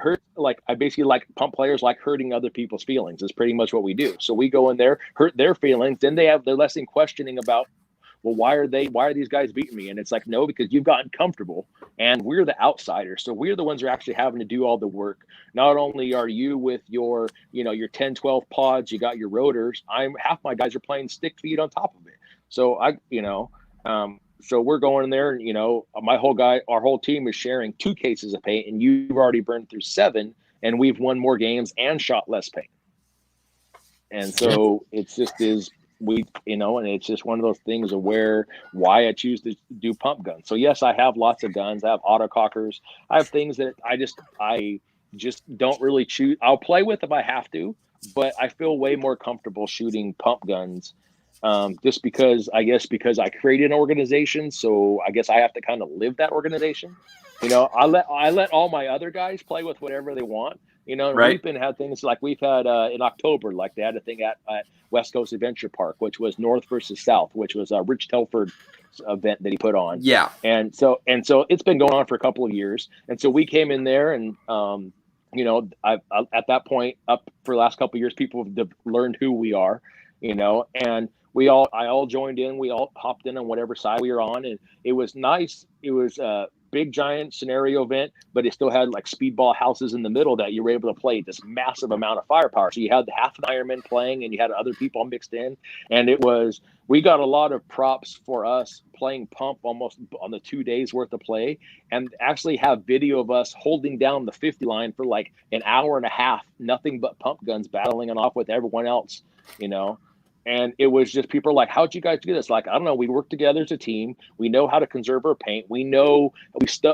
Speaker 5: I basically like pump players like hurting other people's feelings is pretty much what we do. So we go in there, hurt their feelings. Then they're less in questioning about, well, why are these guys beating me? And it's like, no, because you've gotten comfortable and we're the outsiders. So we're the ones who are actually having to do all the work. Not only are you with your, you know, your 10, 12 pods, you got your rotors. Half my guys are playing stick feed on top of it. So so we're going in there and, you know, our whole team is sharing 2 cases of paint, and you've already burned through 7, and we've won more games and shot less paint. And so it's just and it's just one of those things of why I choose to do pump guns. So yes, I have lots of guns. I have autocockers. I have things that I just don't really choose. I'll play with if I have to, but I feel way more comfortable shooting pump guns. Just because I created an organization. So I guess I have to kind of live that organization. You know, I let all my other guys play with whatever they want. You know, we've had things like we've had in October, like they had a thing at West Coast Adventure Park, which was North versus South, which was a Rich Telford event that he put on. Yeah. And so it's been going on for a couple of years. And so we came in there and, you know, I at that point up for the last couple of years, people have learned who we are, you know, and I all joined in. We all hopped in on whatever side we were on. And it was nice. It was big giant scenario event, but it still had like speedball houses in the middle that you were able to play this massive amount of firepower. So you had the half an Ironman playing, and you had other people mixed in, and we got a lot of props for us playing pump almost on the 2 days worth of play, and actually have video of us holding down the 50 line for like an hour and a half, nothing but pump guns battling it off with everyone else, And it was just people are like, how'd you guys do this? Like, I don't know. We work together as a team. We know how to conserve our paint. We know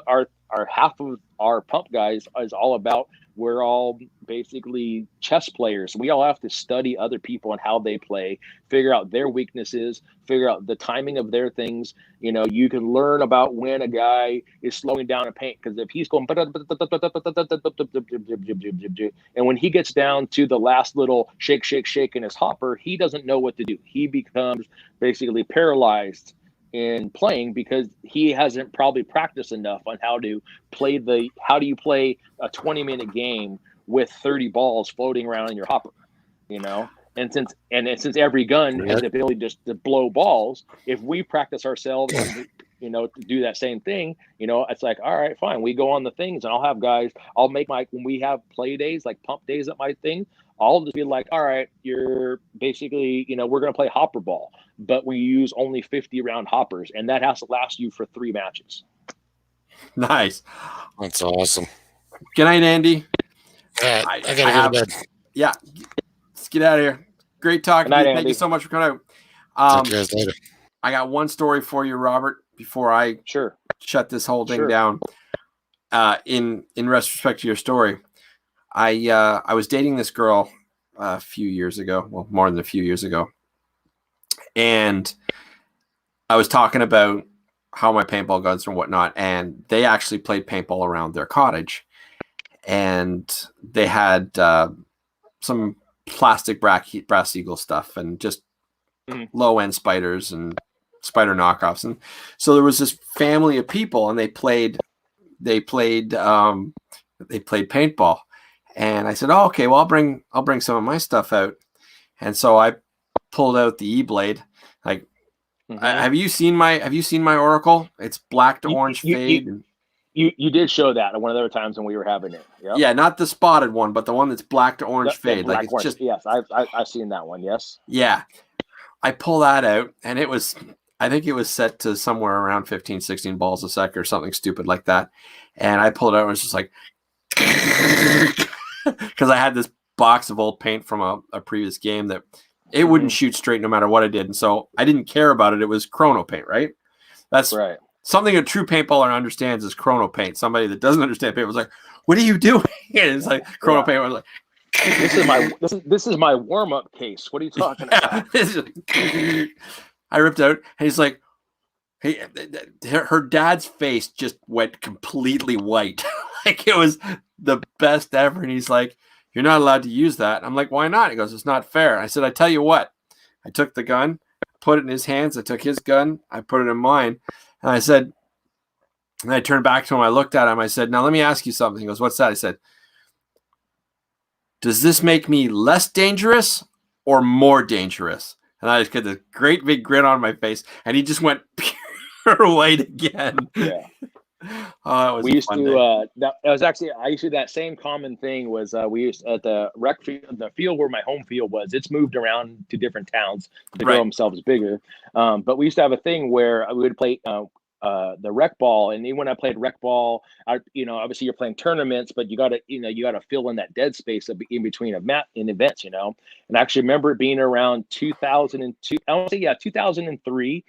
Speaker 5: our half of our pump guys is all about, we're all basically chess players. We all have to study other people and how they play, figure out their weaknesses, figure out the timing of their things. You can learn about when a guy is slowing down a paint, because if he's going, and when he gets down to the last little shake, shake, shake in his hopper, he doesn't know what to do. He becomes basically paralyzed in playing because he hasn't probably practiced enough on how do you play a 20-minute game with 30 balls floating around in your hopper, and since every gun has the ability just to blow balls, if we practice ourselves to do that same thing, it's like, all right, fine, we go on the things, and I'll make when we have play days, like pump days at my thing, I'll just be like, all right, you're basically, we're going to play hopper ball, but we use only 50 round hoppers, and that has to last you for 3 matches.
Speaker 1: Nice.
Speaker 4: That's awesome.
Speaker 1: Good night, Andy.
Speaker 4: I gotta go to bed.
Speaker 1: Yeah. Let's get out of here. Great talking to you. Thank you so much for coming out.
Speaker 4: Talk to you guys later.
Speaker 1: I got one story for you, Robert, before I shut this whole thing down. In retrospect to your story, I was dating this girl a few years ago, well, more than a few years ago, and I was talking about how my paintball guns and whatnot, and they actually played paintball around their cottage, and they had some plastic brass eagle stuff and just low end spiders and spider knockoffs, and so there was this family of people, and they played paintball. And I said, "Oh, okay. Well, I'll bring some of my stuff out." And so I pulled out the E-blade. Like, have you seen my Oracle? It's black to orange fade.
Speaker 5: You did show that at one of the other times when we were having it. Yep.
Speaker 1: Yeah, not the spotted one, but the one that's black to orange fade. Like, it's just,
Speaker 5: yes, I've seen that one. Yes.
Speaker 1: Yeah, I pull that out, and I think it was set to somewhere around 15, 16 balls a sec or something stupid like that. And I pulled it out, and it was just like. Because I had this box of old paint from a previous game that it wouldn't shoot straight no matter what I did. And so I didn't care about it. It was chrono paint, right? That's right. Something a true paintballer understands is chrono paint. Somebody that doesn't understand paint was like, "What are you doing?" And it's like chrono paint. I was like,
Speaker 5: this is my warm-up case. What are you talking about?
Speaker 1: I ripped out, and he's like, her dad's face just went completely white. Like, it was the best ever. And he's like, "You're not allowed to use that." I'm like, "Why not?" He goes, "It's not fair." I said, "I tell you what." I took the gun, put it in his hands. I took his gun, I put it in mine. And I said, and I turned back to him. I looked at him. I said, "Now let me ask you something." He goes, "What's that?" I said, "Does this make me less dangerous or more dangerous?" And I just got this great big grin on my face. And he just went pure white again.
Speaker 5: Yeah.
Speaker 1: Oh,
Speaker 5: we used to I used to that same common thing was we used at the rec field, the field where my home field was. It's moved around to different towns to grow themselves bigger. But we used to have a thing where we would play the rec ball, and even when I played rec ball, obviously you're playing tournaments, but you got to fill in that dead space in between in events, And I actually remember it being around 2002. I want to say 2003.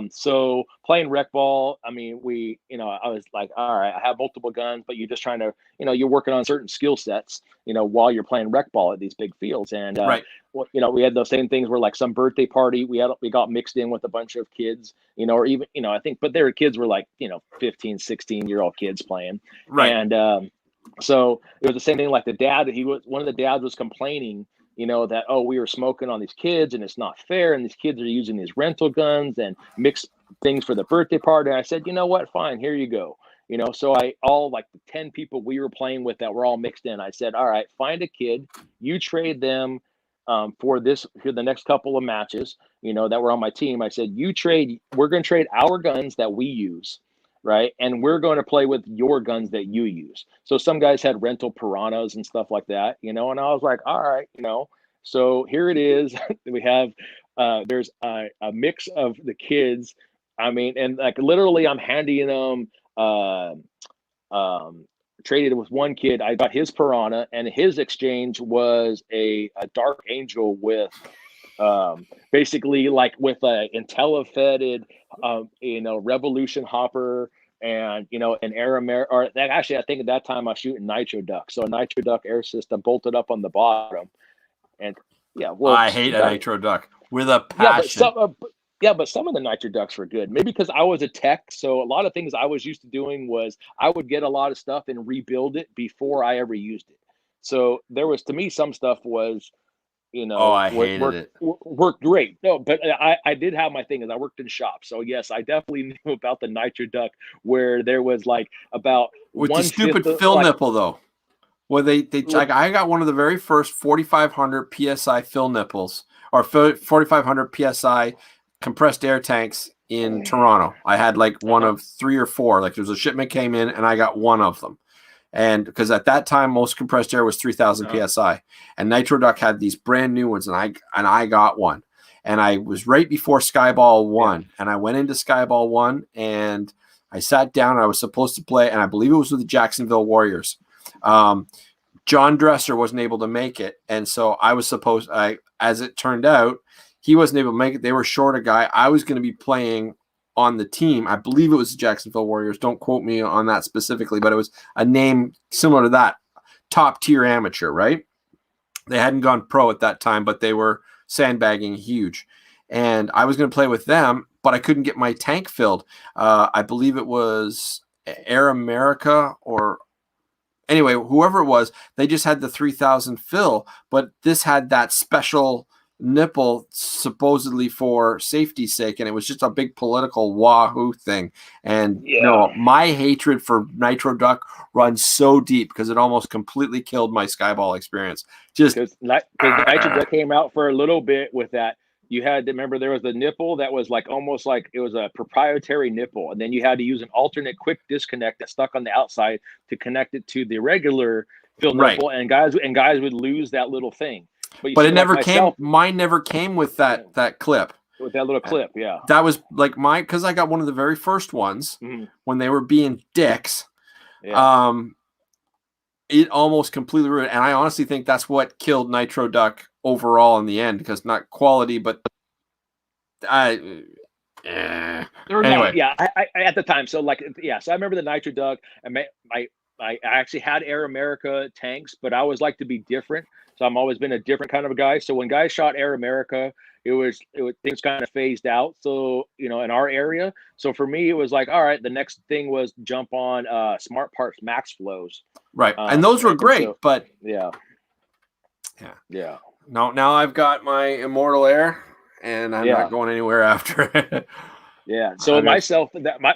Speaker 5: So playing rec ball, I mean, I was like, all right, I have multiple guns, but you're just trying to, you're working on certain skill sets, while you're playing rec ball at these big fields. And, we had those same things where like some birthday party, we got mixed in with a bunch of kids, or even, I think, but their kids were like, 15, 16-year-old kids playing. Right. And, so it was the same thing. Like one of the dads was complaining, that, "Oh, we were smoking on these kids and it's not fair. And these kids are using these rental guns and mixed things for the birthday party." And I said, "You know what? Fine, here you go." So all like the 10 people we were playing with that were all mixed in. I said, "All right, find a kid, you trade them for the next couple of matches, that were on my team." I said, we're going to trade our guns that we use right? And we're going to play with your guns that you use. So some guys had rental piranhas and stuff like that, and I was like, all right, so here it is. We have there's a mix of the kids. I mean, and like literally I'm handing them traded with one kid. I got his piranha, and his exchange was a Dark Angel with basically like with a IntelliFeted Revolution hopper, and an Air or actually I think at that time I was shooting Nitro Duck, so a Nitro Duck air system bolted up on the bottom. And
Speaker 1: I hate a Nitro Duck with a passion.
Speaker 5: But some of the Nitro Ducks were good. Maybe because I was a tech, so a lot of things I was used to doing was I would get a lot of stuff and rebuild it before I ever used it. So there was, to me, some stuff was,
Speaker 1: I hated it.
Speaker 5: Worked great. No, but I did have my thing, is I worked in shops. So yes, I definitely knew about the Nitro Duck, where there was like about
Speaker 1: with the stupid fill nipple though. Well, I got one of the very first 4,500 psi fill nipples, or 4,500 psi compressed air tanks in Toronto. I had like one of 3 or 4. Like there was a shipment came in, and I got one of them. And because at that time most compressed air was 3,000 psi, and Nitro Duck had these brand new ones, and I got one, and I was right before Skyball 1, and I went into Skyball 1, and I sat down. And I was supposed to play, and I believe it was with the Jacksonville Warriors. John Dresser wasn't able to make it, and so I was supposed. As it turned out, he wasn't able to make it. They were short a guy. I was going to be playing on the team. I believe it was the Jacksonville Warriors. Don't quote me on that specifically, but it was a name similar to that, top tier amateur, right? They hadn't gone pro at that time, but they were sandbagging huge. And I was going to play with them, but I couldn't get my tank filled. I believe it was Air America, or anyway, whoever it was, they just had the 3,000 fill, but this had that special nipple supposedly for safety's sake, and it was just a big political wahoo thing. And my hatred for Nitro Duck runs so deep because it almost completely killed my Skyball experience. Just
Speaker 5: because Nitro Duck came out for a little bit with that. You had to remember there was the nipple that was like almost like it was a proprietary nipple, and then you had to use an alternate quick disconnect that stuck on the outside to connect it to the regular fill nipple, and guys would lose that little thing.
Speaker 1: But it never came. Mine never came with that clip.
Speaker 5: With that little clip, yeah.
Speaker 1: That was like mine, because I got one of the very first ones when they were being dicks. Yeah. It almost completely ruined, and I honestly think that's what killed Nitro Duck overall in the end, because not quality, but anyway.
Speaker 5: I at the time. So so I remember the Nitro Duck. I actually had Air America tanks, but I always like to be different. So I'm always been a different kind of a guy. So when guys shot Air America, things kind of phased out. So, in our area. So for me, it was like, all right, the next thing was jump on Smart Parts Max Flows.
Speaker 1: Right. And those were great, but
Speaker 5: yeah.
Speaker 1: No, now I've got my Immortal Air, and I'm not going anywhere after it.
Speaker 5: Yeah. So myself,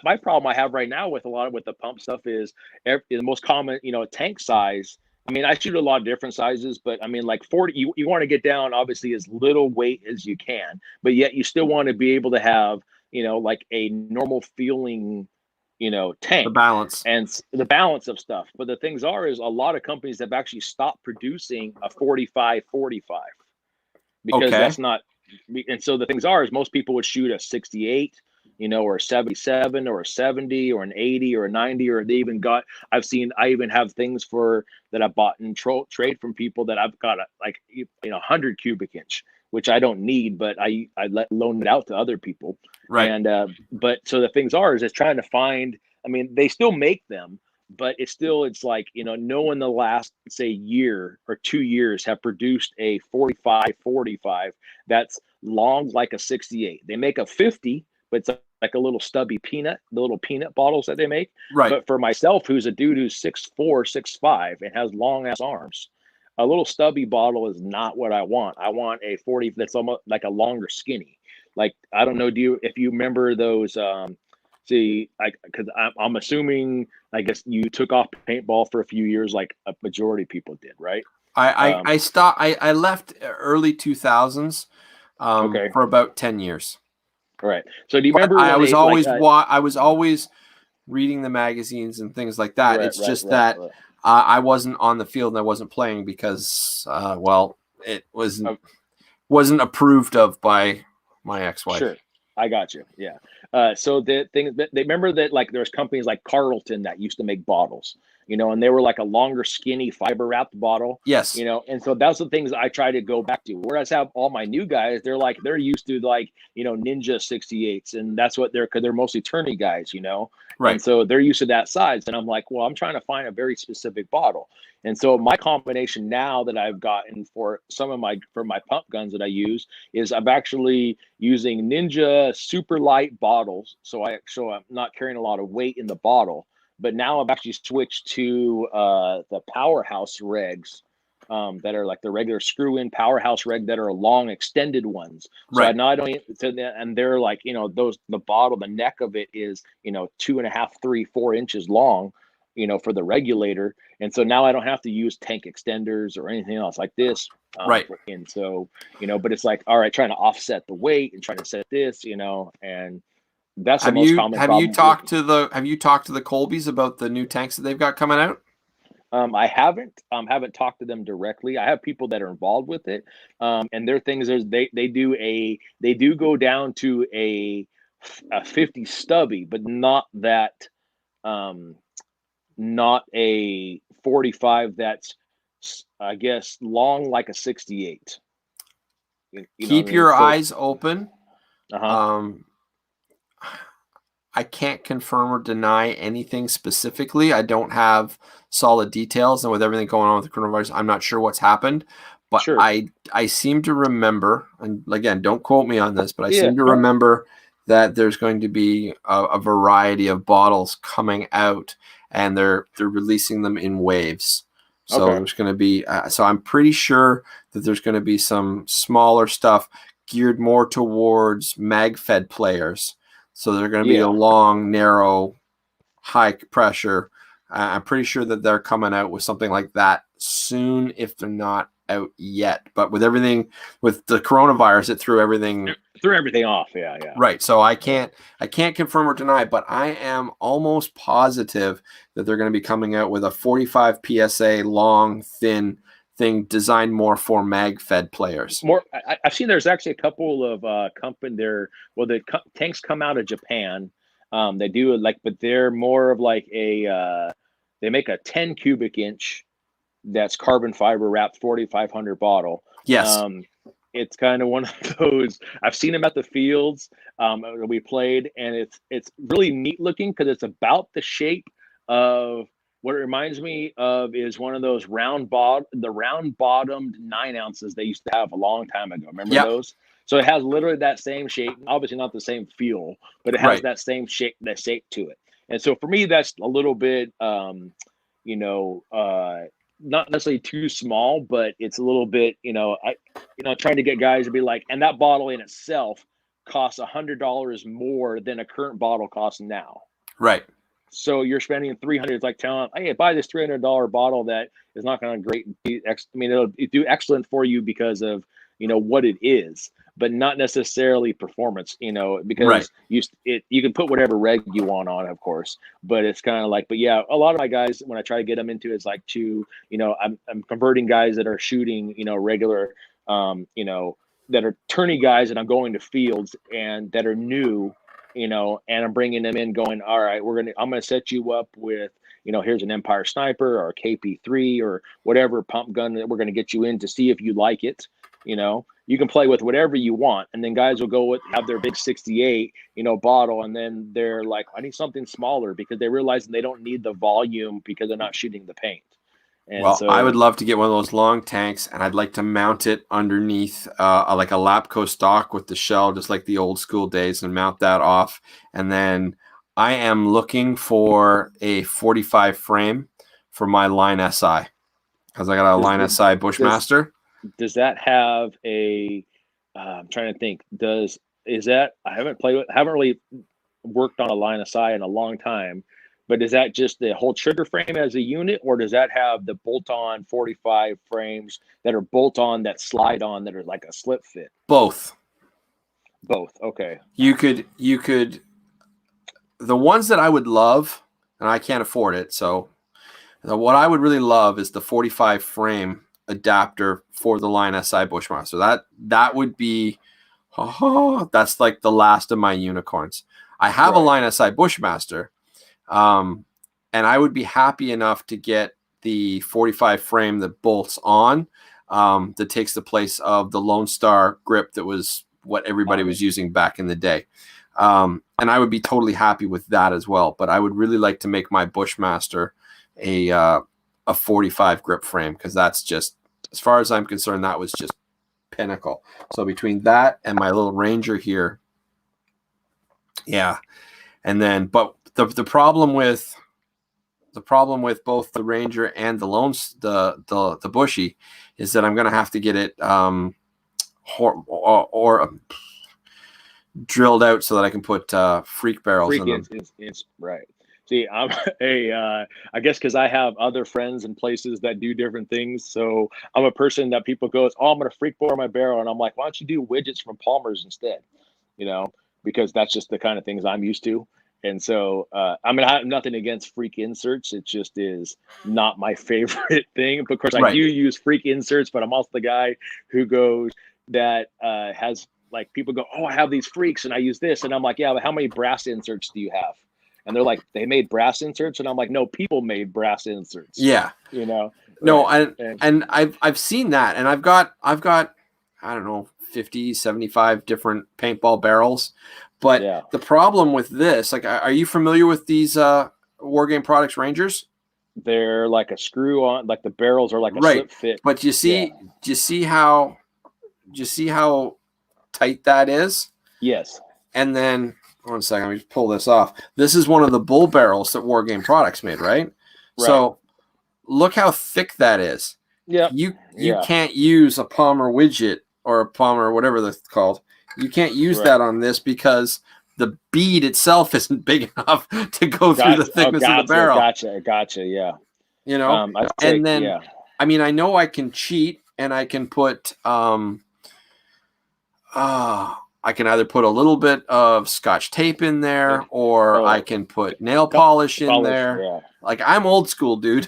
Speaker 5: my problem I have right now with the pump stuff is the most common, tank size. I mean, I shoot a lot of different sizes, but I mean, like 40, you want to get down obviously as little weight as you can, but yet you still want to be able to have, like a normal feeling, tank.
Speaker 1: The balance.
Speaker 5: And the balance of stuff. But the things is a lot of companies have actually stopped producing a 45-45 because that's not, and so the things is most people would shoot a 68, or a 77 or a 70 or an 80 or a 90, or they even got, I even have things that I bought and trade from people that I've got 100 cubic inch, which I don't need, but I loan it out to other people.
Speaker 1: Right.
Speaker 5: And, but so the things is trying to find, I mean, they still make them, but it's like, no one in the last, say, year or 2 years have produced a 45-45 that's long like a 68. They make a 50, but it's like a little stubby peanut, the little peanut bottles that they make.
Speaker 1: Right.
Speaker 5: But for myself, who's a dude who's 6'4", 6'5", and has long ass arms, a little stubby bottle is not what I want. I want a 40 that's almost like a longer skinny. Like, I don't know, if you remember those, because I'm assuming, I guess you took off paintball for a few years, like a majority of people did, right?
Speaker 1: I stopped. I left early 2000s for about 10 years.
Speaker 5: All right. So do you remember?
Speaker 1: I was always reading the magazines and things like that.
Speaker 5: Right,
Speaker 1: It's
Speaker 5: right,
Speaker 1: just
Speaker 5: right,
Speaker 1: that
Speaker 5: right.
Speaker 1: I wasn't on the field and I wasn't playing because, well, it wasn't approved of by my ex-wife.
Speaker 5: Sure, I got you. Yeah. So the thing that they remember that like there's companies like Carlton that used to make bottles, and they were like a longer, skinny, fiber wrapped bottle.
Speaker 1: Yes.
Speaker 5: And so that's the things I try to go back to. Whereas have all my new guys, they're used to like Ninja 68s, and that's what because they're mostly tourney guys,
Speaker 1: Right.
Speaker 5: And so they're used to that size. And I'm like, well, I'm trying to find a very specific bottle. And so my combination now that I've gotten for my pump guns that I use is I'm actually using Ninja super light bottles. So I'm not carrying a lot of weight in the bottle. But now I've actually switched to the Powerhouse regs that are like the regular screw-in Powerhouse reg that are long extended ones. So
Speaker 1: Right.
Speaker 5: I not only and they're like the bottle, the neck of it is 2.5, 3, 4 inches long, for the regulator. And so now I don't have to use tank extenders or anything else like this.
Speaker 1: Right.
Speaker 5: And so but it's like, all right, trying to offset the weight and trying to set this, and that's the most common problem.
Speaker 1: Have you talked to the Colbys about the new tanks that they've got coming out?
Speaker 5: I haven't talked to them directly. I have people that are involved with it, and their things is they do go down to a 50 stubby, but not that, not a 45 that's I guess long like a 68.
Speaker 1: Keep your eyes open.
Speaker 5: Uh-huh.
Speaker 1: I can't confirm or deny anything specifically. I don't have solid details, and with everything going on with the coronavirus, I'm not sure what's happened. But
Speaker 5: Sure.
Speaker 1: I seem to remember, and again, don't quote me on this, but I
Speaker 5: Yeah.
Speaker 1: seem to remember that there's going to be a variety of bottles coming out, and they're releasing them in waves. So
Speaker 5: Okay.
Speaker 1: there's going to be, so I'm pretty sure that there's going to be some smaller stuff geared more towards mag-fed players. So they're going to be
Speaker 5: Yeah.
Speaker 1: a long, narrow, high pressure. I'm pretty sure that they're coming out with something like that soon, if they're not out yet. But with everything, with the coronavirus, it threw everything
Speaker 5: off. Yeah.
Speaker 1: right. So I can't confirm or deny, but I am almost positive that they're going to be coming out with a 45 PSA long, thin thing designed more for mag-fed players.
Speaker 5: I've seen there's actually a couple of company there. Well, the tanks come out of Japan. They do but they're more of like they make a 10 cubic inch that's carbon fiber wrapped 4,500 bottle.
Speaker 1: Yes.
Speaker 5: It's kind of one of those. I've seen them at the fields. We played, and it's really neat looking because it's about the shape of. What it reminds me of is one of those round bottomed 9 ounces they used to have a long time ago. Remember those? So it has literally that same shape. Obviously not the same feel, but it has that same shape, to it. And so for me, that's a little bit, not necessarily too small, but it's a little bit, trying to get guys to be like, and that bottle in itself costs $100 more than a current bottle costs now.
Speaker 1: Right.
Speaker 5: So you're spending $300. It's like telling, hey, buy this $300 bottle that is not going to it'll do excellent for you because of what it is, but not necessarily performance. Because you can put whatever reg you want on, of course, but it's kind of like, but yeah, a lot of my guys when I try to get them into it, it's like I'm converting guys that are shooting regular that are tourney guys, and I'm going to fields and that are new. And I'm bringing them in going, all right, I'm going to set you up with, here's an Empire Sniper or a KP3 or whatever pump gun that we're going to get you in to see if you like it. You can play with whatever you want. And then guys will have their big 68, bottle. And then they're like, I need something smaller because they realize they don't need the volume because they're not shooting the paint. And
Speaker 1: so I would love to get one of those long tanks, and I'd like to mount it underneath like a Lapco stock with the shell, just like the old school days, and mount that off. And then I am looking for a 45 frame for my Line SI because I got a Line SI Bushmaster.
Speaker 5: Does that have a? I'm trying to think. I haven't really worked on a Line SI in a long time. But is that just the whole trigger frame as a unit, or does that have the bolt-on 45 frames that are bolt-on that slide on that are like a slip fit?
Speaker 1: Both.
Speaker 5: Okay.
Speaker 1: You could the ones that I would love, and I can't afford it, so what I would really love is the 45 frame adapter for the Line SI Bushmaster. That would be, that's like the last of my unicorns. I have a Line SI Bushmaster, and I would be happy enough to get the 45 frame that bolts on, that takes the place of the Lone Star grip that was what everybody was using back in the day. And I would be totally happy with that as well. But I would really like to make my Bushmaster a 45 grip frame, because that's just, as far as I'm concerned, that was just pinnacle. So between that and my little Ranger here, yeah. And then, but the problem with both the Ranger and the Bushy is that I'm going to have to get it or drilled out so that I can put freak barrels in them.
Speaker 5: It's right. See, I'm I guess because I have other friends and places that do different things. So I'm a person that people go, oh, I'm going to freak bore my barrel. And I'm like, why don't you do widgets from Palmer's instead? You know, because that's just the kind of things I'm used to. And so, I mean, I have nothing against freak inserts. It just is not my favorite thing. Of course, I do use freak inserts, but I'm also the guy who goes that has, like, people go, oh, I have these freaks and I use this. And I'm like, yeah, but how many brass inserts do you have? And they're like, they made brass inserts. And I'm like, no, people made brass inserts.
Speaker 1: Yeah.
Speaker 5: You know?
Speaker 1: No, and I've seen that. And I've got, I don't know, 50, 75 different paintball barrels. But the problem with this, like, are you familiar with these Wargame Products Rangers?
Speaker 5: They're like a screw on, like the barrels are like a slip fit.
Speaker 1: But do you see how tight that is?
Speaker 5: Yes.
Speaker 1: And then 1 second, let me pull this off. This is one of the bull barrels that Wargame Products made, right? So look how thick that is.
Speaker 5: Yeah.
Speaker 1: You can't use a Palmer widget or a Palmer, whatever that's called. You can't use that on this because the bead itself isn't big enough to go through the thickness of the barrel.
Speaker 5: Gotcha. Yeah.
Speaker 1: You know, and then I mean, I know I can cheat and I can put I can either put a little bit of Scotch tape in there, or I can put nail polish in there.
Speaker 5: Yeah.
Speaker 1: Like, I'm old school, dude.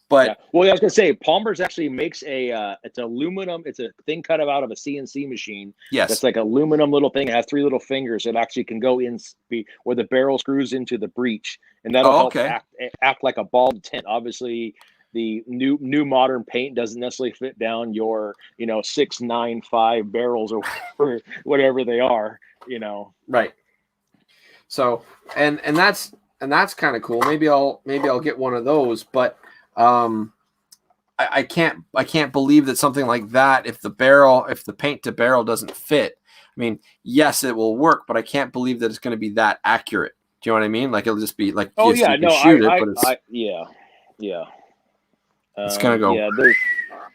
Speaker 1: But
Speaker 5: well, I was gonna say, Palmer's actually makes it's aluminum. It's a thing cut out of a CNC machine.
Speaker 1: Yes,
Speaker 5: it's like aluminum little thing. It has 3 little fingers. It actually can go in where the barrel screws into the breech, and that'll help act like a ball tent. Obviously, the new modern paint doesn't necessarily fit down your 695 barrels or whatever they are.
Speaker 1: Right. So and that's kind of cool. Maybe I'll get one of those, but I can't believe that something like that, if the paint to barrel doesn't fit, I mean, yes, it will work, but I can't believe that it's going to be that accurate. Do you know what I mean? Like, it'll just be like,
Speaker 5: oh
Speaker 1: yes,
Speaker 5: yeah,
Speaker 1: you can shoot it, but it's
Speaker 5: it's
Speaker 1: gonna go.
Speaker 5: Yeah, there's,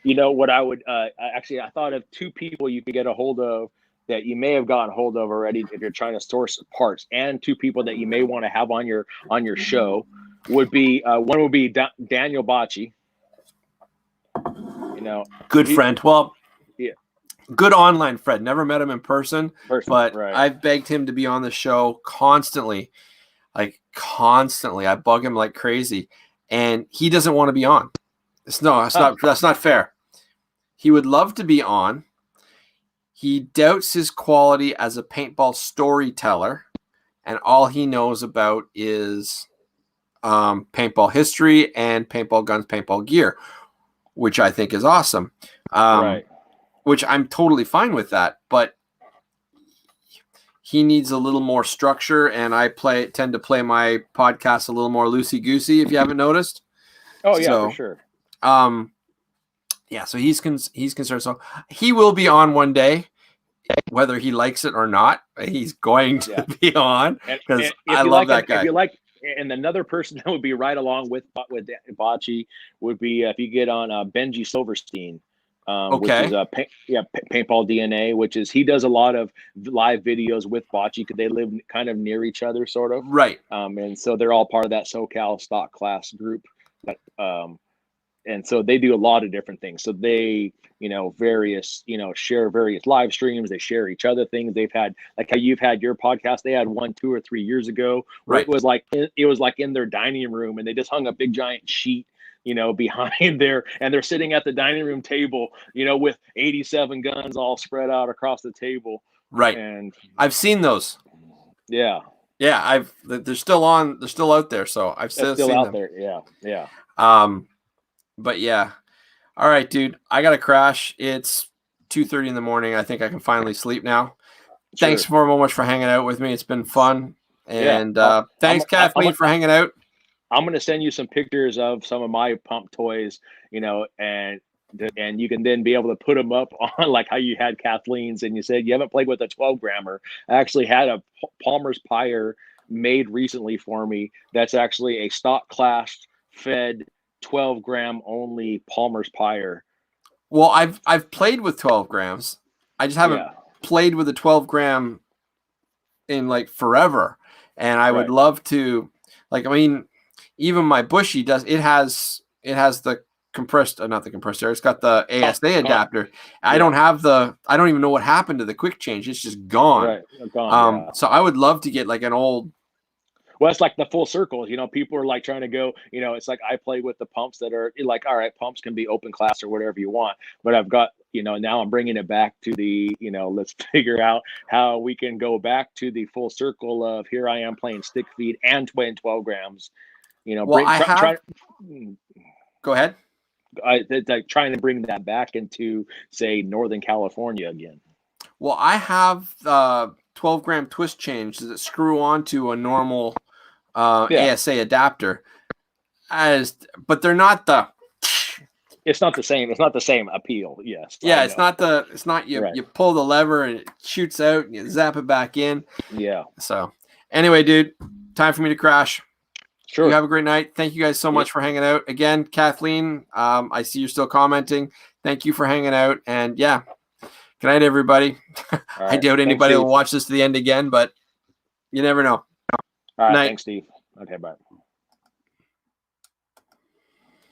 Speaker 5: what I would I thought of 2 people you could get a hold of that you may have gotten hold of already if you're trying to source parts, and 2 people that you may want to have on your show would be one would be Daniel Bocci.
Speaker 1: Good friend. Well, good online friend. Never met him in person, but I've begged him to be on the show constantly. I bug him like crazy, and he doesn't want to be on. That's not fair. He would love to be on. He doubts his quality as a paintball storyteller, and all he knows about is paintball history and paintball guns, paintball gear, which I think is awesome. Which I'm totally fine with that, but he needs a little more structure, and I tend to play my podcast a little more loosey-goosey, if you haven't noticed.
Speaker 5: Oh yeah, for sure.
Speaker 1: So he's concerned. So he will be on one day, whether he likes it or not. He's going to be on, because I love that guy.
Speaker 5: If you like, and another person that would be right along with Bocci would be if you get on Benji Silverstein, which is Paintball DNA, which is, he does a lot of live videos with Bocci because they live kind of near each other, sort of.
Speaker 1: Right.
Speaker 5: And so they're all part of that SoCal Stock Class group. But and so they do a lot of different things. So they, various, share various live streams. They share each other things. They've had, like how you've had your podcast. They had one 2 or 3 years ago where
Speaker 1: Right.
Speaker 5: it was like in their dining room, and they just hung a big giant sheet, behind there, and they're sitting at the dining room table, with 87 guns all spread out across the table.
Speaker 1: Right.
Speaker 5: And
Speaker 1: I've seen those.
Speaker 5: yeah,
Speaker 1: Yeah, they're still on. They're still out there. So I've
Speaker 5: they're still
Speaker 1: seen
Speaker 5: out
Speaker 1: them.
Speaker 5: there. Yeah.
Speaker 1: But yeah. All right, dude. I gotta crash. It's 2:30 in the morning. I think I can finally sleep now. Thanks
Speaker 5: Sure.
Speaker 1: so much for hanging out with me. It's been fun. And
Speaker 5: Yeah.
Speaker 1: thanks, Kathleen, for hanging out.
Speaker 5: I'm going to send you some pictures of some of my pump toys, and you can then be able to put them up on like how you had Kathleen's, and you said you haven't played with a 12 grammer. I actually had a Palmer's Pyre made recently for me. That's actually a stock class fed 12 gram only Palmer's Pyre.
Speaker 1: Well, I've played with 12 grams. I just haven't played with a 12 gram in like forever. And I would love to, like, I mean, even my Bushy does, it has the compressed, not the compressed air. It's got the ASA adapter. I don't even know what happened to the quick change. It's just gone.
Speaker 5: Right. Gone,
Speaker 1: So I would love to get like an old.
Speaker 5: Well, it's like the full circle. People are like trying to go, it's like I play with the pumps that are like, all right, pumps can be open class or whatever you want. But I've got, now I'm bringing it back to the, let's figure out how we can go back to the full circle of here I am playing stick feed and 12 grams.
Speaker 1: Well, go ahead.
Speaker 5: It's like trying to bring that back into, say, Northern California again.
Speaker 1: Well, I have 12 gram twist change that screw onto a normal ASA adapter, but they're not the.
Speaker 5: It's not the same. It's not the same appeal. Yes.
Speaker 1: Yeah, it's not you pull the lever and it shoots out and you zap it back in.
Speaker 5: Yeah.
Speaker 1: So anyway, dude, time for me to crash.
Speaker 5: Sure.
Speaker 1: You have a great night. Thank you guys so much for hanging out. Again, Kathleen, I see you're still commenting. Thank you for hanging out. And yeah, good night, everybody.
Speaker 5: Right.
Speaker 1: I doubt anybody will watch this to the end again, but you never know.
Speaker 5: All right.
Speaker 1: Night.
Speaker 5: Thanks, Steve. Okay, bye.